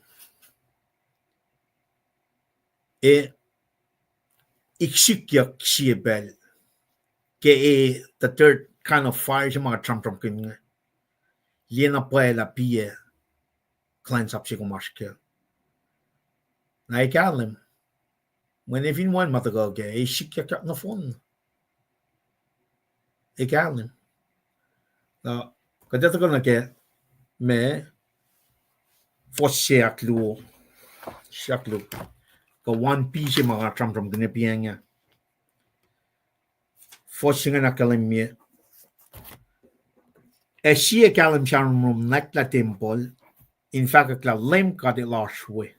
Iksikyak siya bel. Kaya the third kind of fire siya mga tram-tram kanya. Liye na pwela piye. Kalensap siya kumaskil. Na ikalem. When if in one matagal ke, sikyak na phone. Ikalem. Na kadata ko na ke, me siaklu. Ka one piece mga tram-tram ginipiyan niya. Siya na kalem niya. Siya kalem siya nwakla Tempul. In fact, LEUM GOD elos we.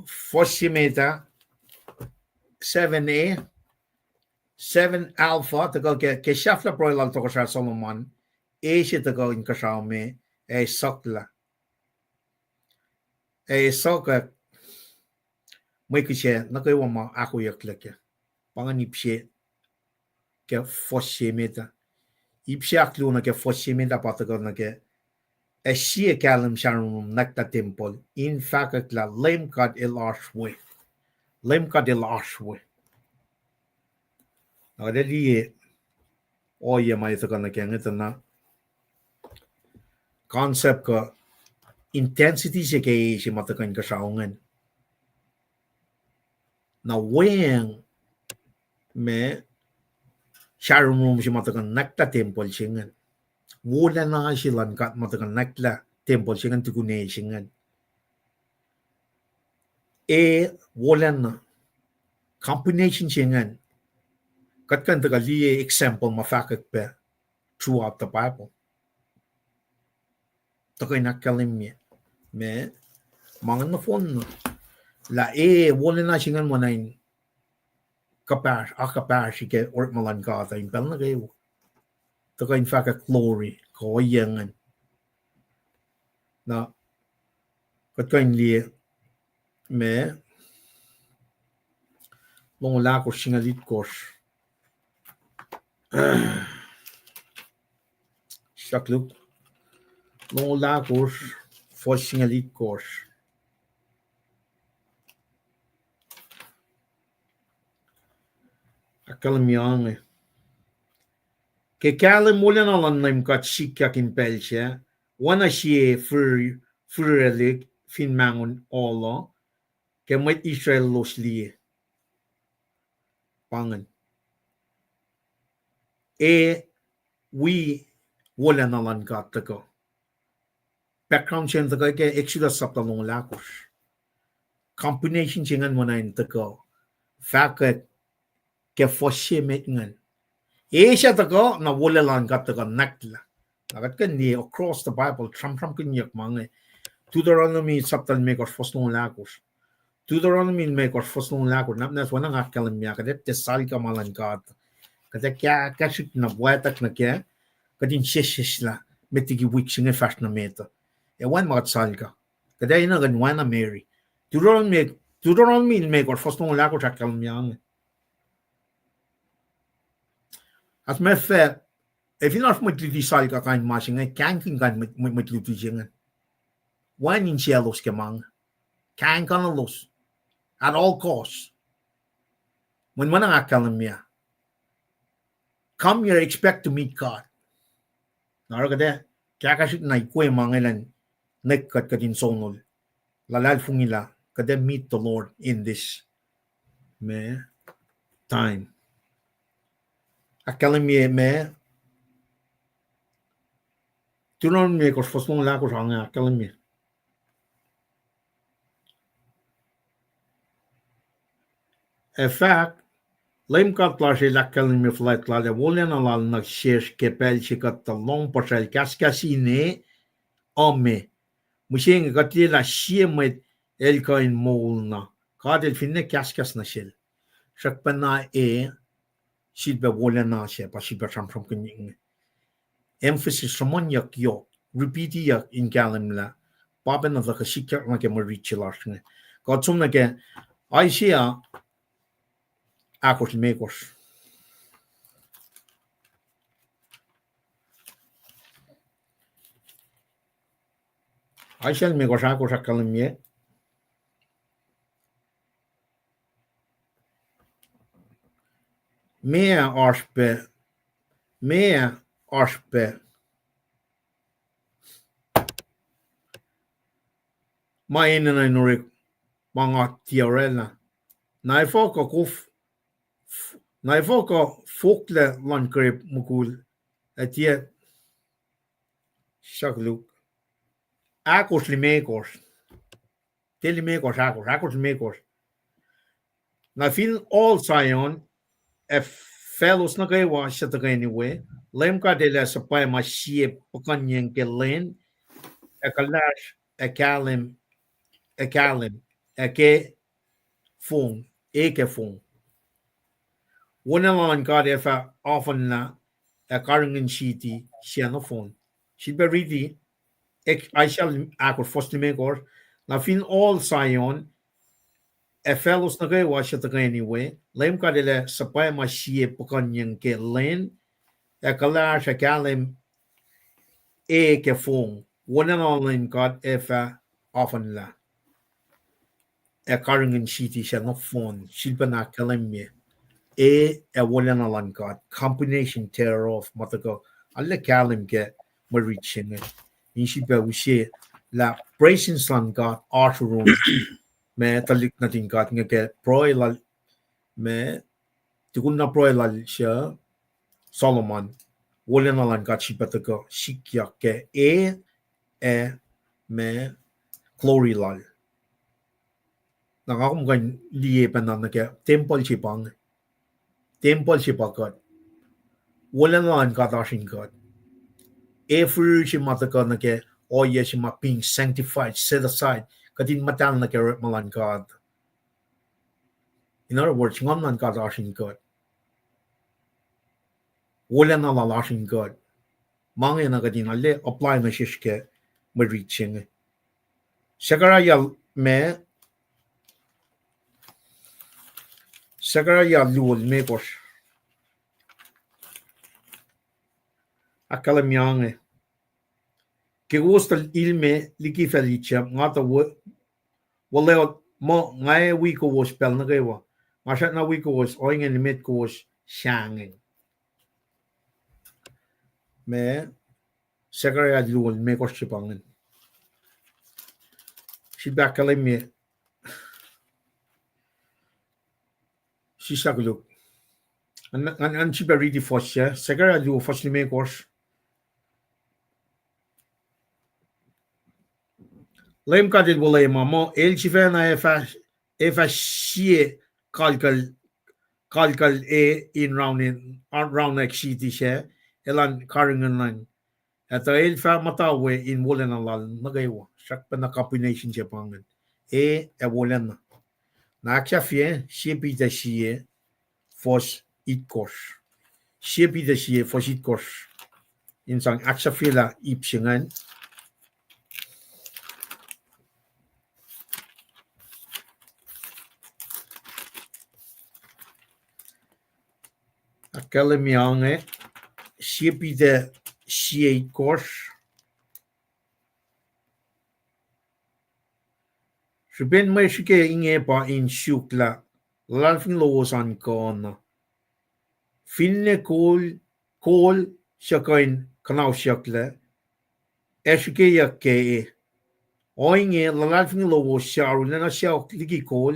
Siya meta 7A 7 alpha tagal ke shafla proilal to sa Solomon siya tagal in kasame sakla soka may kisya nakaiwa ma akoteyac leke panganip siya ke siya meta ipsiya aklu na ke siya meta patagal na ke siya kalem siya nwakla Tempul. In fact, LEUM GOD elos we. LEUM GOD elos we. Ada liye oya mai tagal na kaya ngita na concept ka intensity siya kaya siya matakan kasaungan. Na when me siya siya matakan nwakla Tempul siya nga. Wala na sila kat matakan nwakla Tempul siya nga tuku siya nga. Wala na combination siya nga. Katkan taga liye example mafakak pa throughout the Bible. Takay nakalem niya. Me mga na phone la wala na siya nga mo na yung akapar siya or malan ka tayo pel na kayo. Takay in fact glory ko yangan. Na katkan liye me long lakos siya nga litkos. Shakluk long lakos siya nga litkos. Akalem yang ke kalem mula na lang naim kat sikyak in pel siya. Wana siya furelig finmangon olo ke mwet Israel los liye. Pangan. We wala na lang kat tako. Background siya tako ke Exodus sa talong lakos. Combination siya nga mo na yun tako. Fakat ke siya met nga. Siya tako na wala lang kat tako nwakla. Nakat kan ni across the Bible tram-tram kanyak mga Deuteronomy saptal mekos fosnong lakos. Deuteronomy mekos fosnong lakos. Napnas wanang akalem niya kadet tesal ka malan kat. Kadet kya kasik na buetak na kya kadin shes la metigi week singa fast na meta. Wan makat ka. Kadet ina ganwana Mary. Deuteronomy mekos fosnong lakos akalem niya. As me fe if you not matliti ka kain masing kan kan matliti siya. Wan in sielos ka mang. Kan los. At all costs. When manang akalem niya. Come here, expect to meet God. Naro kada, kaya kasi na ikwe mga ilan, nagkat kadin sonol. Lalal fungila, kada meet the Lord in this time. Akalem me, tunon me kos foslong la kos hanga kalem me. In fact, LEUM GOD la sé la kalem me flight la de wolen alal nak shesh kepel chikat the long pasel Kisaci ne ome. Mushing gatli la shie met el kain molna. Kadel finne Kisaci na shel. Shakpana shid be wolen na she pa shid be from kening. Emphasis ramon yak yo. Repeat yak in kalem la. Paben of the kashika like a marichi lashne. God some again. I see akos mekos. I shall make us akos akalem ye. Mea arspe. Ma inen ay nurik mga tiarela. Na ifoko fokle lankrip mukul etie shakluk. Akos limekos. Telimekos akos limekos. Na fin all Zion fellows na kayo wa siya tagay anyway. LEUM GOD la sa pa ma siye pakanyang kelen ekalash kalem eke phone eke phone. Wala lang God efa often na karangin shiti siya no phone. She'd be ready I shall akor first limekor na fin all Zion fellows na kayo wa siya tagay anyway. LEUM GOD la sa pa ma siye pakanyang kelen ekalash kalem eke phone. Wala lang God efa often la karangin shiti siya no phone. She'd be na kalem me. Wala lang God combination thereof matago alle kalem ke mariching inshi ba wishe la praising son God arturun me talik natin God nga ke proilal me tukun na proilal siya Solomon wala lang God si patago likiyac ke me glory lal nakakumgan liye pa na ke Tempul si pang Tempul si pakat. Wala lang katasing God. Every si mataka na ke oye si being sanctified, set aside. Katin matal na ke malan God. In other words, ngon lang katasing God. Wala na lalasing God. Mga na katin ale apply na siya ke ma-reaching. Sagaraya luol me kos. Akalem yange. Kegostal ilme liki felicia ngata waleo mo ngae wiko was pel na gewa. Mashat na wiko was oing en met ko was shanging. Me Sagaraya luol me kos chipangin. Si bakalem me. Si sagluk. An si beridi fosya. Sagaraya luol fosli me kos. LEUM GOD wala mamo el chifena efa shie kalkal in round next city she elan karingan lang ata el fa matawe in wala na lal nagaywa sak pa na combination siya pangan wala na aksya fie shie pita shie fos itkos shie pita shie fos itkos insang aksya fie la ipsingan kalem yange shipi de shie kos Shben me shike inge pa in shukla lalfin lowos an kon finne kol shakain kanau shakle eshike ke oinge lalfin lowos sharu na shak liki kol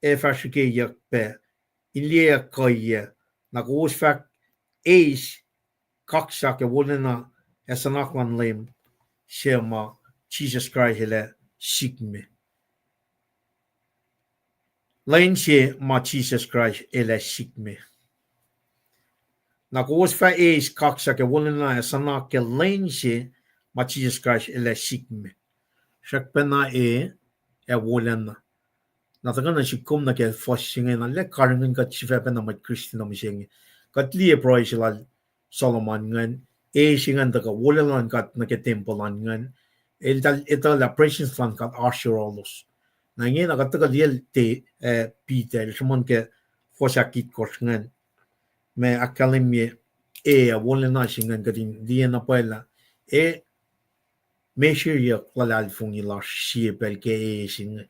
shike pe in liye na goes fact kaksakunul wala na nwakla LEUM shema Jesus Christ hele shikme. Lain she ma Jesus Christ ele shikme. Na ko fa is kaksa ke wolena sana ke lain she ma Jesus Christ ele shikme. Shakpena wolena. Na tagana shikum na ke foshinge na le karingen ka chifa na ma Christian ma shinge. Kat liye proisilal Solomon ngan shingan daga wolelan kat na ke tempolan ngan ita la presence lan kat asherolos. Na nge na kat liel te Peter shimon ke foshakit korsngan me akalemye wolena shingan kadin liye na paela me sure ya klalal fungi la shie pel ke shingan.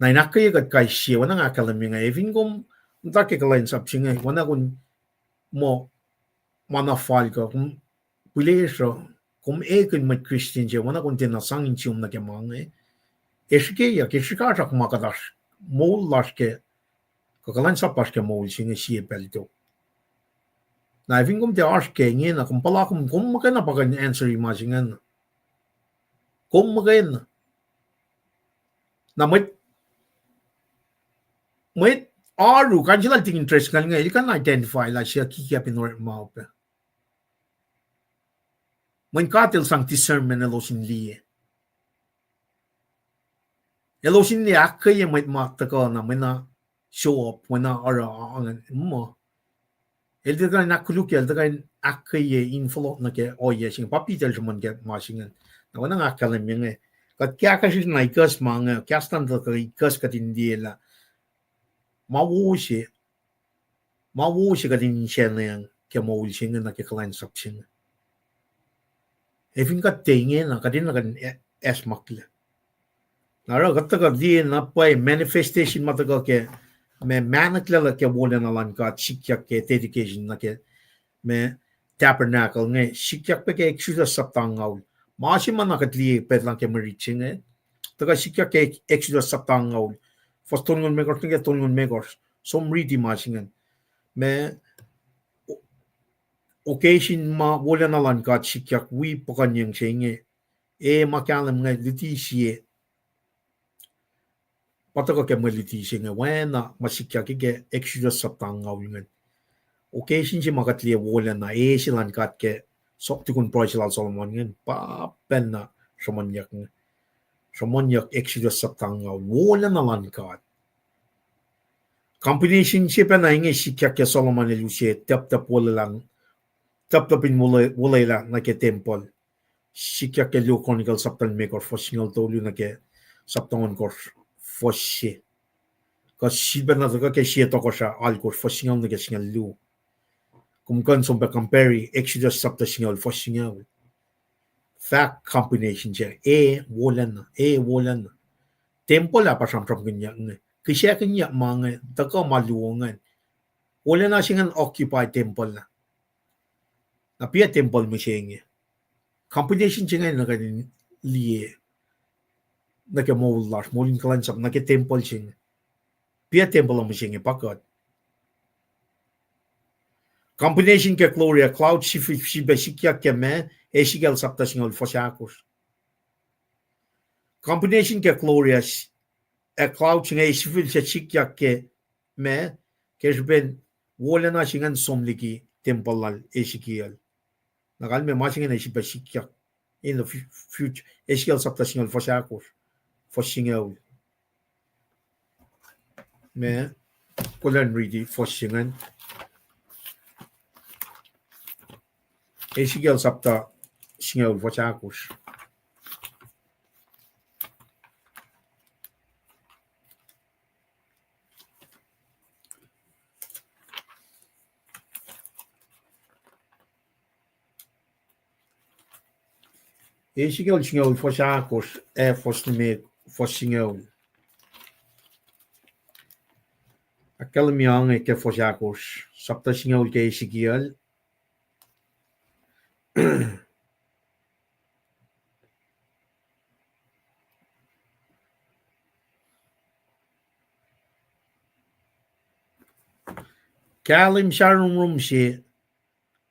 Na inakaya kat kai shie wana nga akalemye nga vingom nta ke kalensap shingan wana kun mo mana falka kum pilesho kum kun mat Christian je wana kun tena sangin chium na ke mange eske ya ke shika rak makadash mol lashke kakalan sa paske mol singe sie pelto na vingum te aske nge na kum pala kum makana pakan answer imagingan kum makana na met aru kanjila ting interest kan nga you can identify la sia kiki pinor maupe When katil sang discernment elos in liye. Elos in liye akkaya might mataka na mena show up when ara angan mo. Eldaga nakuluk eldaga akkaya info na ke oye sing papi tel jumon get masingan. Na wana akalam yung kat kya kasi na ikas mga kya stand ka ikas katin diela. Mawushi katin siya na yang kya mawul singa na ke kalensap singa. Efin ka tingin na kadin na kan esmakla. Nara kataga di na pa manifestation mataga ke me manakla la ke wala na lan ka sikyak ke dedication na ke me tabernacle nge sikyak pe ke extra saptangaw. Maasi man nakatli pe lang ke mariching taga sikyak ke extra saptangaw. Fostongon megos nge tongon megos. Som riti masingan. Me occasion ma wala na lan ka sikyak wi pakanyang singe makalam nga liti siye pataka ke maliti singe wena masikya ke extra saptang ngawingan occasion si makatli wala na silan kat ke sok tikun project Solomon ngan pa pen na shamonyak extra saptang ngaw wala na lan kat combination si pa na inge sikya ke Solomon elusie tap wala lang tap in wala lang na ke Tempul sikya ke Chronicles saptan maker for single tolu na ke saptangon kor for she ka siba na ke she to ko siya al kor for single na ke single lu kung kan som ba compare exodus sapta single for single fact combination siya wala na Tempul pa sam kanya kisya kanya mga taka maluongan wala na siyang occupied Tempul na napia Tempul mo siya combination siya na kanin liye na ke molash molin kalensap na ke Tempul siya pia Tempul mo siya pakat combination ke Gloria cloud sifac sikya ke me sigal sapta singal fosyakos combination ke Gloria cloud siya sifac sikya ke me kesben wala na siya somliki Tempul lal sikyal nakalme masingan na siya sikya in the future sigal sapta singal fosyakos fosingaw me kulan ready fosingan sigal sapta singaw fosyakos sigal singaw fosyakos fosnime fosingaw Akalem ke fosyakos sapta singaw ke sigyal kalem sharum rum she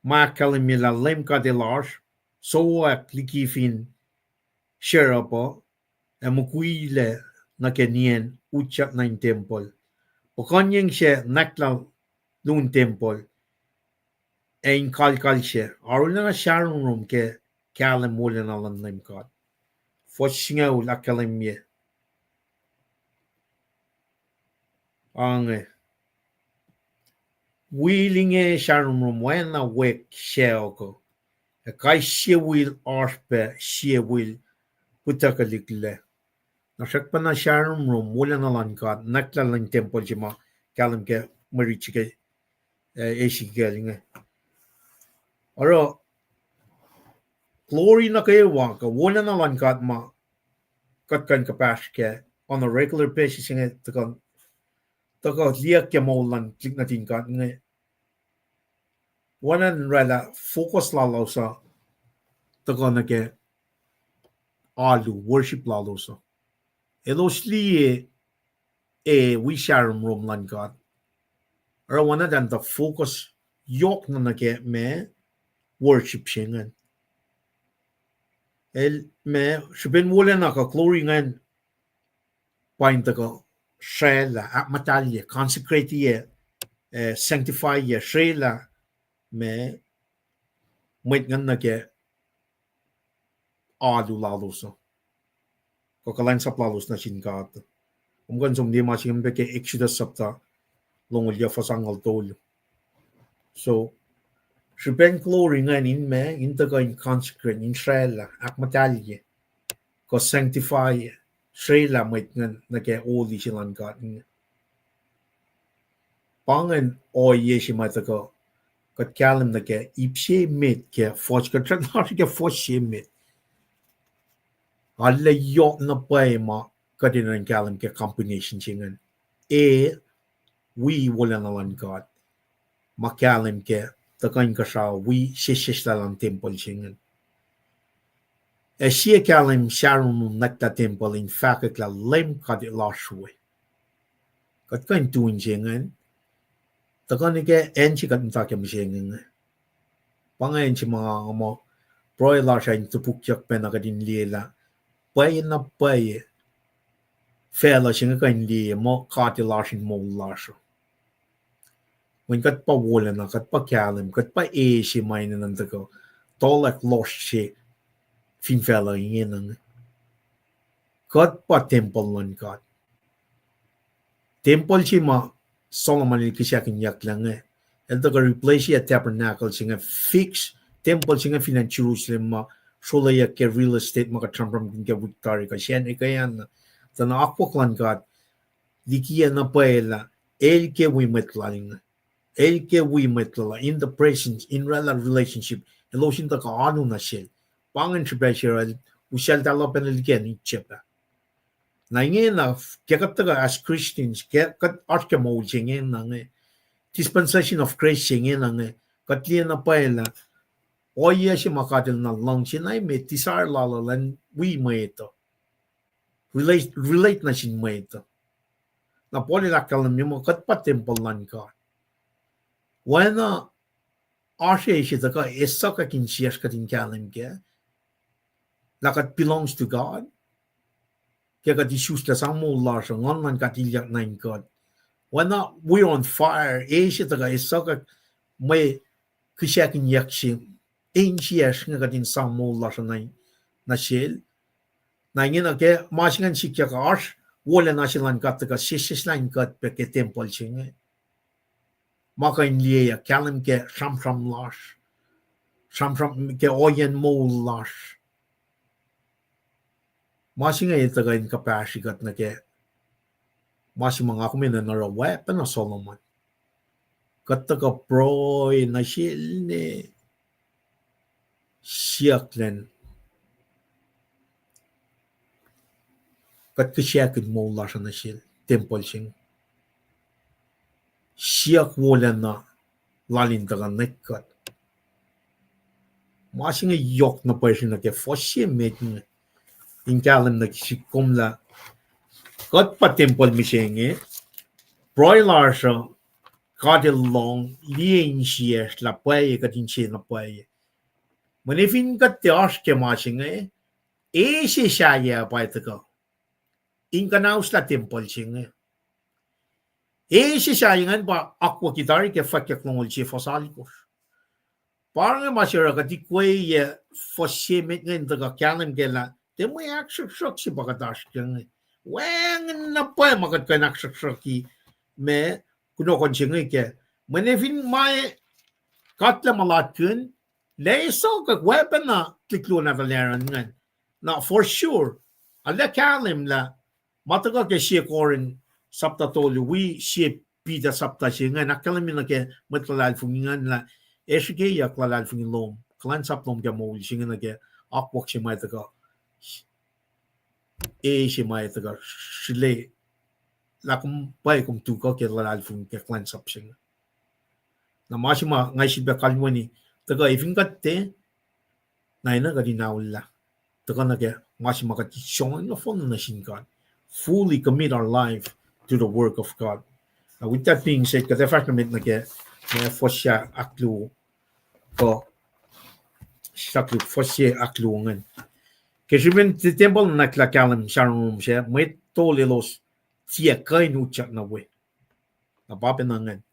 ma kalem la LEUM GOD elos soak likifin share po mukuile na kenien uchat na Tempul. Pokonyeng siya nakla lun Tempul ein kalkal siya. Aruna na sharon room ke kalem mula na lang nim God. Foshingaw la kalem ye. Ang willing sharon room when na wek siya ko. Kay siya will arpe siya will putakalikle. Nasakpan na sharon room mula na lang God. Nakla lang Tempul siya ma kalem ke marichike galing. Aro glory na kayo wang ka wala na lang God ma katkan kapash ke on a regular basis nga tako liye ke mo lang klik natin God nga wanan rela focus lalo sa tako na ke alu worship lalo sa elos liye we share room lang God aro wana dan the focus yok na ke me worship shingan me shubin wala na ka glory ngan point ko shela at matalye consecrate ye sanctify ye shela me mwet ngan na ke alu lalos ko kalensap lalos na sinkat umgan som di masim be ke exodus sapta longol ya fasangal tol so shubin glory ngan in me in the in consecrate in shela at matalye ko sanctify Srela mwet ngan na ke oli silang God pangan o ye si mata ko kat kalem na ke ipse met ke foch ka tran har ke foch met alle yo na pai ma kadin an kalem ke combination chingan we wala na lan God ma kalem ke ta kan ka sha we shishish la lan Tempul chingan siya kalem sharon nakta Tempul in fact la lem kad lashwe kat kan tuin chingan takan ke enchi kat ta ke misheng pangain chi mga mo proy la sha tupukyak pe na kadin lela pai na pai fela shinga kan liye mo kati la shin mo la sha when kat pa wola na kat pa kalem kat pa shi mai na nan ko tolak losh shi fin fela yin kat pa Tempul lan kat Tempul chi ma Solomon likiyac lang and the replace a tabernacle singa fix Tempul singa finan Jerusalem ma shulaya ke real estate maka trampram ke victory ka siyan ikayan tana akwaklan God likiya na paela el ke we metla in the presence in real relationship elosin ta ka anu na siya pangan siya usyal talo penalikian ni chepa na na kaya as Christians kaya kat arke mo jingen na dispensation of grace jingen na katliya na paela oya si makatil na lang sinay may tisar lalo lan we may ito relate na sin may ito na poli lakalam yung kat pa Tempul lan ka wana asya siya ka isa ka kinsiyas katin kalam kaya lakat belongs to God kaya kat isus na sang mo lasang ngon man katilyak na God when we're on fire siya ka isa ka may kisyakin yaksim siya nga katin sang mo lasang na shil na yun ke masingan sikya ka ash wala na silang kat ka sisis lang kat pe ke Tempul siya maka in liye kalem ke sham lash sham ke oyen mo lash masinga ito ka in kapasikat na ke masing mga kumin na narawe pa na Solomon kataka proy na shil ni siyaklen kat kisyakin mo lash na shil Tempul siya siyak wala na lalin taga nekkat masinga yok na pa siya na ke fosye met in kalem na kisikom la kat pa Tempul mi siya proy larsha kadil long liye siya la paye katin siya na paye Manifin kat teos ke machinge si saya pa ito ko. Inkanaus la Tempul singe. Si sayangan ba akwa kitari ke faksakunul si fasalikos. Parang masyara ka di kway fosimit ngayon taga kalem kela. Te mo yaksak si bakatas keng. Weng na pa makat ka naksak ki me kuno konsinge ke. Manifin may katla malatun. Leiso ka weapon na kliklo na valeran ngan. Na for sure. Ala kalem la mataga ke siya korin sapta tolu we siya pida sapta siya nga nakalamin na ke matlalal fungingan la esikeyac lalal fungin LEUM kulacnsap LEUM ke mo siya nga ke akwak siya may taga siya may taga sile la kum bay kum tuku ke lalal fungin ke kulacnsap siya na masima ngay siya kalmo ni taga ifingkat te ngay na gadi naula taga na ke masima kati siyong na phone na sinkan fully commit our life to the work of God. With that being said, kada fact namin na ke fosya aklu ko saklu fosya aklu ngan. Kasi ben Tempul na kalem sharong siya may to elos tiya kay nucak na we. Napapin na ngan.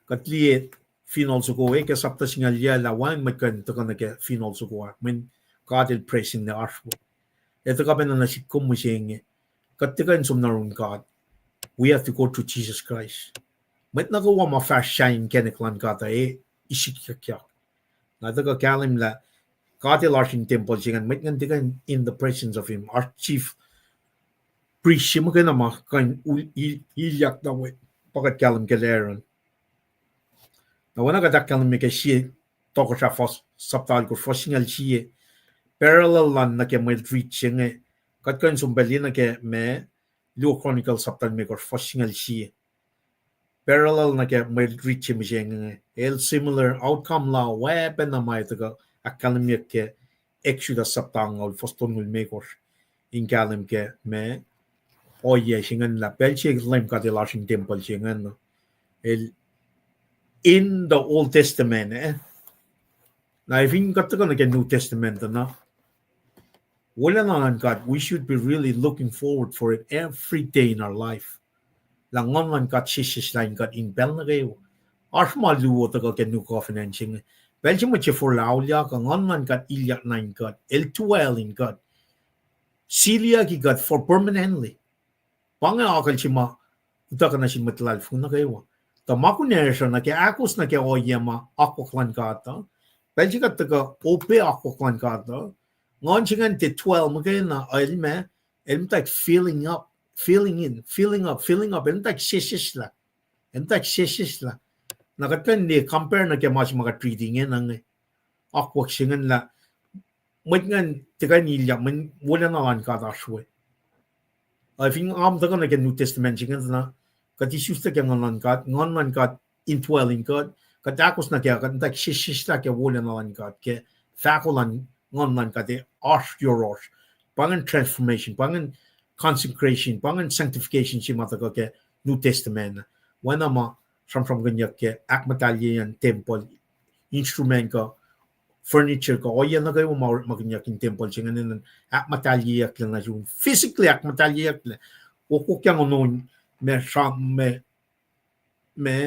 Katliye final suko ke sapta singal ya lawan makan to na ke final suko. Men God is praising the arshwo. Ito ka ben na sikum mo siya Katikan sumnarong God, we have to go to Jesus Christ. Met nagawa ma fast shine keneklan kata isikyac. Nataga kalem la kati larging Tempul singan met ngantikan in the presence of him, our chief priest siya magana ma kan iliyak na we pakat kalem kaleran. Nawana katak kalem me siya toko siya saptal ko singal siya parallel lan na ke Mwe Read siya Katkan sumbali na ke me Chronicles saptan me kor singal siya. Parallel na ke Mwe Read siya misiyang similar outcome la weapon na may taga akkalem ke Exodus saptang ol fostonul me kor in kalem ke me oye singan la bel siya lem katilasing Tempul singan in the Old Testament na ifing kataga na ke New Testament na wala na God, we should be really looking forward for it every day in our life. Langon man kat sisis lain kat in bel na kayo. Ars maluwo taga ke new covenanting. Bel siya matya for laulia ka ngon man kat ilyak na in God. El-12 in God. Silia ki God for permanently. Panga akal siya ma utaka na siya matlal fun na kayo. Tamakuner siya na ke akos na ke oyema akoklan kata. Bel siya kat taga ope akoklan kata. Ngon singan te 12 magayon na elm tak filling up, filling in, filling up, elm tak sisis la. Nakatan ni compare na kaya mas mga treating yan ang akwak singan la. Ngan tiga nilya man wala na lan kataswe. I think taga na kaya New Testament singan na katisus ta kaya ngon man kat in 12 in kat katakos na kaya tak sisis la kaya wala na lan kat kaya fakulan ngon man kate osteoros pangan transformation pangan consecration pangan sanctification si mataga ke New Testament wana ma from ganyak ke akmatalye yan Tempul instrument ka furniture ka o yan na kayo maganyak in Tempul siya ngayon akmatalye yak lang na yun physically akmatalye yak lang ukuk yang onoin me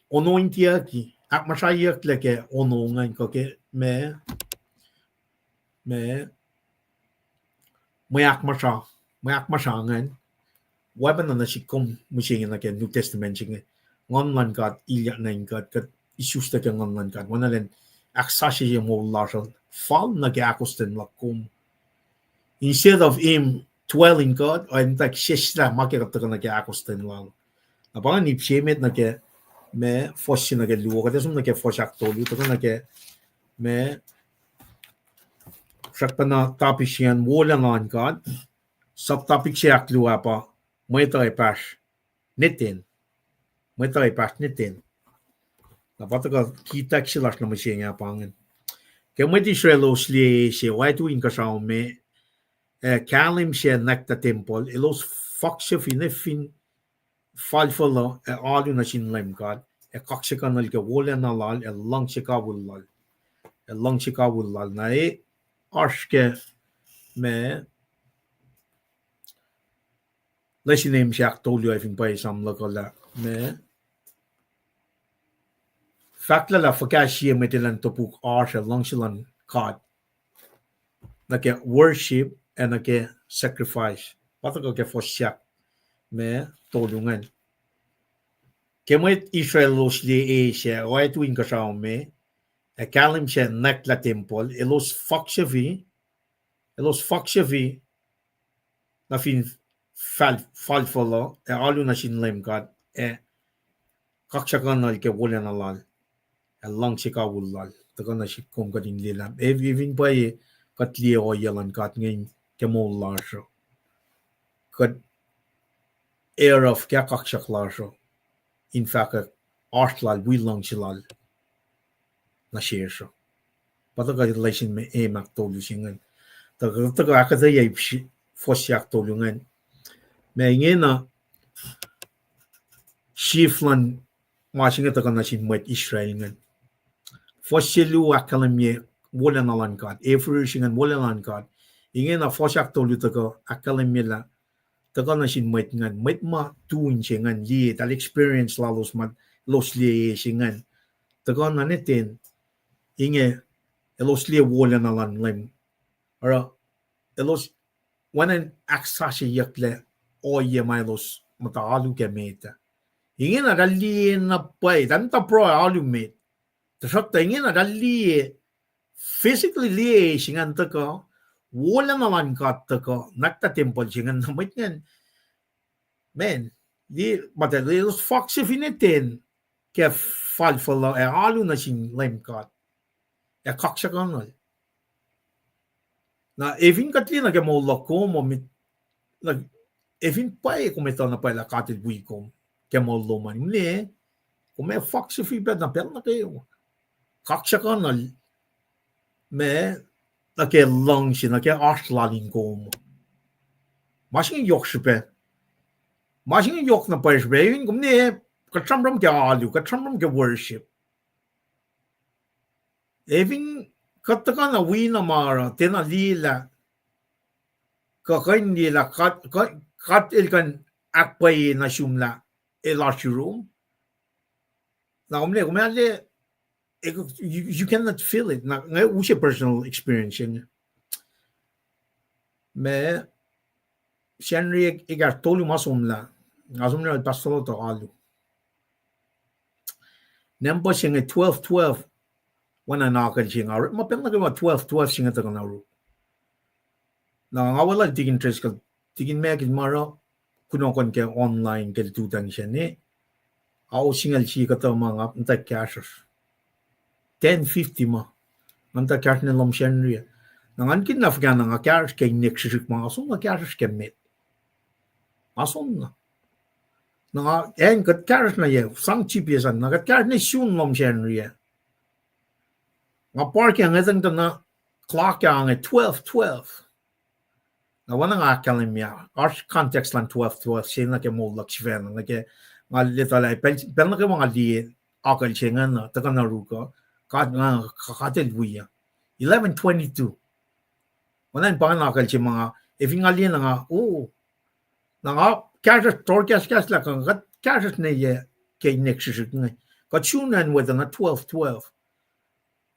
onoin tiya ki akmasayak leke onongan ka ke me akmasangan waban na sikom musingin na ke New Testament singa ngon man kat ilyak na kat isus ta ke ngon man kat wana len aksashi yung mo larson fall na ke akosten lakum instead of him dwelling God o tak sisla makikita ka na ke akosten lang napangan ni psimet na ke me fossi na ke luo kata sum na ke fosak tolu to na ke me sakta na topic yan wala ngon God sub topic siya kluwa pa mwet pas nitin dapat ka kita silas na masya nga pangan kaya mwet Israelos liye siya oatui inkusra me kalem siya nakta Tempul elos faksufi nefin falful alu na sinlem God kaksakunul ke wala na lal lang siya kawul lal long chikawul lal na arshke me lesinim siak tolyo ifin pa isam lokola me fakla la fakashi metilan topuk arsh long shilan card nake worship and nake sacrifice patako ke fosyak me tolungan kemoit Israel los liye siya oatui inkusra me kalem siya nwakla Tempul elos faksufi na fin falful alu na sin LEUM GOD kaksakunul ke wala na lal long chikawul lal taga na si kong kading lilam even pa kat liye o yalan kat ngayon kemol larso kat air of kya kaksak larso in fact art lal long silal na share so pataga relation me mak tolu singan taga akketeyac fosyak tolungan me ngena shiflan machinga taga na sin mwet Israel ngan fossilu akalem wala na lan God every singan wala lan God inge na fosyak tolu taga akalem la taga na sin mwet ngan mwet ma tuin singan liye tal experience lalos mat los liye singan taga na netin inge elos liye wala na lan LEUM ara elos wanan aksashi yakle oye mailos matalu ke meta ingin na dali na pai dan ta pro alu met tasot ingin na dali physically li singan ta ko wala na man ka ta ko nakta Tempul singan na met ngan men di matali los fox finiten ke falful alu na sin LEUM GOD kaksakunul na evin katli na ke mo loko mo mit nag evin pai kumeta na pala katil buikom ke mo loman ni kume faksufi bed na pel na kayo kaksakunul me na ke long sin na ke artlalin kom masing yok sipe masing yok na pa sipe evin kumni katramram ke alu katramram ke worship evin kataka na wina mara tena lila kakain nila kat ilkan akpay na shumla elashurum na kumle you cannot feel it na usi personal experience me siyanri igar tolu masumla asumla pastor to alu nempo singa 12 wana nakal singa mapel na kama 12 singa ta kana ru na ngawala tigin tres ka tigin me kin maro kuno kon ke online ke tutan siya ni au singal si ka ta mga nta cash 1050 ma nta cash na lom siya ri na ngan kin na fgan nga cash ke next sik mga so na cash ke met ason na nga en kat cash na ye sang chipiasan na kat cash ni shun lom siya ri nga park yang etang na clock yang 12 na wana nga kalem ya arch context lan 12 sina ke mo laksven na ke nga litala pel na ke mga liye akal chengan na taka na ruko ka nga kakatel buya 11:22 wana pa na akal che mga if nga liye na nga na nga cash torkas la ka cash ne ye ke next shit nga ka chunan with na 12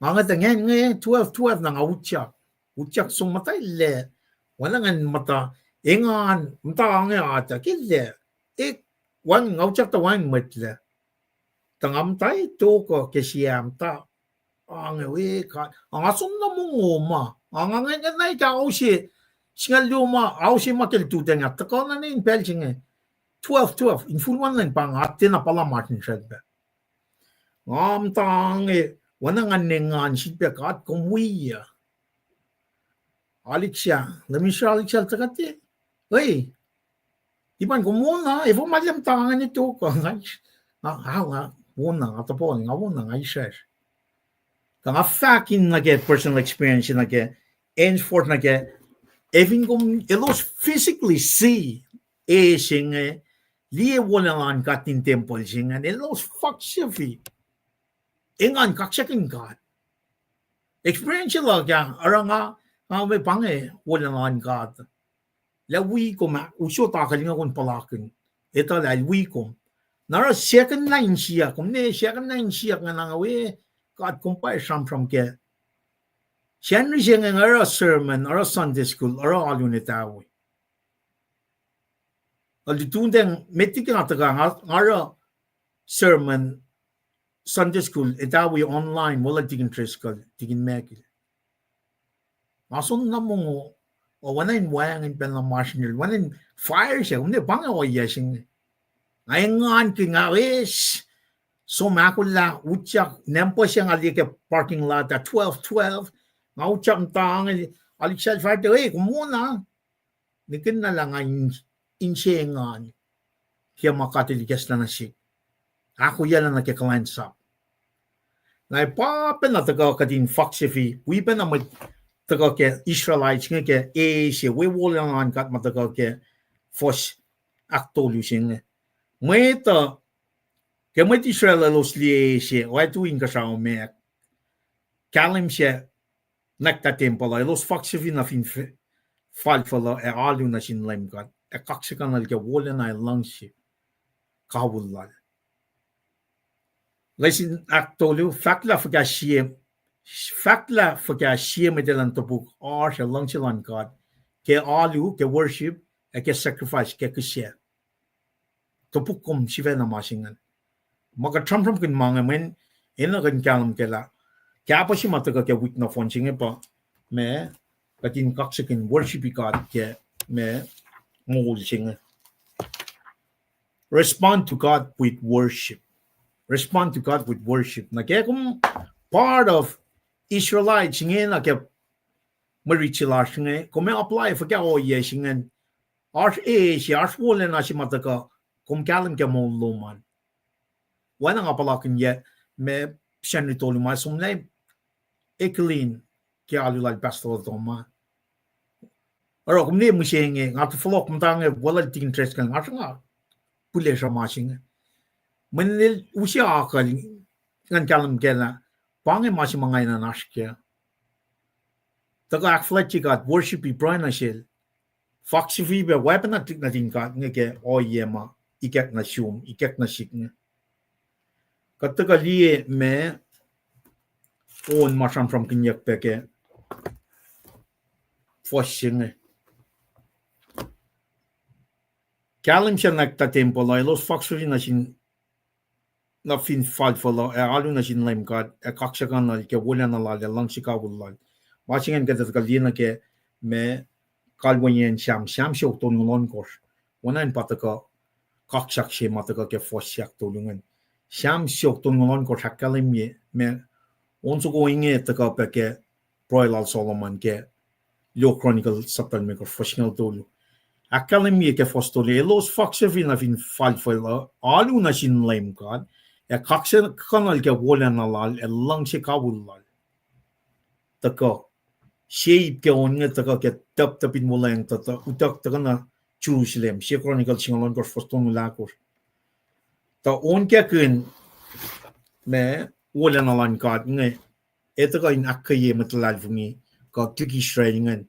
mga tangen nga 12 na nga utyak sung matay le wala nga mata ingan mata nga ata kille wan ngauchak ta wan metle tangam tay to ko ke siam ta ang we ka ang asun na mo ma ang nga na ka ausi singal luma ausi makel tu tenga ta ko na nin pelchinge 12 in full one line pang atte na pala martin shedbe am tang wana nga nengan sitpe kat komwiya Alicia, lemisha Alicia takati. Hey, iban kumuna, ifo malam tangan ito ko. Nga, muna, atapo, nga muna, nga ishes. Kanga fakin na get personal experience na get, henceforth na get, even kung elos physically see, singe, liye wala nga katin Tempul singe, elos faksufi. Ingan kaksakunul. experiential kya aranga may pange wala nan God la wi ko ma usyo ta kalinga kon palakin ito la wi ko nara second line siya kum ne second line siya nga nga we God kumpay from ke siya ni siya nga ara sermon ara Sunday school ara alunitawi alitundeng metik nga taga ara sermon Sunday school itawi online wala tigin triskal tigin mekil masun na mo o wanan wangin pen na marshal wanan fire siya kumne banga o yasing ngayon ki nga wis so makula utyak nempo siya nga like parking lot at 12:12 nga utyak tang aliksal farte kumuna nikin na lang ang insiyengan kaya makatilikas na nasik ako yan na kulacnsap na ipapen na taga kadin faksufi we pen na mag taga ke Israelites nga ke siya we wala nga kat mataga ke fos aktolusin mwet ke mwet Israel elos liye siya oatui inkusra kalem siya nakta Tempul elos faksufi na fin falful alu na sin LEUM GOD kaksakunul ke wala na langsi kawulal lesin aktolu fakla fakla medelan topuk or siya langsi LEUM GOD ke alu ke worship ke sacrifice ke kusya topuk kum siya na masingan maka tram kin mga men ina kan kalem kela kya pa si mataga ke week na phone singe pa me katin kaksakin worship God ke me ngol singe respond to God with worship na kaya kung part of Israelites singe na ke marichila singe kung may apply for kya o ye singe si wala na si mataga kung kalem ke mo luman wala nga pala kanya me siya nito luma sumlay eklin kaya alulal pastor toma aro kung ni mo siya nga to follow kung tanga wala ting interest kan nga pule siya masing manil usya akal ngan kalem kaya pange masing mga inanas kaya taga akflet kat worship ibrahim na siya faksufi ba weapon na tingnatin ka nga kaya oyema ikek na shum ikek na shik nga kataga liye me on masam from kinyak peke fosing kalem siya nakta Tempul elos faksufi na sin na fin falful alu na sin LEUM GOD kaksakunul ke wala na lal lang si kawulal masingan kataga liye na ke me kalwanyen sham siya tunulon kos wanan pataka kaksak siya mataka ke fosyak tulungan Sham siok tungon ko sakalem ye me onso ko inge taka peke Royal Solomon ke Lo Chronicles sapal me ko professional tulu akalem ye ke fostole elos faksufi na fin falful alu na sin LEUM GOD kaksakunul ke wala na lal lang si kawulal taka shape ke onge taka ke tapin mo lang tata utak taka na Jerusalem si Chronicles singalon ko fostong lakos ta on kya kun me wala na LEUM GOD nge ito ka in akketeyac matalal fungi ka tuki shreddingen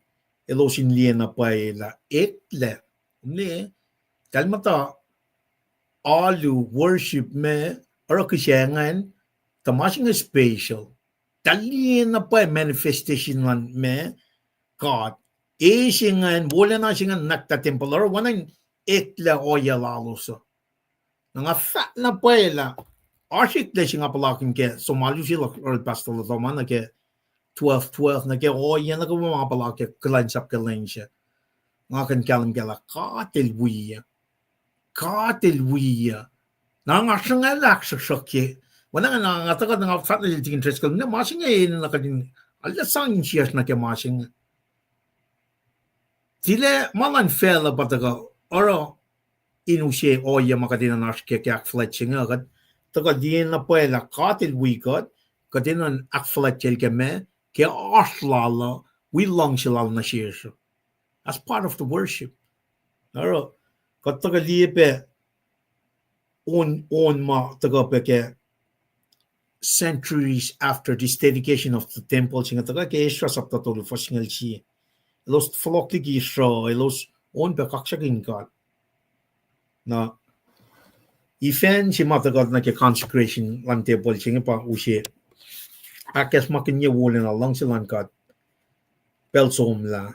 elosin liye na pa la ekle ne kalmata alu worship me aro kisyangan tamasing special taliye na pa manifestation man me God singan wala na singan nakta Tempul aro wanan ekle oya laloso nga fat na pala arshik de singa palakin ke somali sila or pastor to man ke 12 na ke oya na ko mga palake kulacnsap ke lensya nga kan kalem gala katil wiya na nga singa lak shokye wala nga takad nga fat na tingin interest ko na masinga na kadin alla sang siyas na ke masinga tile malan fela pataga oro inusye oya makadina naske ke akfletching agad taga din na pala katil wikat kadinan akfletchel ke me ke aslala we long shilal na shirso as part of the worship aro kataga liye pe on ma taga pe ke centuries after this dedication of the temple, singa taga ke Isra sapta tolu fasingal chi. Elos flokli ki Isra, elos on pe kaksakunul. Na ifan si matagad na ke consecration lan temple singa pa ushe. Akes makin ye wolen along silan kat pel som la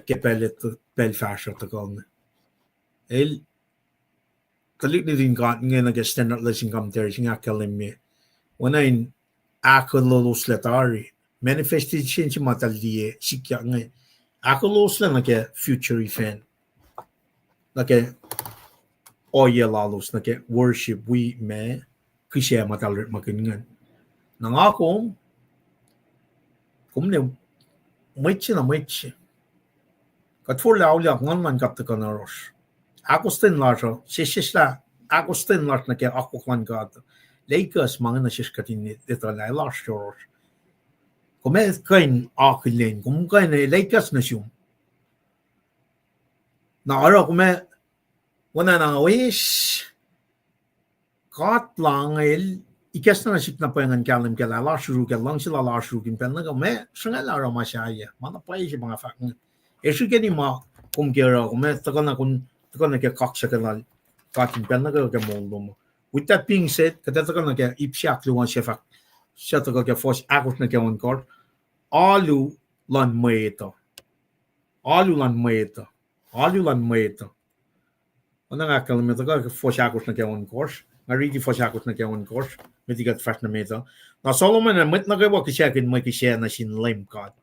ke pelet pel fashion tagal. El kalik ni din kat nga na ke standard lesson commentary singa kalem me. Wanain akollah letari manifestation si matal liye likiyac nga akollah na ke future event na ke oyelalos na ke worship we me kisya matal makingan nang ako kumne mwet na mwet kat for laulyak ngan man kapta kanaros ako sten larso sisla ako sten lars na ke akoklan kat Lakers mga nasiskatin ito na last year. Kung may kain akilin, kung kain na Lakers na siya. Na araw kung may wana na wish kat lang el ikas na nasik na pa yung kalem kala last year lang sila last year kin na kung may sanga laro masyaya. Mana pa yung mga fakta. Esu kani ma kung kira kung may taka na kaya kaksakunul kakin na kaya moldo mo. With that being said, katatagal na kaya ipsiak luwan sifac. Siya tagal kaya force akos na kaya onkor. Alu lan mwet. Alu lan mwet. Alu lan mwet. Ano nga kalem tagal force akos na kaya onkor. Marigi force akos na kaya onkor. Metigat fresh na meta. Na Solomon na mwet na kaya wakisakin may kisya na sin LEUM GOD.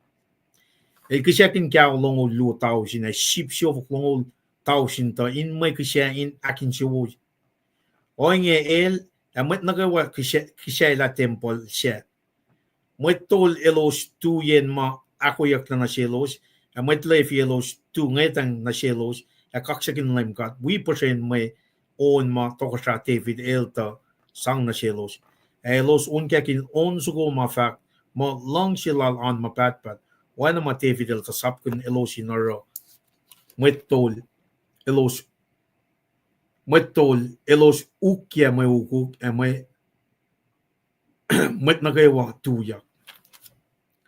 E kisakin kaya longo lu tao sin na ship siya longo tao sin to in may kisya in akin siya. Inge el mwet nagawa kisya la temple siya. Mwet tol elos tu yen ma akketeyac na elos. Mwet lef elos tu ngetang na elos. Kaksakunul LEUM GOD. We percent may on ma tokasa David elta sang na elos. Elos unkakin on sugo ma fak ma lang silal on ma patpat. Wana ma David elta sapkun elos inaro. Mwet tol elos mwetol elos ukia may ukuk may mwet nagawa tuyak.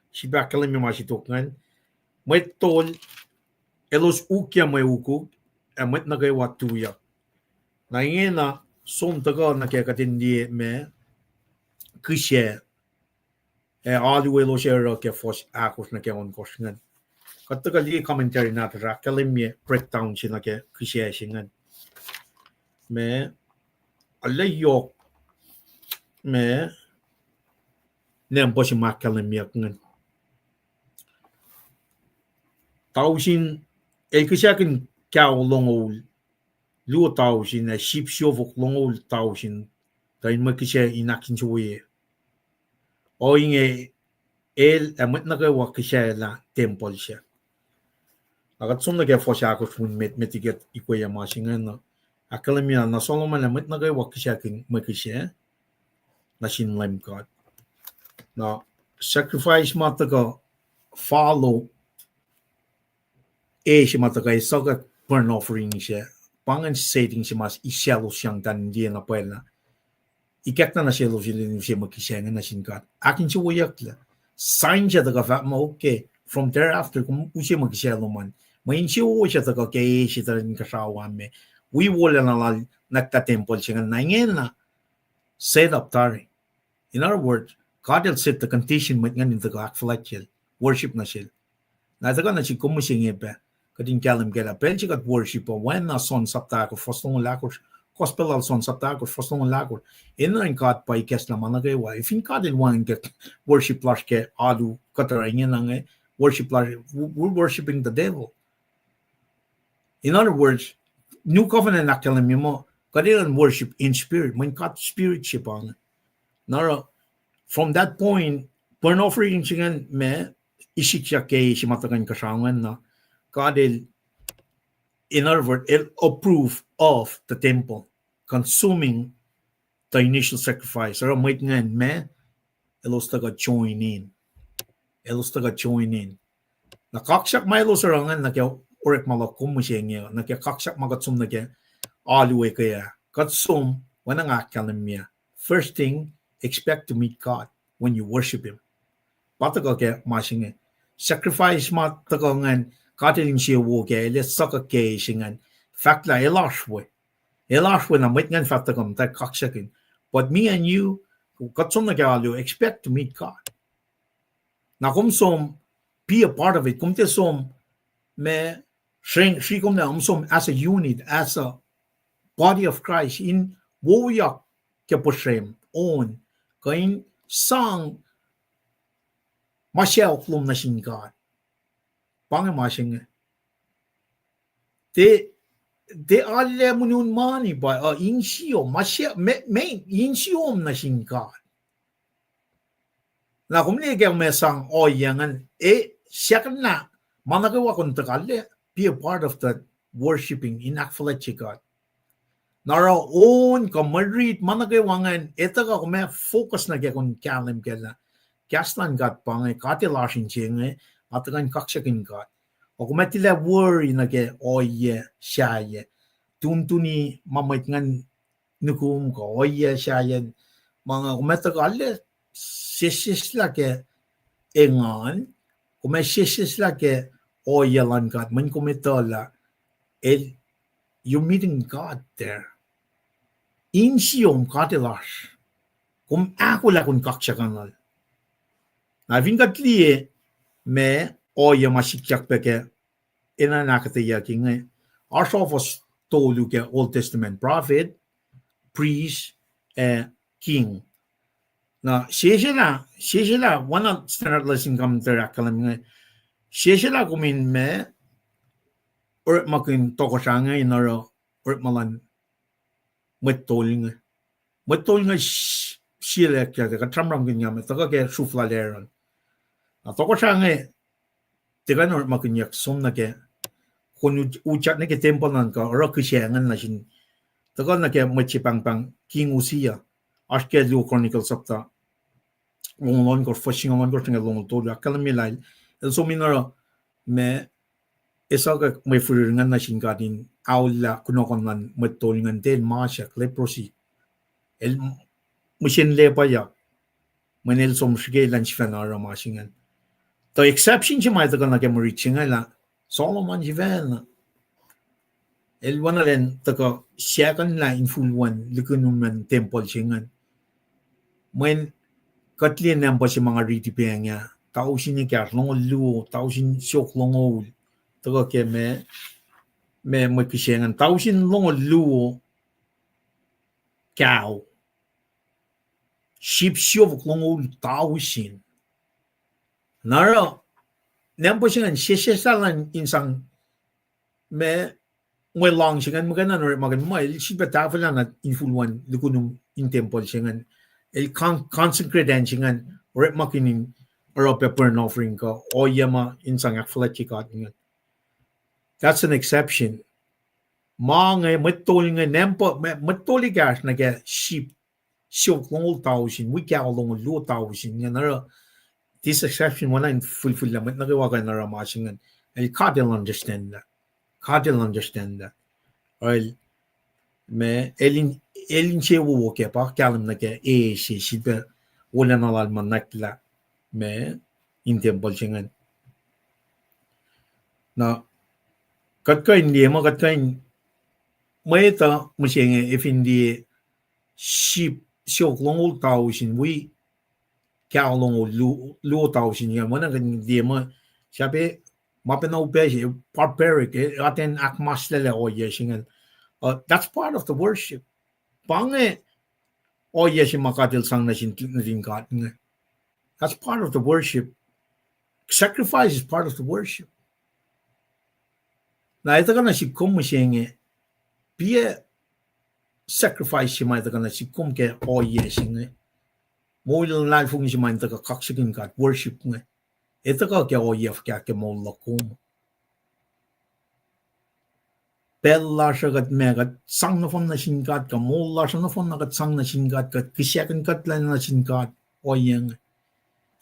Si bakalim yung masitoknan. Mwetol elos ukia may ukuk mwet nagawa tuyak. Na ingin na som taga na kaya katindi me kisya alu elos era kaya fos akos na kaya onkos ngan. Kataga liye commentary natin ra kalim yung breakdown siya na kaya kisya siya ngan. Me alayok me nempo si kalem yak ngan tausin el kisakin kao longol lu tausin na ship shovok longol tausin kain makisya inakin suwe o inge el amat nagawa kisya la temple siya agat sum na kaya fo siya ako sun metiget ikoya masingan no akalem na Solomon na mwet nagawa kisakin makisya na sin LEUM GOD. Na sacrifice mataga follow si mataga isaga burn offering siya. Pangan setting si mas isyalo siyang tandiyan na pwela. Ikak na nasyalo siya makisya na sin God. Akin siya wayak la. Sign siya taga fat mo okay. From thereafter kung siya makisyalo man. Mayin siya siya taga kaya siya taga kasawa me. We wala na nagka-temple siya nga na set up tari. In other words, God will set the condition with nga nito ka akketeyac worship na siya. Nataga na siya kumusing iba. Kading kalem kaya pero siya kat worship o when na son sapta ko fostong lakor gospel al son sapta ko fostong lakor. Ina rin God pa ikas naman na kayo. If in God want get worship lash ke alu kataringin na nga worship lash we're worshiping the devil. In other words, New Covenant na kalem mo, kadilan worship in spirit. When God spirit siya pa. Nara, from that point, burn offering siya me, isik siya kay si matagan kasangan na kadil, in other words, it approve of the temple, consuming the initial sacrifice. Pero may nga me, elos taga join in. Elos taga join in. Nakaksak may elos arangan na kaya orek malakum mo siya nga, na kaya kaksak magatsum na kaya aluwe kaya. Katsum, wana nga kalem niya. First thing, expect to meet God when you worship Him. Pataka ke masinge. Sacrifice ma taka ngan katilin siya wo ke let saka ke singan. Fact la elos we. Elos we na mit ngan fatakam ta kaksakin. But me and you, katsom na kaya expect to meet God. Na kung som be a part of it, kung te som me shri kung na som as a unit, as a body of Christ in woyak ke posrem on kain sang Masya oklum na sin God. Pange masing de alle munun mani ba insio masya me insiom na sin God. Na kumne ke me sang yangan siyakan na managawa kun takalle be a part of the worshiping in akketeyac God. Nara on ka Mwe Read managawangan etaga kume focus na ke kun kalem ke na Kastan God pange katilashin chinge atakan kaksakin God. O kumatila worry na ke shaye. Tuntuni mamait ngan nukum ko shaye. Mga kumatakalle sisisla ke engan. Kumasisisla ke lan God. Man kumitala you're meeting God there. Insiyom katilash. Kum akollah kun kaksakunul. Vingat liye me masikyak peke ina akketeyac inge. Our was told you ke Old Testament prophet, priest, king. Na sheshela one standard lesson come to kalem. Sheshela kumin me or makin tokosanga inaro or malan mwet shile ke katramram ginyam taka ke sufla leron. Na tokosanga tigan or makin yak somna ke kun ucap na ke Tempul nan ka ora kisyangan na sin tagal na ke pang king usia aske lu Chronicles sapta lon ko fashing on ko tinga lon to kalem milal el so minara me esa ka may furingan na sin gadin aula kunokon nan metolingan den masha leprosy el mushin le pa ya manel som shige lan shfanara mashingan the exception si mai tagal na ke reaching la Solomon jivel el wanalen taka second la influence likunum Tempul singan when katlin nam pa si mga ritipenya tao sin ni kar long lu tao sin syok long taka ke me kisengan tao sin long lu cow ship syok long tao sin nara nam pa singan sesalan insang me Mwe long singan magana no magan mo el sibata fa na influence likunum in Tempul singan el consecrate singan or makinin or burn offering ko o yama insang akketeyac God ngan. That's an exception. Mga metol nga nempo metoli gas na ke sheep syok long thousand we ka long lu thousand nga na this exception wala in fulfill na nagawa na ramasingan el kadel understand that. Well, me elin chewo ke pa kalem na ke sibe wala na lal nwakla me in Tempul singan. Na katkain liye mo katkain may ta musinge if hindi ship syok long tao sin we ka long lu tao sin yan mo na liye mo sabi mapinaw pa siya barbaric atin akmas lele singan. That's part of the worship. Pange si makatil sang na sin God. That's part of the worship. Sacrifice is part of the worship. Na ito ka na si kum singe pia sacrifice si mai ito ka na si kum ke singe mo ilang life kung si mai ito ka kaksakin God worship nga. Ito ka kaya kaya ke mo lakum. Bella shagat megat sang na fon na sin God ka mola sa na fon nagat sang na sin God ka kisyakan katlan na sin God oyeng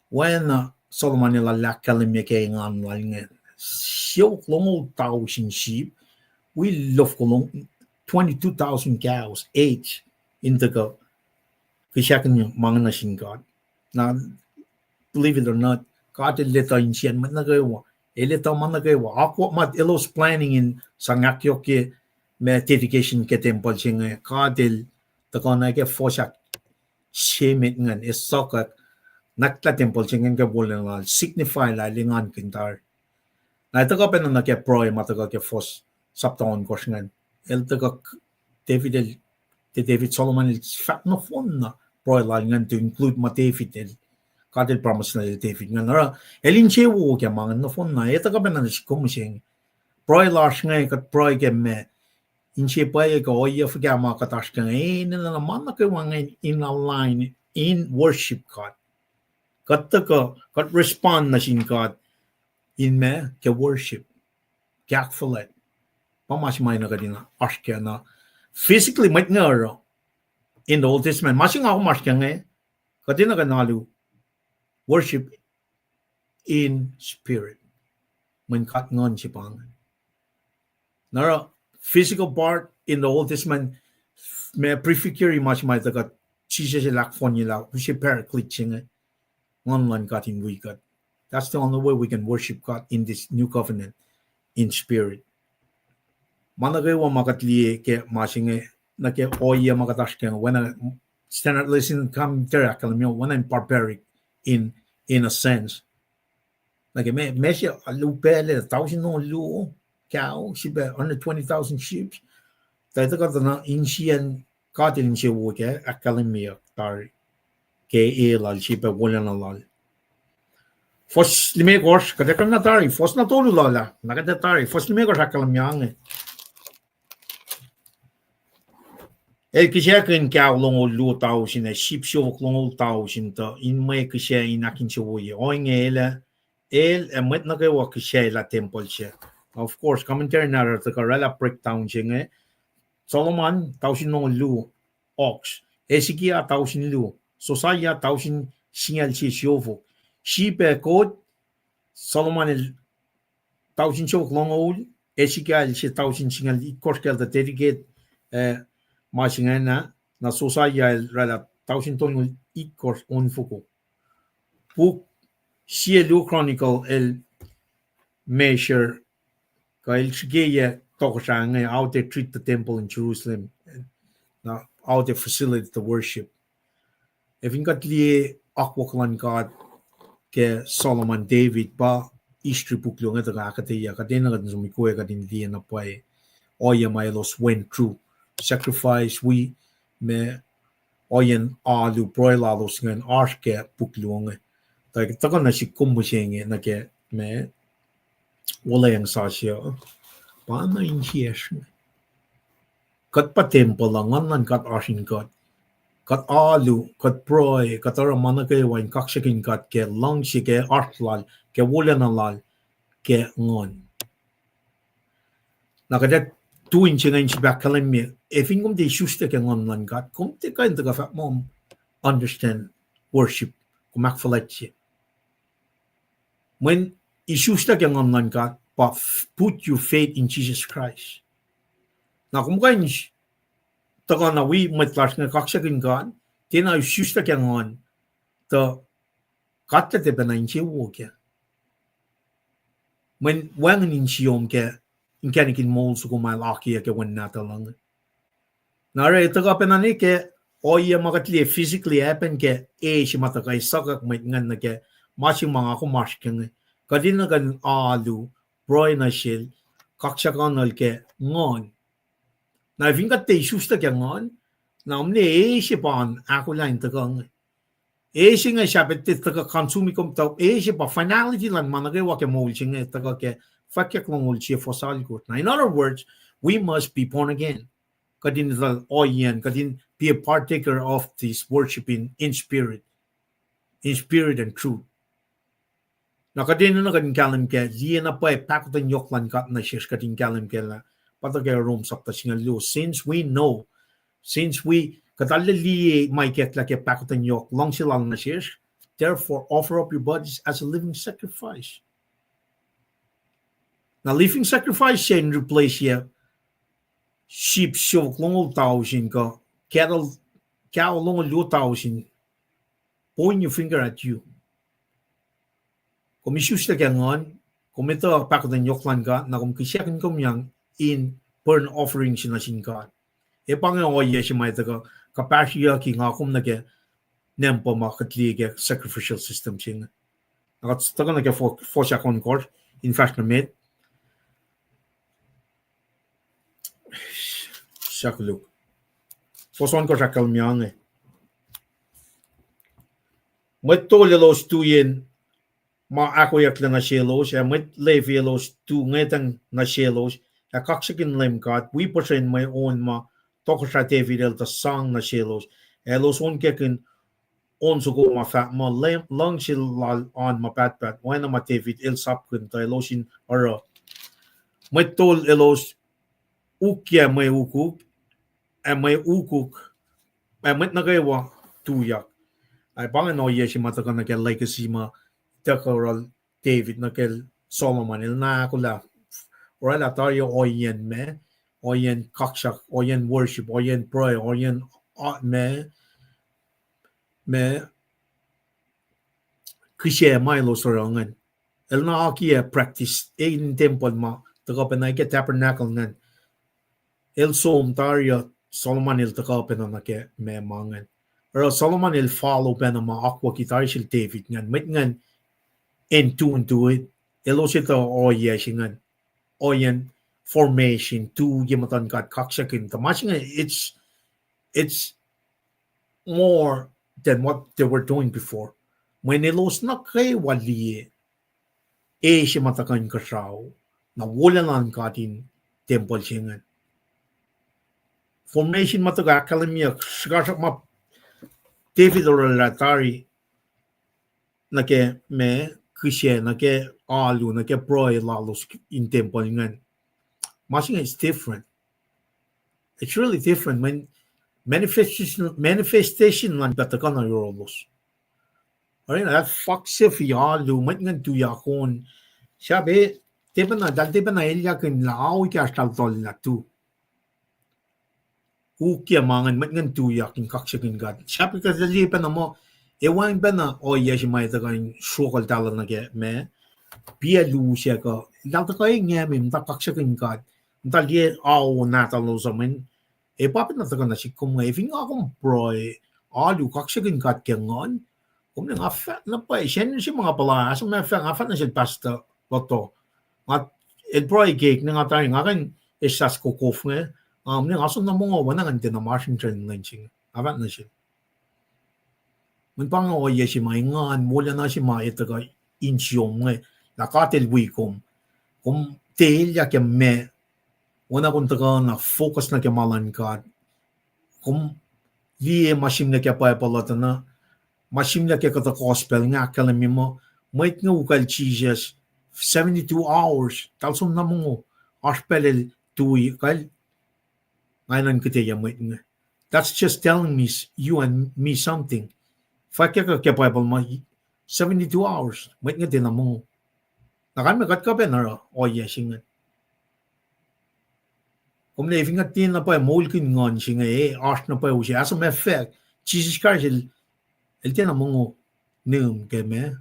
when Solomon nila kalem ke ngan walngen syok long tao sin sheep we love kolong 22,000 cows each in the Kisaci mga na sin God. Now, believe it or not, God ilita in siyan man nagawa. Ilita man nagawa. Ako mat elos planning in sangakyo ke me dedication ke Tempul singa. God il tako na ke fosak shemit ngan isokak nakla Tempul singa ke bulan la signify la lingan kintar. Na ito ka pa na ke proy mataka ke fos saptaon ko ngan. El tako David Solomon il fat no fun na proy la ngan to include ma David God promise na David nga nara elin chewo ke mga no fun na ito ka pa na si kumusing proy lars nga kat proy ke me in che pa ko oya fuga ma katash ka na naman na ke wang in align in worship God kat kat respond na sin God in me ke worship ke akfulet pamas may na kadina askya na physically might nga in the Old Testament masing ako mas ka nga kadina ka nalu worship in spirit. When kat ngon si Pangan. Nara physical part in the Old Testament may prefigure much may tagat Jesus lakfon nila si paraclete singa ngon lan kat in we kat. That's the only way we can worship God in this new covenant in spirit. Managawa makat liye ke masinga na ke oya makatash ke when I standard listen come kalem when I'm barbaric in a sense. Like me measure a lupele 1,000 no lu cow, she be under 20,000 sheep. They got the Indian cotton she work at Kalimia tar ke lal she be wolan lal. Fos limegos kada na tari fos na tolu lala nakata tari fos limegos akalamyang el kishakin cow long lu tau sin a sheep show long tau sin to in me kisha in akin shoye oingela el mwet nukewa kisha la Tempul siya. Of course, commentary na the Karela breakdown siya Solomon 1,000 no lu ox. Ezekiel 1,000 lu. Sosaya 1,000 sinyal si Shovo. Shipe code Solomon 1,000 shok long old. Ezekiel si 1,000 sinyal korkel the dedicate masinga na Sosaya rela 1,000 ton ikors on fuko. Book CLU Chronicle el measure kail shigeye tokashang how they treat the temple in Jerusalem now how they facilitate the worship. If you got liye akwaklan God ke Solomon David ba istri buklo nga taga akketeyac kadena kan sumikuwe kadin liye na pay oya my elos went through sacrifice we me oyen alu broilalos ngan arke buklo nga taga na si kumbusenge na ke me wala yang sasya paano inhiyas kat pa temple lang ngan kat asin kat alu kat proy kat ara manake wain kaksakin kat ke lang si ke artlal ke wala na lal ke ngon nakadat tuin siya ngayon si kalem mi if ingum de shuste ke ngon lan kat kum te kain taga fa mom understand worship kumakfalet siya when ishusta ke ngon lan kat but put your faith in Jesus Christ. Na kung kain taga na we matlas nga kaksakin God, tina shusta ke ngon to katte te bena inche wo ke. When wangan inchiyom ke inkanikin mol su kumal aki ke wen nata lang. Na re taga penani ke oya magatli physically happen ke si matakay sakak may ngan na ke masing mga kumaskeng kadin na kan alu broy na shil kaksakunul ke ngon na vingat te shusta ke ngon na umne si pan ako lang tagang si nga sabit te taga konsumi kom tau si pa finality lang managawa ke mol singa taga ke fakyak mol si fosal ko na in other words we must be born again kadin dal oyen kadin be a partaker of this worshiping in spirit and truth. Nakadin na kadin kalem ke liye na pa pakutan yoklan kat na shish kadin kalem ke la patagay room sakta singa lu since we know since we katalle liye may ketla ke pakutan yok long silang na shish therefore offer up your bodies as a living sacrifice. Now living sacrifice siya in replace siya sheep shok long tao sin ka cattle Cow long lu thousand, point your finger at you. Kung isus na gangon, kung ito pakot ng yoklan ka, na kung kisyakin ko yang in burn offering sinasin ka. E pang yung oye si may taga kapasya ki nga kung nage nempo makatlige sacrificial system sing. Nakat taga nage for siya kor in fact na med. Siyakuluk. Foson ko siya kalmyang eh. Mwet to lelos tuyen ma akketeyac na shelos, mwet lev elos tu ngetang na shelos, kaksakunul kat, we portion my own ma tokosha tevidel ta sang na shelos, elos on kekin on sugo ma fat ma lang shilal on ma pat, wena ma tevid el sapkun ta elosin ara. Mwet tol elos ukya may ukuk, may ukuk, mwet nagawa tuyak. Ay pangan no yeshi mataka na kel legacy ma Decoral David na kel Solomon il na akollah. Ora tayo oyen me, oyen kaksak, oyen worship, oyen pray, oyen me kishe milo sorangan. El na aki practice in temple ma taka na ke tabernacle ngan. El som tayo Solomon il taka na ke me mangan. Pero Solomon il follow pa na ma akwa kitari sil David ngan. Met ngan into it. Elos ito oyen oyen formation to yamatan kat kaksakin. It's more than what they were doing before. When elos na kay liye, siya matakan kasaw na wala lang katin temple singan. Formation mataga kalem sagasak ma David or latari na ke me kishe na ke alu na ke proy lalos in temple ngan. Machine is different. It's really different when manifestation lang batakan na yoros. Alright, that faksufi alu mat ngan tuyakon. Sabi, diba na ilya kin lao ka staltol na tu. Ukya mangan mat ngan tuyak in kaksakin gad. Sabi ka dali pa na mo, ewan ba na yes may tagan sukal tala na ke me. Pia lu siya ka. Dalta ka nga me mta kaksakin gad. Mta liye natalo sa men. E papit na tagan na si kumweving akong proy. Alu kaksakin gad kya ngon. Kung nga fat na pa, siya si mga pala, asa may fat na siya pasta loto. At el proy cake na nga tayo, nga kan isas kukof nga. Nga aso na mga wana nga din na Washington lynching. Avat na siya. Mun pa nga oye si mga nga, mula na si mga itaga insyong nga. Nakatil wikom. Kung tail ya kya me, wana kung taga na focus na kya malankad. Kung liye masim na kya pala na, masim na kya kata gospel nga kalem mo, mwet nga ukal Jesus 72 hours, talsum na mo, aspelel tuwi kal, ngayon akketeyac mwet nga. That's just telling me, you and me something. Fakya ka kya mo, 72 hours, mwet nga din na mo. Nakamagat ka ba na, yes, nga. Kung na-ifing at din na pa, mulkin ngon siya nga, art na pa siya. As a matter of fact, Jesus Christ, el din na mo, nung keme,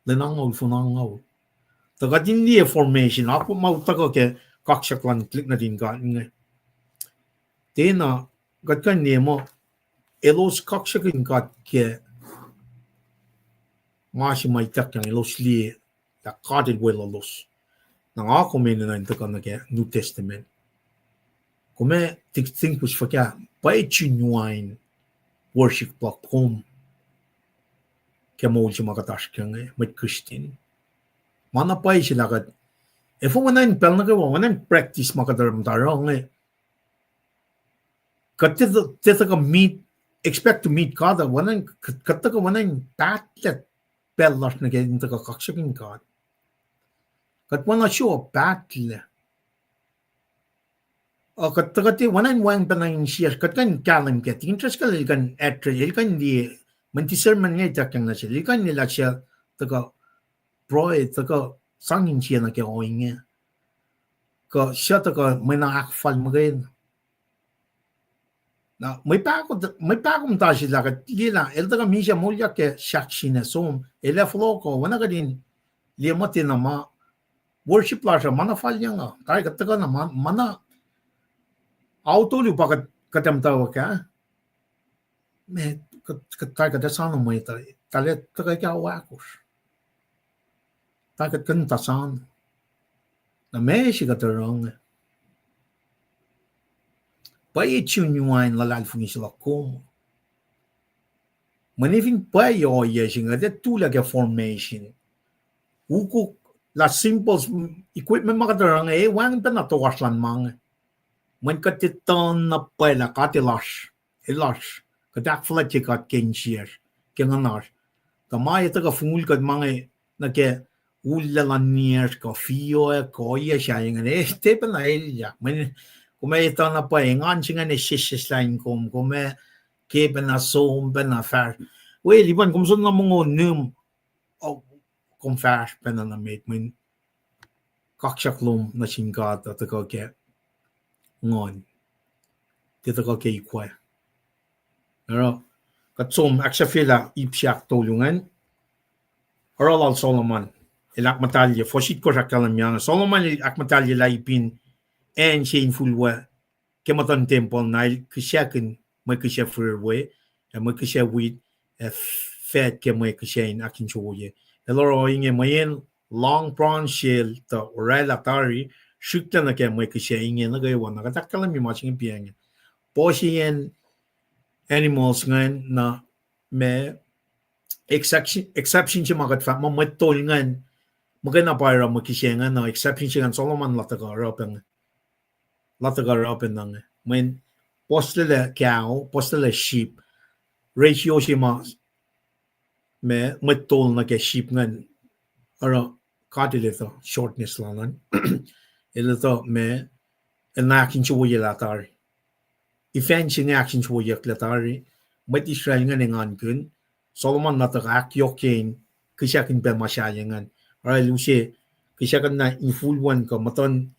lanangaw, funangaw. Taga din liye formation, ako mautaga ke kaksaklan, klik na din ka, nga. Din na, gat ka niya mo, elos kaksakin ka ke, masi may takyang elos liye, that God will elos. Nang ako may nanantaga na ke New Testament. Kome think was fakya by genuine worship platform kemo si makatash kang met Christian mana pa sila kat if wanan pel na gawa wanan practice makadaram tarong kat teta ka meet expect to meet kada wanan kat ka wanan patlet pel nas na gin ta ka kaksakin ka kat wana show patlet Kati wanan wang panang siya katkan kalem ket interest ka kan etre kan di mentisir man ngay takang na siya kan nila siya taka proy taka sangin siya na ke oinge ka siya taka may na akfal magayin Na may pa akong tashi lakat gila el daga misha mulya ke shakshine som ele floko wana gadin liamati na ma worship lasha mana falnya nga tay kataga na mana autolu pakat katam tawa ka me tay katasano mo ita talet taga ka wakos tay katan tasan na me shi katarong pa ichunyuan lalal fungi sila kom maniving pa yo yeshinga de tula ke formation uku la simple equipment makatarang wang pa na to waslan mang man katiton na pala katilash elash katak flati kat kenchier kenganar kamaya taga fungul kat mange na ke ulla la nier ka fio ko ya shaying ne stepen na elja man kumita na pa ngan singa ne shishlain kume kepen na som ben na far we liban kumsun na mongo num o kumfar ben na met min kaksakunul na singat at ko ke ngon dito ko ke ikwa pero katsom aksafila ipsiak tulungan oral Solomon ilak matalye fosit ko sa kalamyan Solomon ilak matalye laipin en shameful wa kematan temple na kisyakin may kisya freeway may kisya wheat fed ke may kisya in akin chuye eloro inge mayen long prawn shell to relatari shukta na ke may kisya inge na gawa na katakalam yung matching piyang posien animals ngan na may exception siya magatfa mamatol ngan magana para makisya ngan na exception siya ngan Solomon latagarapen nang when postele cow postele sheep ratio siya me matol na ke sheep ngan aro kadilito shortness langan ilito me enakin chuya latari ifenching action chuya latari met Israel ngan ngan kun Solomon natagak yokin kisyakin pe masyayangan aro lusi kisyakan na influence ko maton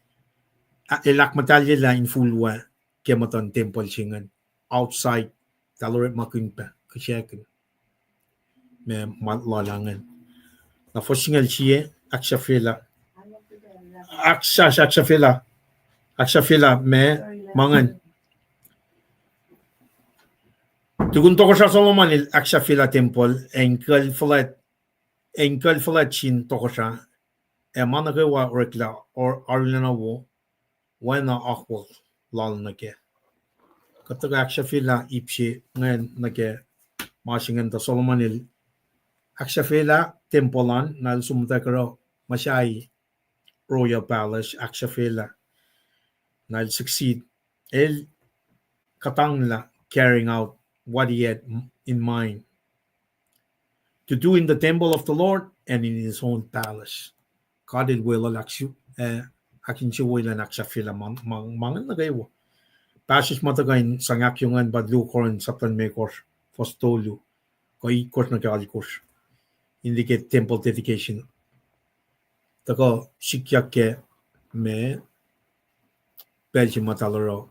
elak matalye la infulwa ke maton temple singan outside taloret makun pa kisyakin me matlalangan na fosingal siye aksafela me mangan tugun to ko sa Solomon il aksafela temple enkel flat chin to ko sa managawa rekla or arlana wo wana akwal lal nake kataga aksafela ipsi ngayon nake masingan to Solomon il aksafela tempolan nal sumutakaro masyai royal palace aksafela nal succeed el katangla carrying out what he had in mind to do in the temple of the Lord and in his own palace kadil wela lakshu akin chuwila naksafela mangan na gayo pasis matagain sangakyungan badlu koron saptan mekos fostolu ko ikos na kalikos indicate temple dedication tako shikyake me Belgium matalaro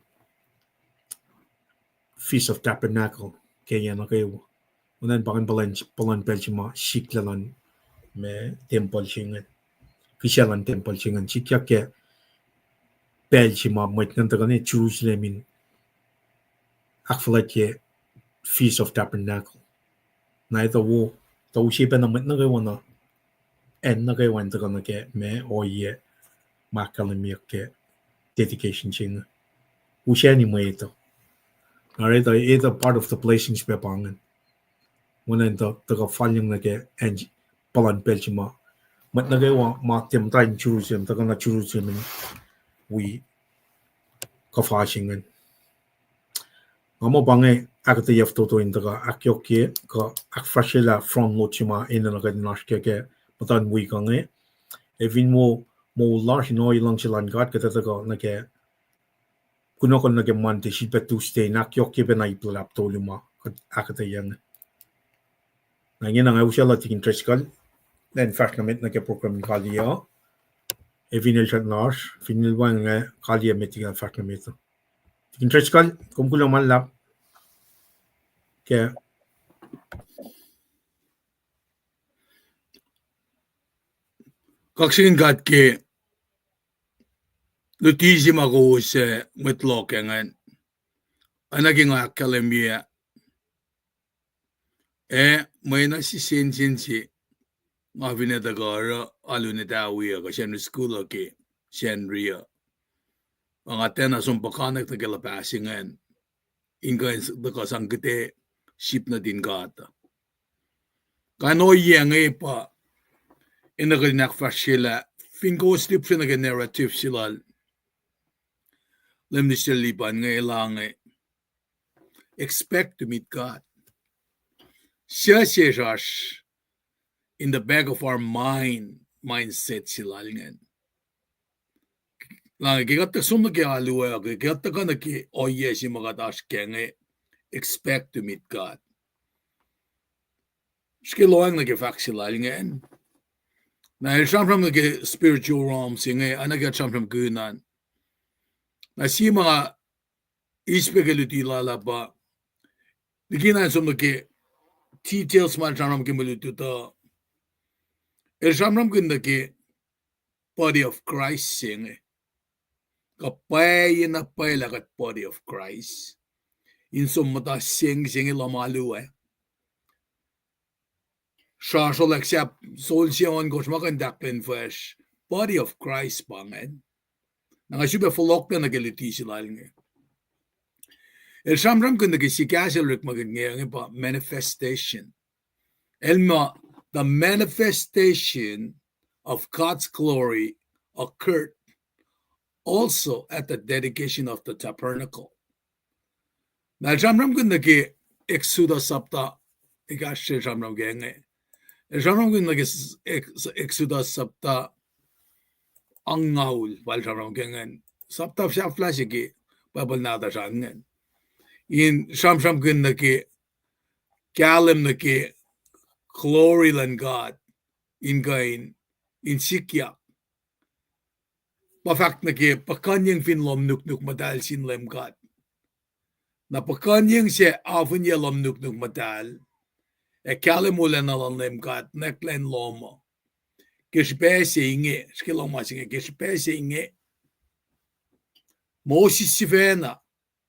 Feast of Tabernacle kaya na kayo unan pakan palan Belgium shiklalan me temple singan kisyalan temple singan shikyake Belgium mwet nantagane Jerusalem akfalake Feast of Tabernacle na ito wo tausipan na mwet na kayo na en na kayo na ke me oye makalamiyak ke dedication singa usya ni mo ito alright ito part of the blessings pepangan muna ito taga falyang na ke and palan Belgium mat na kayo ma temtayin Jerusalem taga na Jerusalem we kafasingan ngamo bangay akketeyac totoin taga akyoke ka akfashela from lochima ina na kadinash ke patan we kange evin mo large no ilang silan gat kataga na ke kuno kon na ke mante sipa Tuesday nakyoke pe na iplap toluma akketeyac na ngin nga usala tikin treskal then fashnamet na ke program kaliya evinel chatnash finil wang nga kaliya metiga fashnamet tikin treskal kumkulang malap Okay. KahsInKol ke lutisi maguse mwetlokengan anaging kalem may nasisinsin si mavinetagara alunitawiya ka siya school ke siya ang atena sumpakanak na kalapasingan inge nakasangkite ship na din gata kano yang pa inagrinakfa sila finko-slip siya nag-narrative sila LEUM nila liban nga ilang expect to meet God. Siya in the back of our mindset sila lingan. Lang kikata sumaki aluwa kikata ka naki si magatash kenge expect to meet God. Skiloang nag-fact sila lingan. Na from nag spiritual realm singe anagat from gunan. Na si mga ispagaluti lalaba dikinan som nag details man from kimalutu to from nag body of Christ singe kapay na pay lagat body of Christ in som mata singe lamalu Shashol accept soul siyon goes makandakpen fresh body of Christ pangan nangasube folok na nagaliti sila linge Shamram kun nagsikasel rik magngeng pa manifestation elma the manifestation of God's glory occurred also at the dedication of the tabernacle. Na Shamram kun Exodus sapta ikashe Shamram genge Shamram kun Exodus sapta angaul wal Shamram gengen sapta siya flashigi babal nada shangen in Shamram kun kalem glory land God inge in likiyac pafakt pakanyang finlom nuk madal sin LEUM God na pakanyang siya afun ya lom nuk madal kalem ulan alan LEUM God neklen lomo kishpese inge skiloma singe kishpese inge Moses sivena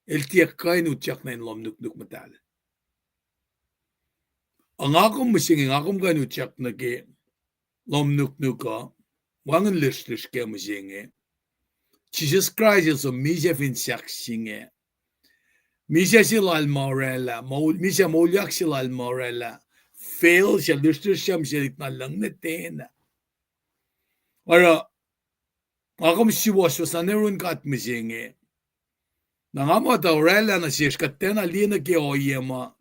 el tiakain utyak na lom nuk madal ang akom masing akom kan utyak na lom nuk wangan lish ke masing Jesus Christ is a misha fin saksinge misha silal morella misha molyak silal morella fail siya lish siyam siya na lang natin para akom siwas sa nerun kat masing nangama taurella na siya katena lina ke oyema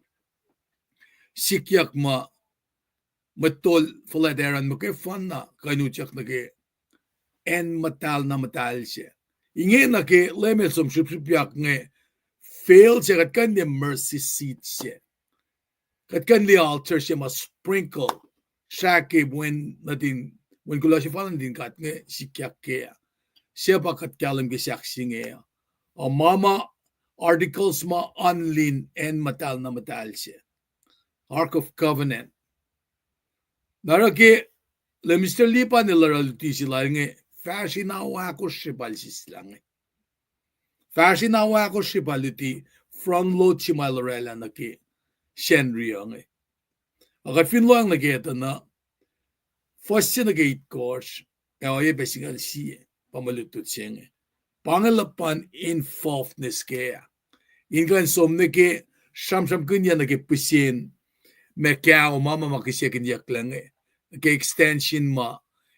likiyac matol faladeran mo kay fan na kanutyak na en matal siya inge na lemel som shipyak nge fail siya kat kan mercy seat siya kat kan altar siya sprinkle siya when kula siya falan din kat nge likiyac kaya siya pa kat kalem kisaci nge o mama articles unlin en matal siya Ark of Covenant. Naraki LEUM nila nilaraliti sila nge fascinawa ko shibal sila nge. Fascinawa ko shibaluti from lo chimalarela na shenriya nge. Akat finlo ang nageta na first siya nag-8 course kaya basical siya pamalutut siya nge. Pangalapan involvedness kaya. Ingan som shamsham kunya nag-pusin Mekao mama makisikin yak lang extension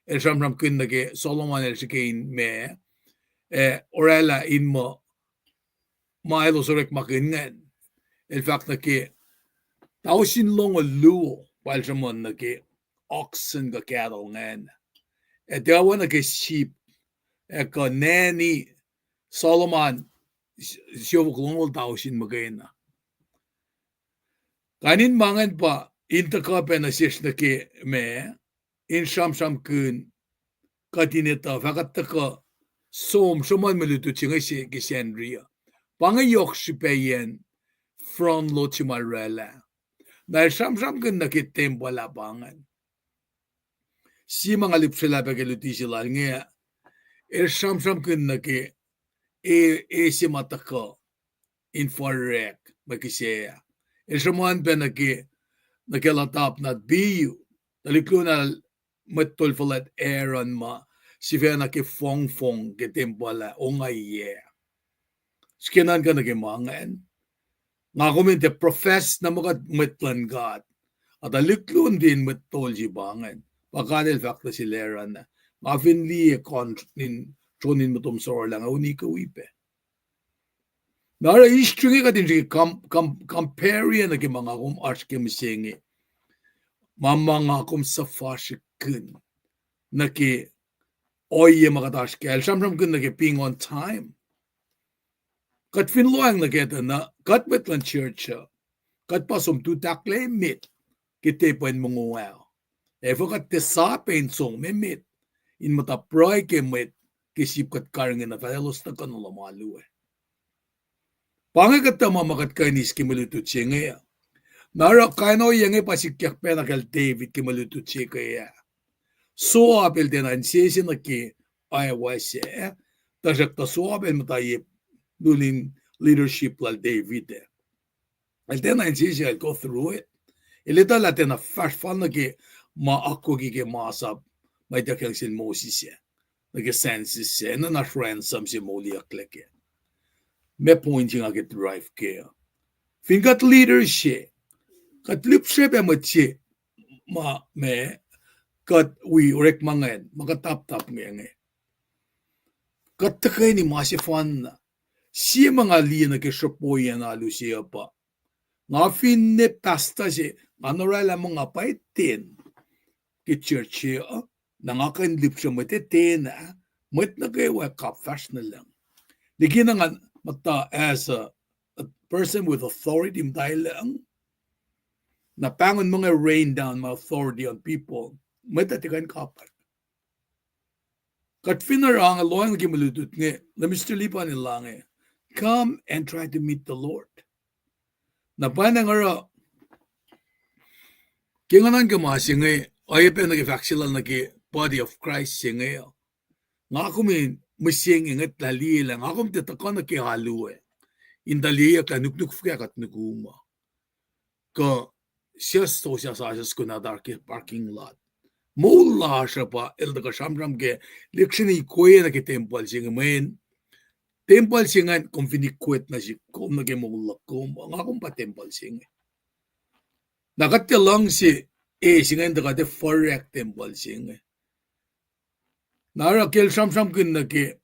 shamram kun Solomon sikin me orela in mo elos makingan in fact tausin long luo while someone oxen cattle ngan dawa sheep nani Solomon siya kulong tausin magana kanin mangan pa intakape na siya me in sham kun katinita fakataka som shuman malutu chinga si kisendria pangayok si payen from lo chimarela. Na sham gun nakitim wala bangan. Si mga lipsila pagkaluti sila nga, sham gun naki, si matako, infrared, magkisaya. Shaman pa nakilatap na biyu, taliklo na matulfalat Aaron ma, si Fia nakifong kitim wala, o nga iya. Skinan ka nakimangan. Nga kuminte profess na makatmitlan God. At aliklon din mitol si bangan. Pagkanil fakta si Leran na. Nga liye tronin mo tumsor lang. Unika wipe. Nara istringi ka din si compare na ki mga kum ashkim singi. Mamanga kum sa fashikin. Na ki oye makatashkel. Samsam kun na ki ping on time. Kat finloang na kita na kat mitlan church kat pasum tu takle mit kite pen munguaw. Efo kat tesapin song me mit in mata proy ke mit kisip kat karangin na elos na kanula malu Pangakat ta mamakat kainis kimalutu chinga Nara kaino yang pasikyak penakal David kimalutu chinga So apel denan sesi na ki ayawase tasak ta so apel matayip during leadership like David. And then I'll go through it. Ilita latin na first fall na ki maako ki masab may dakang sin Moses nag-senses siya na na-ransom si likiyac leke. May point yung agad drive kaya. Fingat leader siya. Kat lip siya pa mo siya me kat we rek mangan makatap-tap ngayon Kat takay ni masifan na siya mga liye na kisyapoyan na siya pa. Nga finne pasta siya, manorala mga paitin. Ki church siya, nangakanlip siya matiten na, mat na kayo kapfas na lang. Ligi na nga, mata as a person with authority, dahil lang, napangon mga rain down my authority on people, matatikan kapat. Kat finarang aloang gimalutut nga, na Mr. Lipa nila nga, come and try to meet the Lord. Napanang ara, kinganan ka masing nga, ay pa nag-factual body of Christ siya nga. Nga ako masing ingat lali lang, ako titaka nakihalu Indaliya ka nuknuk fya kat nukuma. Ka siya sa ko na parking lot. Mula siya pa, ilda ka siyam ke, leksyon na ikoy na ki Tempul siya nga main. Tempul siya nga, kung finikwet na siya, kung nagimulak ko, nga kung pa Tempul siya nga. Nakatilang si, siya nga, nakati farek Tempul siya nga. Nara, kil siyam kun na ki,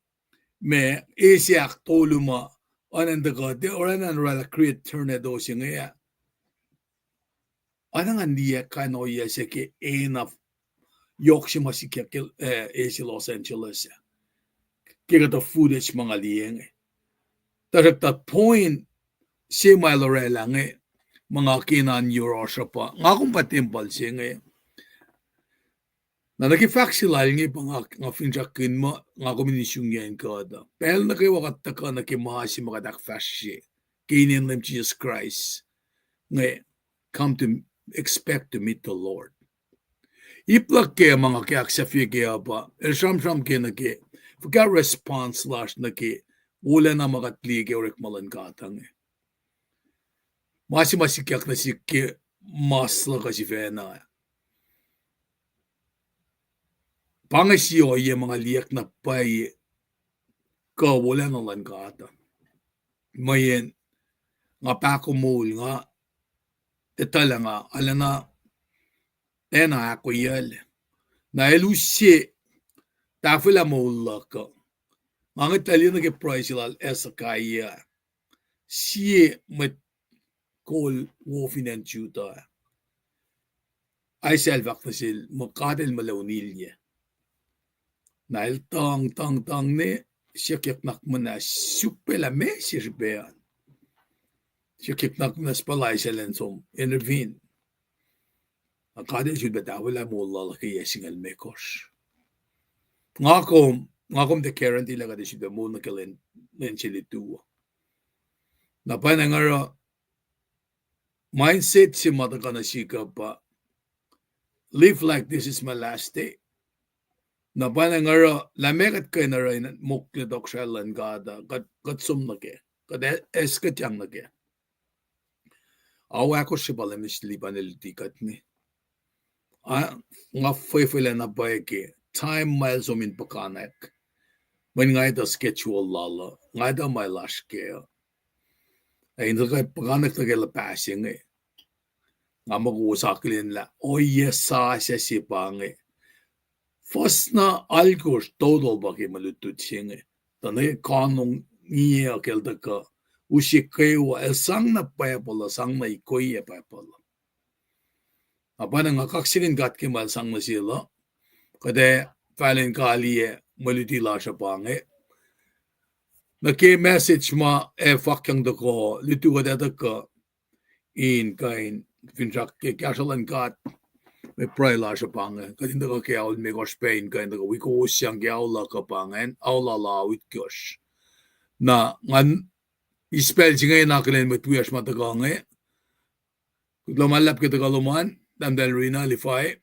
me, siya aktolo ma, anan nakati, oran ang rala create tornado siya nga. Anang andiya kanoya siya ki, enough, yok siya masikya, si Los Angeles siya. Kaya ito footage mga liyeng Tarak that point, si Malorella mga kinan Eurosya pa. Nga kung patimpal siya na nakifax sila nga finjakin mo, nga kuminisyon yan ka da. Pero nakiwakat ka nakimahasi makadakfash siya. Kinin lang Jesus Christ. Come to expect to meet the Lord. Iplak kaya mga kaksafi kaya pa. Siyam kaya Pagka response wala na makatlige o rekmalan katang Masikyak na masla kasi fena Pangasiyo yung mga liyak na pay ka wala na lang kata. Mayen nga pakumul nga itala nga ala na ako yal. Na elusye Tafila mo ka. Mga Italian na price ilal esa kaya. Siye met kol wofin and chuta. Ay selvak na sil makadel malaunil niya. Nail tang ne siya kiknak mo na supela me siya beyan. Siya kiknak na spalay siya lensom intervene. Akadel siya betawala mo lalaki yasingal mekos. Ngakom de Karen tila ka de siya mo na kalen chili tuwa. Napanang ara mindset si matakana pa. Live like this is my last day. Na panangaro lamekat kay na rin mukli dokshalan kada kat sum nake kat eskat yang nake. Awa ko si pala misli paniliti kat ni. Nga fayfala na ba ke time miles min pakanek. Man nga ita schedule lala nga ita may lash ke. Ay hindi kay pakanek na kaya passing eh. Nga mag-uusakilin la. O yes sa si pangi. First na alkos todo ba kay malutut siya eh. Tanay kanong niya kelda ka. Usi kayo sang na payapala sang na ikoy payapala. Apa na nga kaksigin gat kimal sang na sila. Kada falin ka liye malutila siya pangi. Naki message ma fakyang da ko lutu ka dada ka in kain finrak ke kasalan kat may pray la siya pangi. Kadinda ka kaya ul may ko Spain kain da ka wiko usyang kaya ula ka pangin aula la wit kyosh. Na ngan ispel siya ngayon nakalin may tuyash mataga ngayon. Lumalap kita kaluman damdal rina lifay.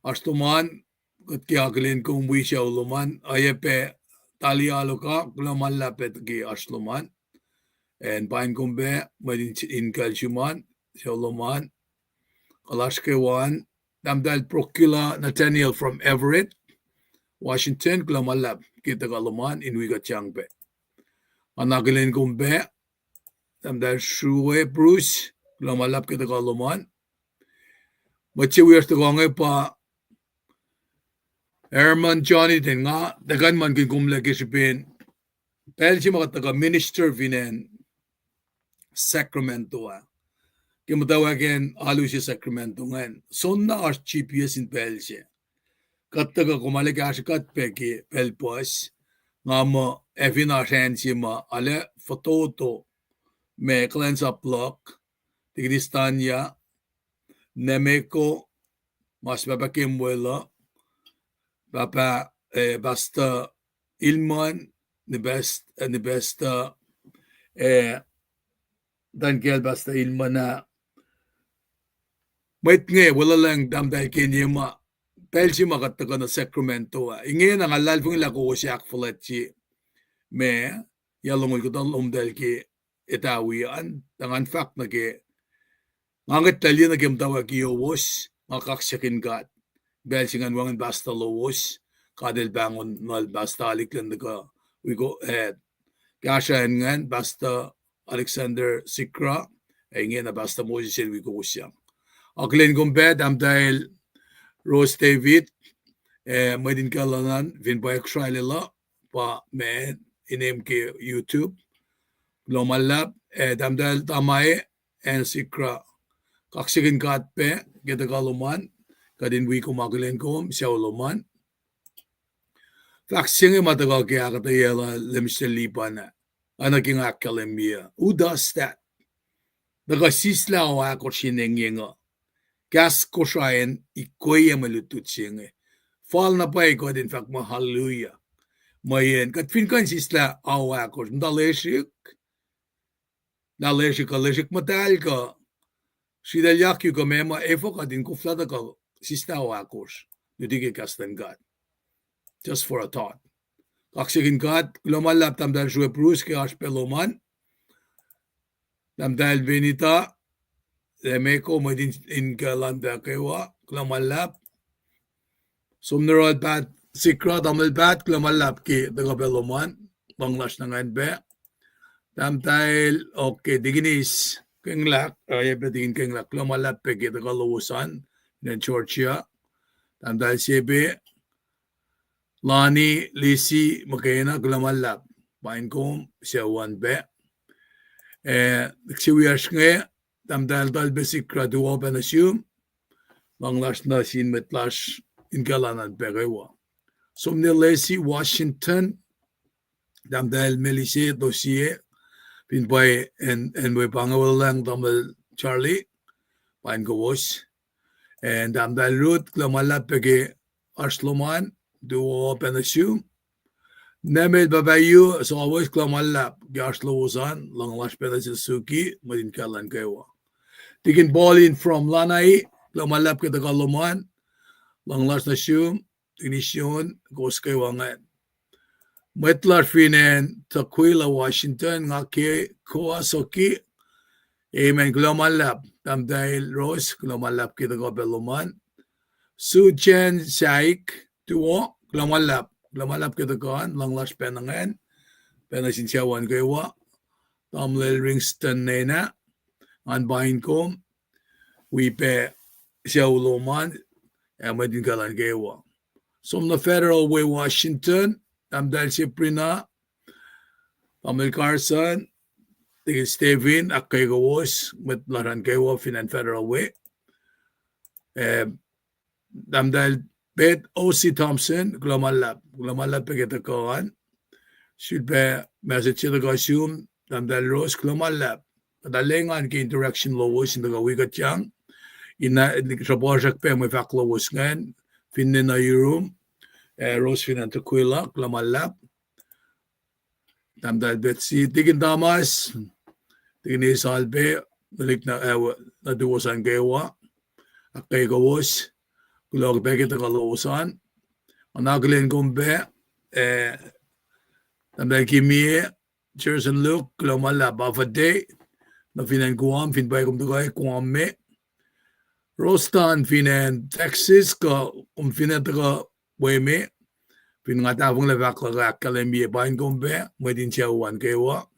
Astuman kat kaya kalin kung buwi siya uluman ayape talialo ka lumalapit ki asluman. And pain kumbe may in kalsyuman siya uluman. Kalashkewan damdal Procula Nathaniel from Everett, Washington lumalap kita kaluman in Wigachangpe. Anakalin kumbe damdal Shuwe Bruce lumalap kita kaluman. Bachi wiyas to kong pa Herman Johnny din nga dagan man kin kumlagi sipin dahil si makataga minister vinen Sacramento kimutawaken alu si Sacramento ngan son na archiepias in Belgium kataga kumaligas kat peki pelpos nga mo efina si ma ale fototo me kulacnsap block Tigistanya Nemeko mas babakimwela Papa basta ilman the best dan basta ilman na mwet nge wala lang damdal kenyema pelsi makataga na Sacramento inge na ngalal fung lako siyak fulatsi me yalongol ko dal umdal ki itawian tangan fact na ke ngangat tali na kemtawa ki wiowos makaksakin gat Belsingan wangan basta lowos kadel bangon nal basta aliklan daga we go ahead kasha ngan basta Alexander Sikra ngan na basta Moses we go usyang aklen gumbed am dahil Rose David may din kalanan vin by Xylella pa me inem ke YouTube lomalab am dahil tamae and Sikra kaksigin katpe kita kaluman kadin wi kumakulen kom siya uluman. Faksing matagal kaya akketeyac lemselipan anaking kalem. Who does that? Nagasisla o ako sinengenga. Kas ko siyain ikoy malutut singe. Fall na pa iko din fak hallelujah. Mayen katfin kan sisla o ako daleshik matal ka. Sidalyak yu kamema efo kadin kuflada ka Sista wakos, nudige kastan God. Just for a thought. Kaksigin God, lumalap tamdal suwe Bruce ke aspeloman. Tamdal benita, lemeko madin in kalanda kewa, lumalap. Sumnerod bat, sikra tamal bat, lumalap ki dagabeloman. Banglas na nganbe. Tamdal, okay, diginis, kenglak, ayabetingin kenglak, lumalap peki dagalusan. In Georgia, tandal sebe, Lani, Lisi, Makena, Gulamalap, Painkom, Siawan Be, Xiwiash nge, tamdal dalbesik graduo benasum, Banglash na sin metlash in Galanan Berewa. Sumne Lesi, Washington, tamdal Melise dossier, Pin by and we Bangawalang Damal Charlie, Painkowas. And damdal root klamalap pegi arsloman duo benasum Nemel babayu so always klamalap gash lowosan long lash pedasil suki madin kalan kewa. Tikin ballin from lanai klamalap kita kaluman long lash na shum inisyon gos kewangan. Mwetlar finen takwila Washington ngake koa soki amen klamalap tamdahil rose klamalap kita kabeluman. Su chen saik tuwo klamalap kita kan long lash penangan. Penasin siyawan kewa tamlel ringston nena an bain kom wipe siyawloman amadin kalan kewa. Som na federal way Washington tamdal siprina Pamel Carson tigil Steven akketeyac met laran kewa finan federal way tamdal Bet O.C. Thompson glomalap peketa kawan should be message the assume tamdal rose glomalap kadalengan ki interaction lowos in the wikiyac ina trabajo pe may faklowos ngan finne na room rose finan tukwila glomalap tamdal betsi tigin damas tigin isalbe balik na duwasan kewa akketeyac kulog peketa kalosan anaglen kombe tamdal kimie Cheers and Luke, Glomala Bafade, na finan Guam, fin bay kumtugay Guam me. Rostan finan Texas, finan taga Weme, fin nga tafong levak kalem bain kumbe, mwedin siya uwan kewa.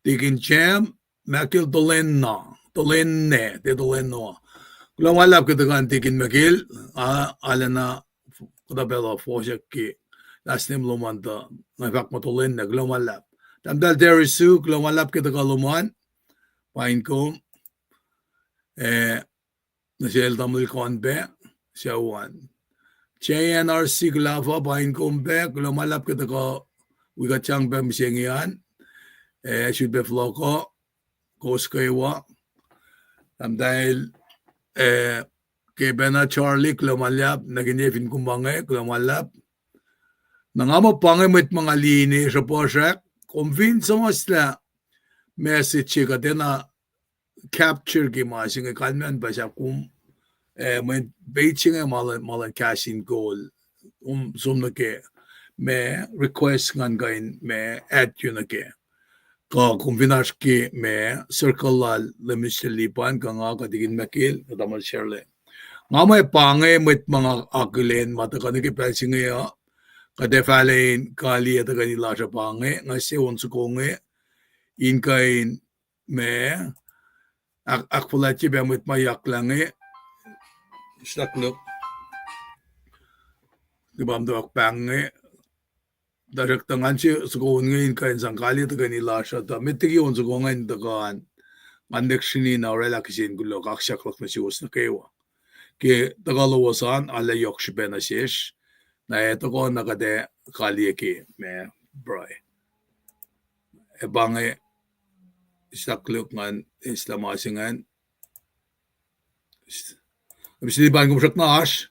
Tikin Cham, Makil Dolenne, Glomala kitagan tikin Makil, alana kutabela fosyak ki. Last name lumanta ngafak matulin na glomalap. Tamdal Derisu glomalap kita kaluman pain ko nasil tamul konbe siyawan. JNRC glava pain ko be glomalap kita ka wikiyac be misyengian should be floko koskaywa. Tamdal kebena Charlie glomalap naginefin kumbange glomalap. Nangamo pangemit mga lini sa poshak, convince mo sila message ka din na capture ki masing kalman ba siya kung may beijing malan KahsInKol sumna ke may request ngan kain may add yun na ke kung vinash ki may circle lal lemisilipan ka nga katigin makil katamal share nga may pangemit mga akilen matakan ki pelsi nga kadefalein kali at kanila sa pange nga siyon sa konge in kain me akpulachi be mit mayak lang staklok dibam do pange darak tangan si sa konge in kain sang kali at kanila sa ta mitigi on sa konge dagan mandekshini na relaxin gulo kaksaklok na siwas na kewa ke tagalawasan ala yok shibena shish na ito ko nakade kaliyaki me bray bange sakluk ngan islamasingan bisiliban ko siya nash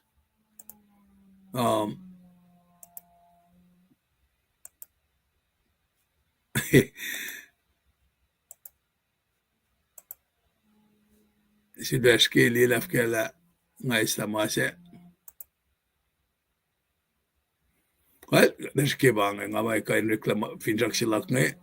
si deski lilaf kela nga islamase well, there's kibang nga may kain reklama finjak silak nga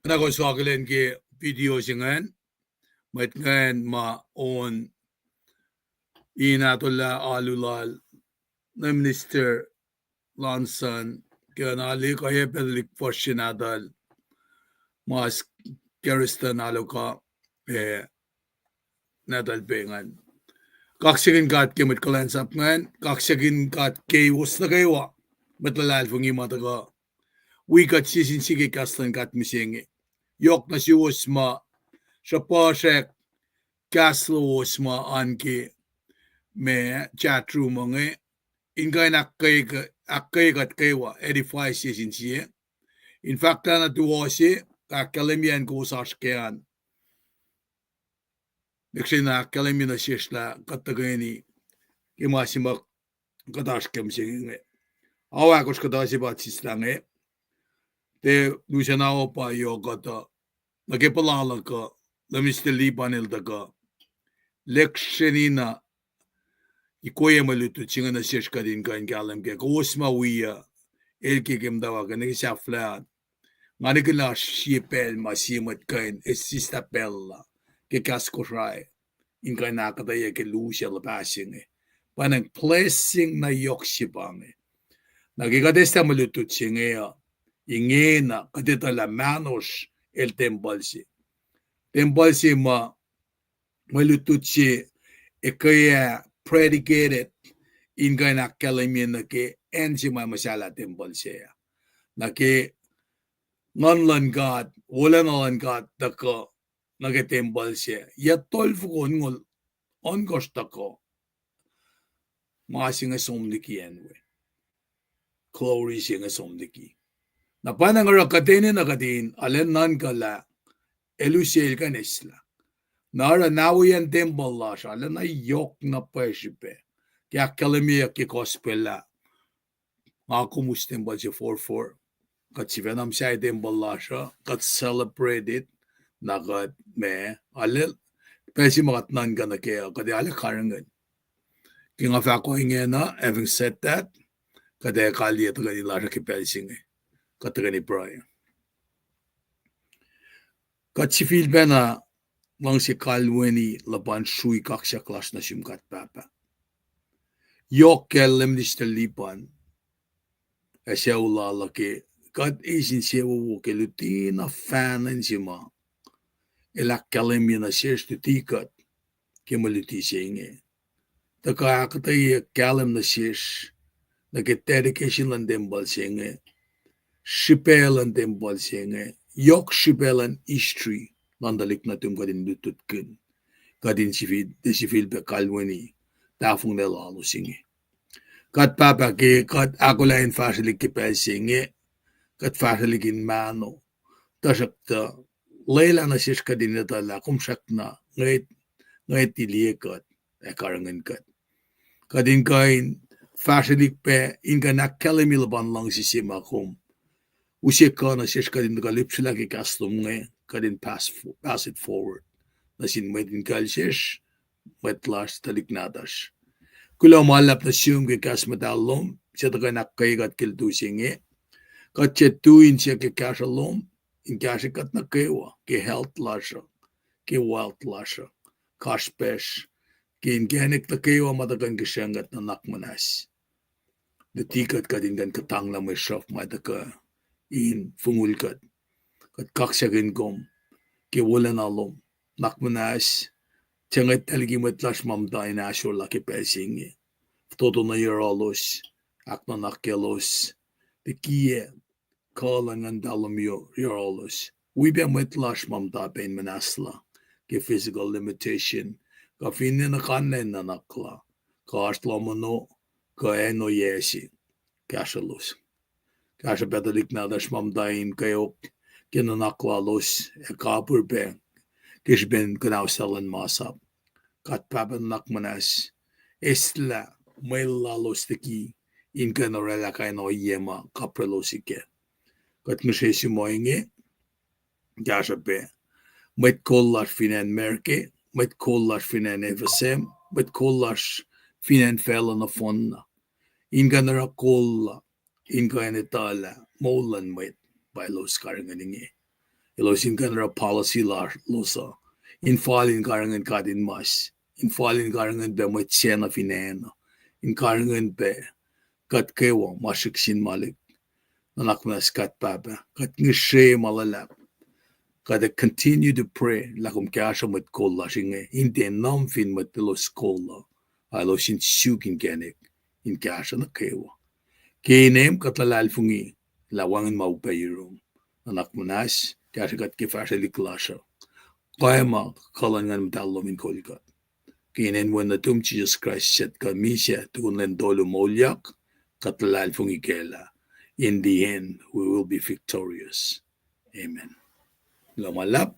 Nako swagelen ke video singan met ngan ma on inatola alulal na minister Lansan kanali kaya pelik fortunadal mas keristan aloka nadal bengan kaksakin kat ke met kulacnsap ngan kaksakin kat ke was na kaywa metlalal fungi mataga we kat sisin sige kastan kat misingi yok na si usma sa pasek kaslo usma anki me chat room nge inge akketeyac kat kaywa edify sisin siye in fact na tuwasi kalemian ko saskean Neksina kalemina sisla katagani imasimak katashkem singe awakos katasibat sislange te nusanao pa yogata nagepalala ka lamisteli panel daga leksenina ikoye malutu chingana sishkadin kan kalem ke kosma wiya elke gemdawa ka nagisafla Manigla shipel masimat kain esista bella ke kaskorai inga nakadaya ke lucia la passing panang blessing na yoksibange nagigadesta malututsinge inge na kadeta la manos el tembalsi ma malututsi e kaya predicated inga na kalamina ke enzima masala tembalsi na ke nganlan God, wala nalan God, dako, nagetembal siya. Yatol fukon ngol, on kosta ko, maasi nga somdiki yanwe. Glory siya nga somdiki. Napanang rakatene nakatin, alen nan kala, elusel ka nesla. Nara nawiyan tembal la siya, alen na yok na peshipe. Kaya kalamiya ki kospela. Nga kumustembal siya 4-4. Kat si Vietnam siya tembal la siya, kat celebrate it, nakat me, alel, pesi makatnan ka na kaya, kadi alel karangan. Kaya nga fako inge na, having said that, kadi kali ito kadi la siya kipelsing eh, kata kani Brian. Kat si Philbe na, lang si Kalweni laban sui kaksya klas na simkat papa. Yok kelem nista lipan, siya ulalaki, kat isin siya wukelutina fanan sima. Elak kalem yun na siya stutikat, kimaluti siya inge. Taka akketeyac kalem na siya, nagededication lang dembal siya inge. Shipelan dembal siya inge. Yok shipelan istri, nandalik na tum kadin lututkin. Kadin si Philbe Kalweni, tafong nalalo singe. Kat papa ke, kat akollah in fasilik kipel singe, kat fasilikin mano. Tasak ta, Leila na siya kadin natala, kumsak na, ngayet liye kat, karangan kat. Kadin kain, fasilik pe, inga nakalemilaban lang si sima kum. Usik ka na siya kadin nakalipsila ki kastum ngay, kadin pass it forward. Nasin medin kal siya, metlas taliknadas. Kula malap na siyong ki kasmadalom, siya taka nakaigat kiltu singe. Kat siya tuin siya ki kasalom, in kasikat na kewa, ki health lasha, ki wealth lasha, kaspesh, ki ingenik na kewa matakan kisyangat na nakmanas. Natikat ka din kan katang na may shaf mataka in fungulkat. Kat kaksakin kom, ki wala na lom, nakmanas, Tenget telgimutlash mamda in ashur laki pesing. Todo na yoros, aknanakelos, liye, kalem and dalamio yoros. We be mutlash mamda ben manasla, give physical limitation, gafinin a kanen nwakla, karslomono, kaeno yesi, kashalos. Kasha bedelik nadash mamdain kayok, kinanakla los, a kapur be, kishben kanauselen masab. Kat paban nakmanas, estla, maila lostiki, inge norela kaino yema, kaprelosike. Kat mishesi moinge, kasha be, met kollash finan merke, met kollash finan evasem, met kollash finan fellen of fonna. Inga nara kolla, inga enetala, molan met, by los karanganinge. Elos inga nara policy la losa. In falling karangan kadin mas. In falling karangan be met sena finena. In karangan be, kat kewa, mashik sin malik. Nanakmas kat baba, kat ngishe malalap. Kat continue to pray, lakum kasha met kolla shinge. In de nam fin met los kolla. Alos in sukin genek. In kasha na kewa. Kinem katlalalfungi, lawangan maupayrum. Anak manas, kasha kat kifasha liklasha. Kaima kalangan mtalom in kolgat. Kinen when the tum Jesus Christ set kamisha tukunlen dolo molyak, katlalalfungi kela. In the end, we will be victorious. Amen. Lamalap.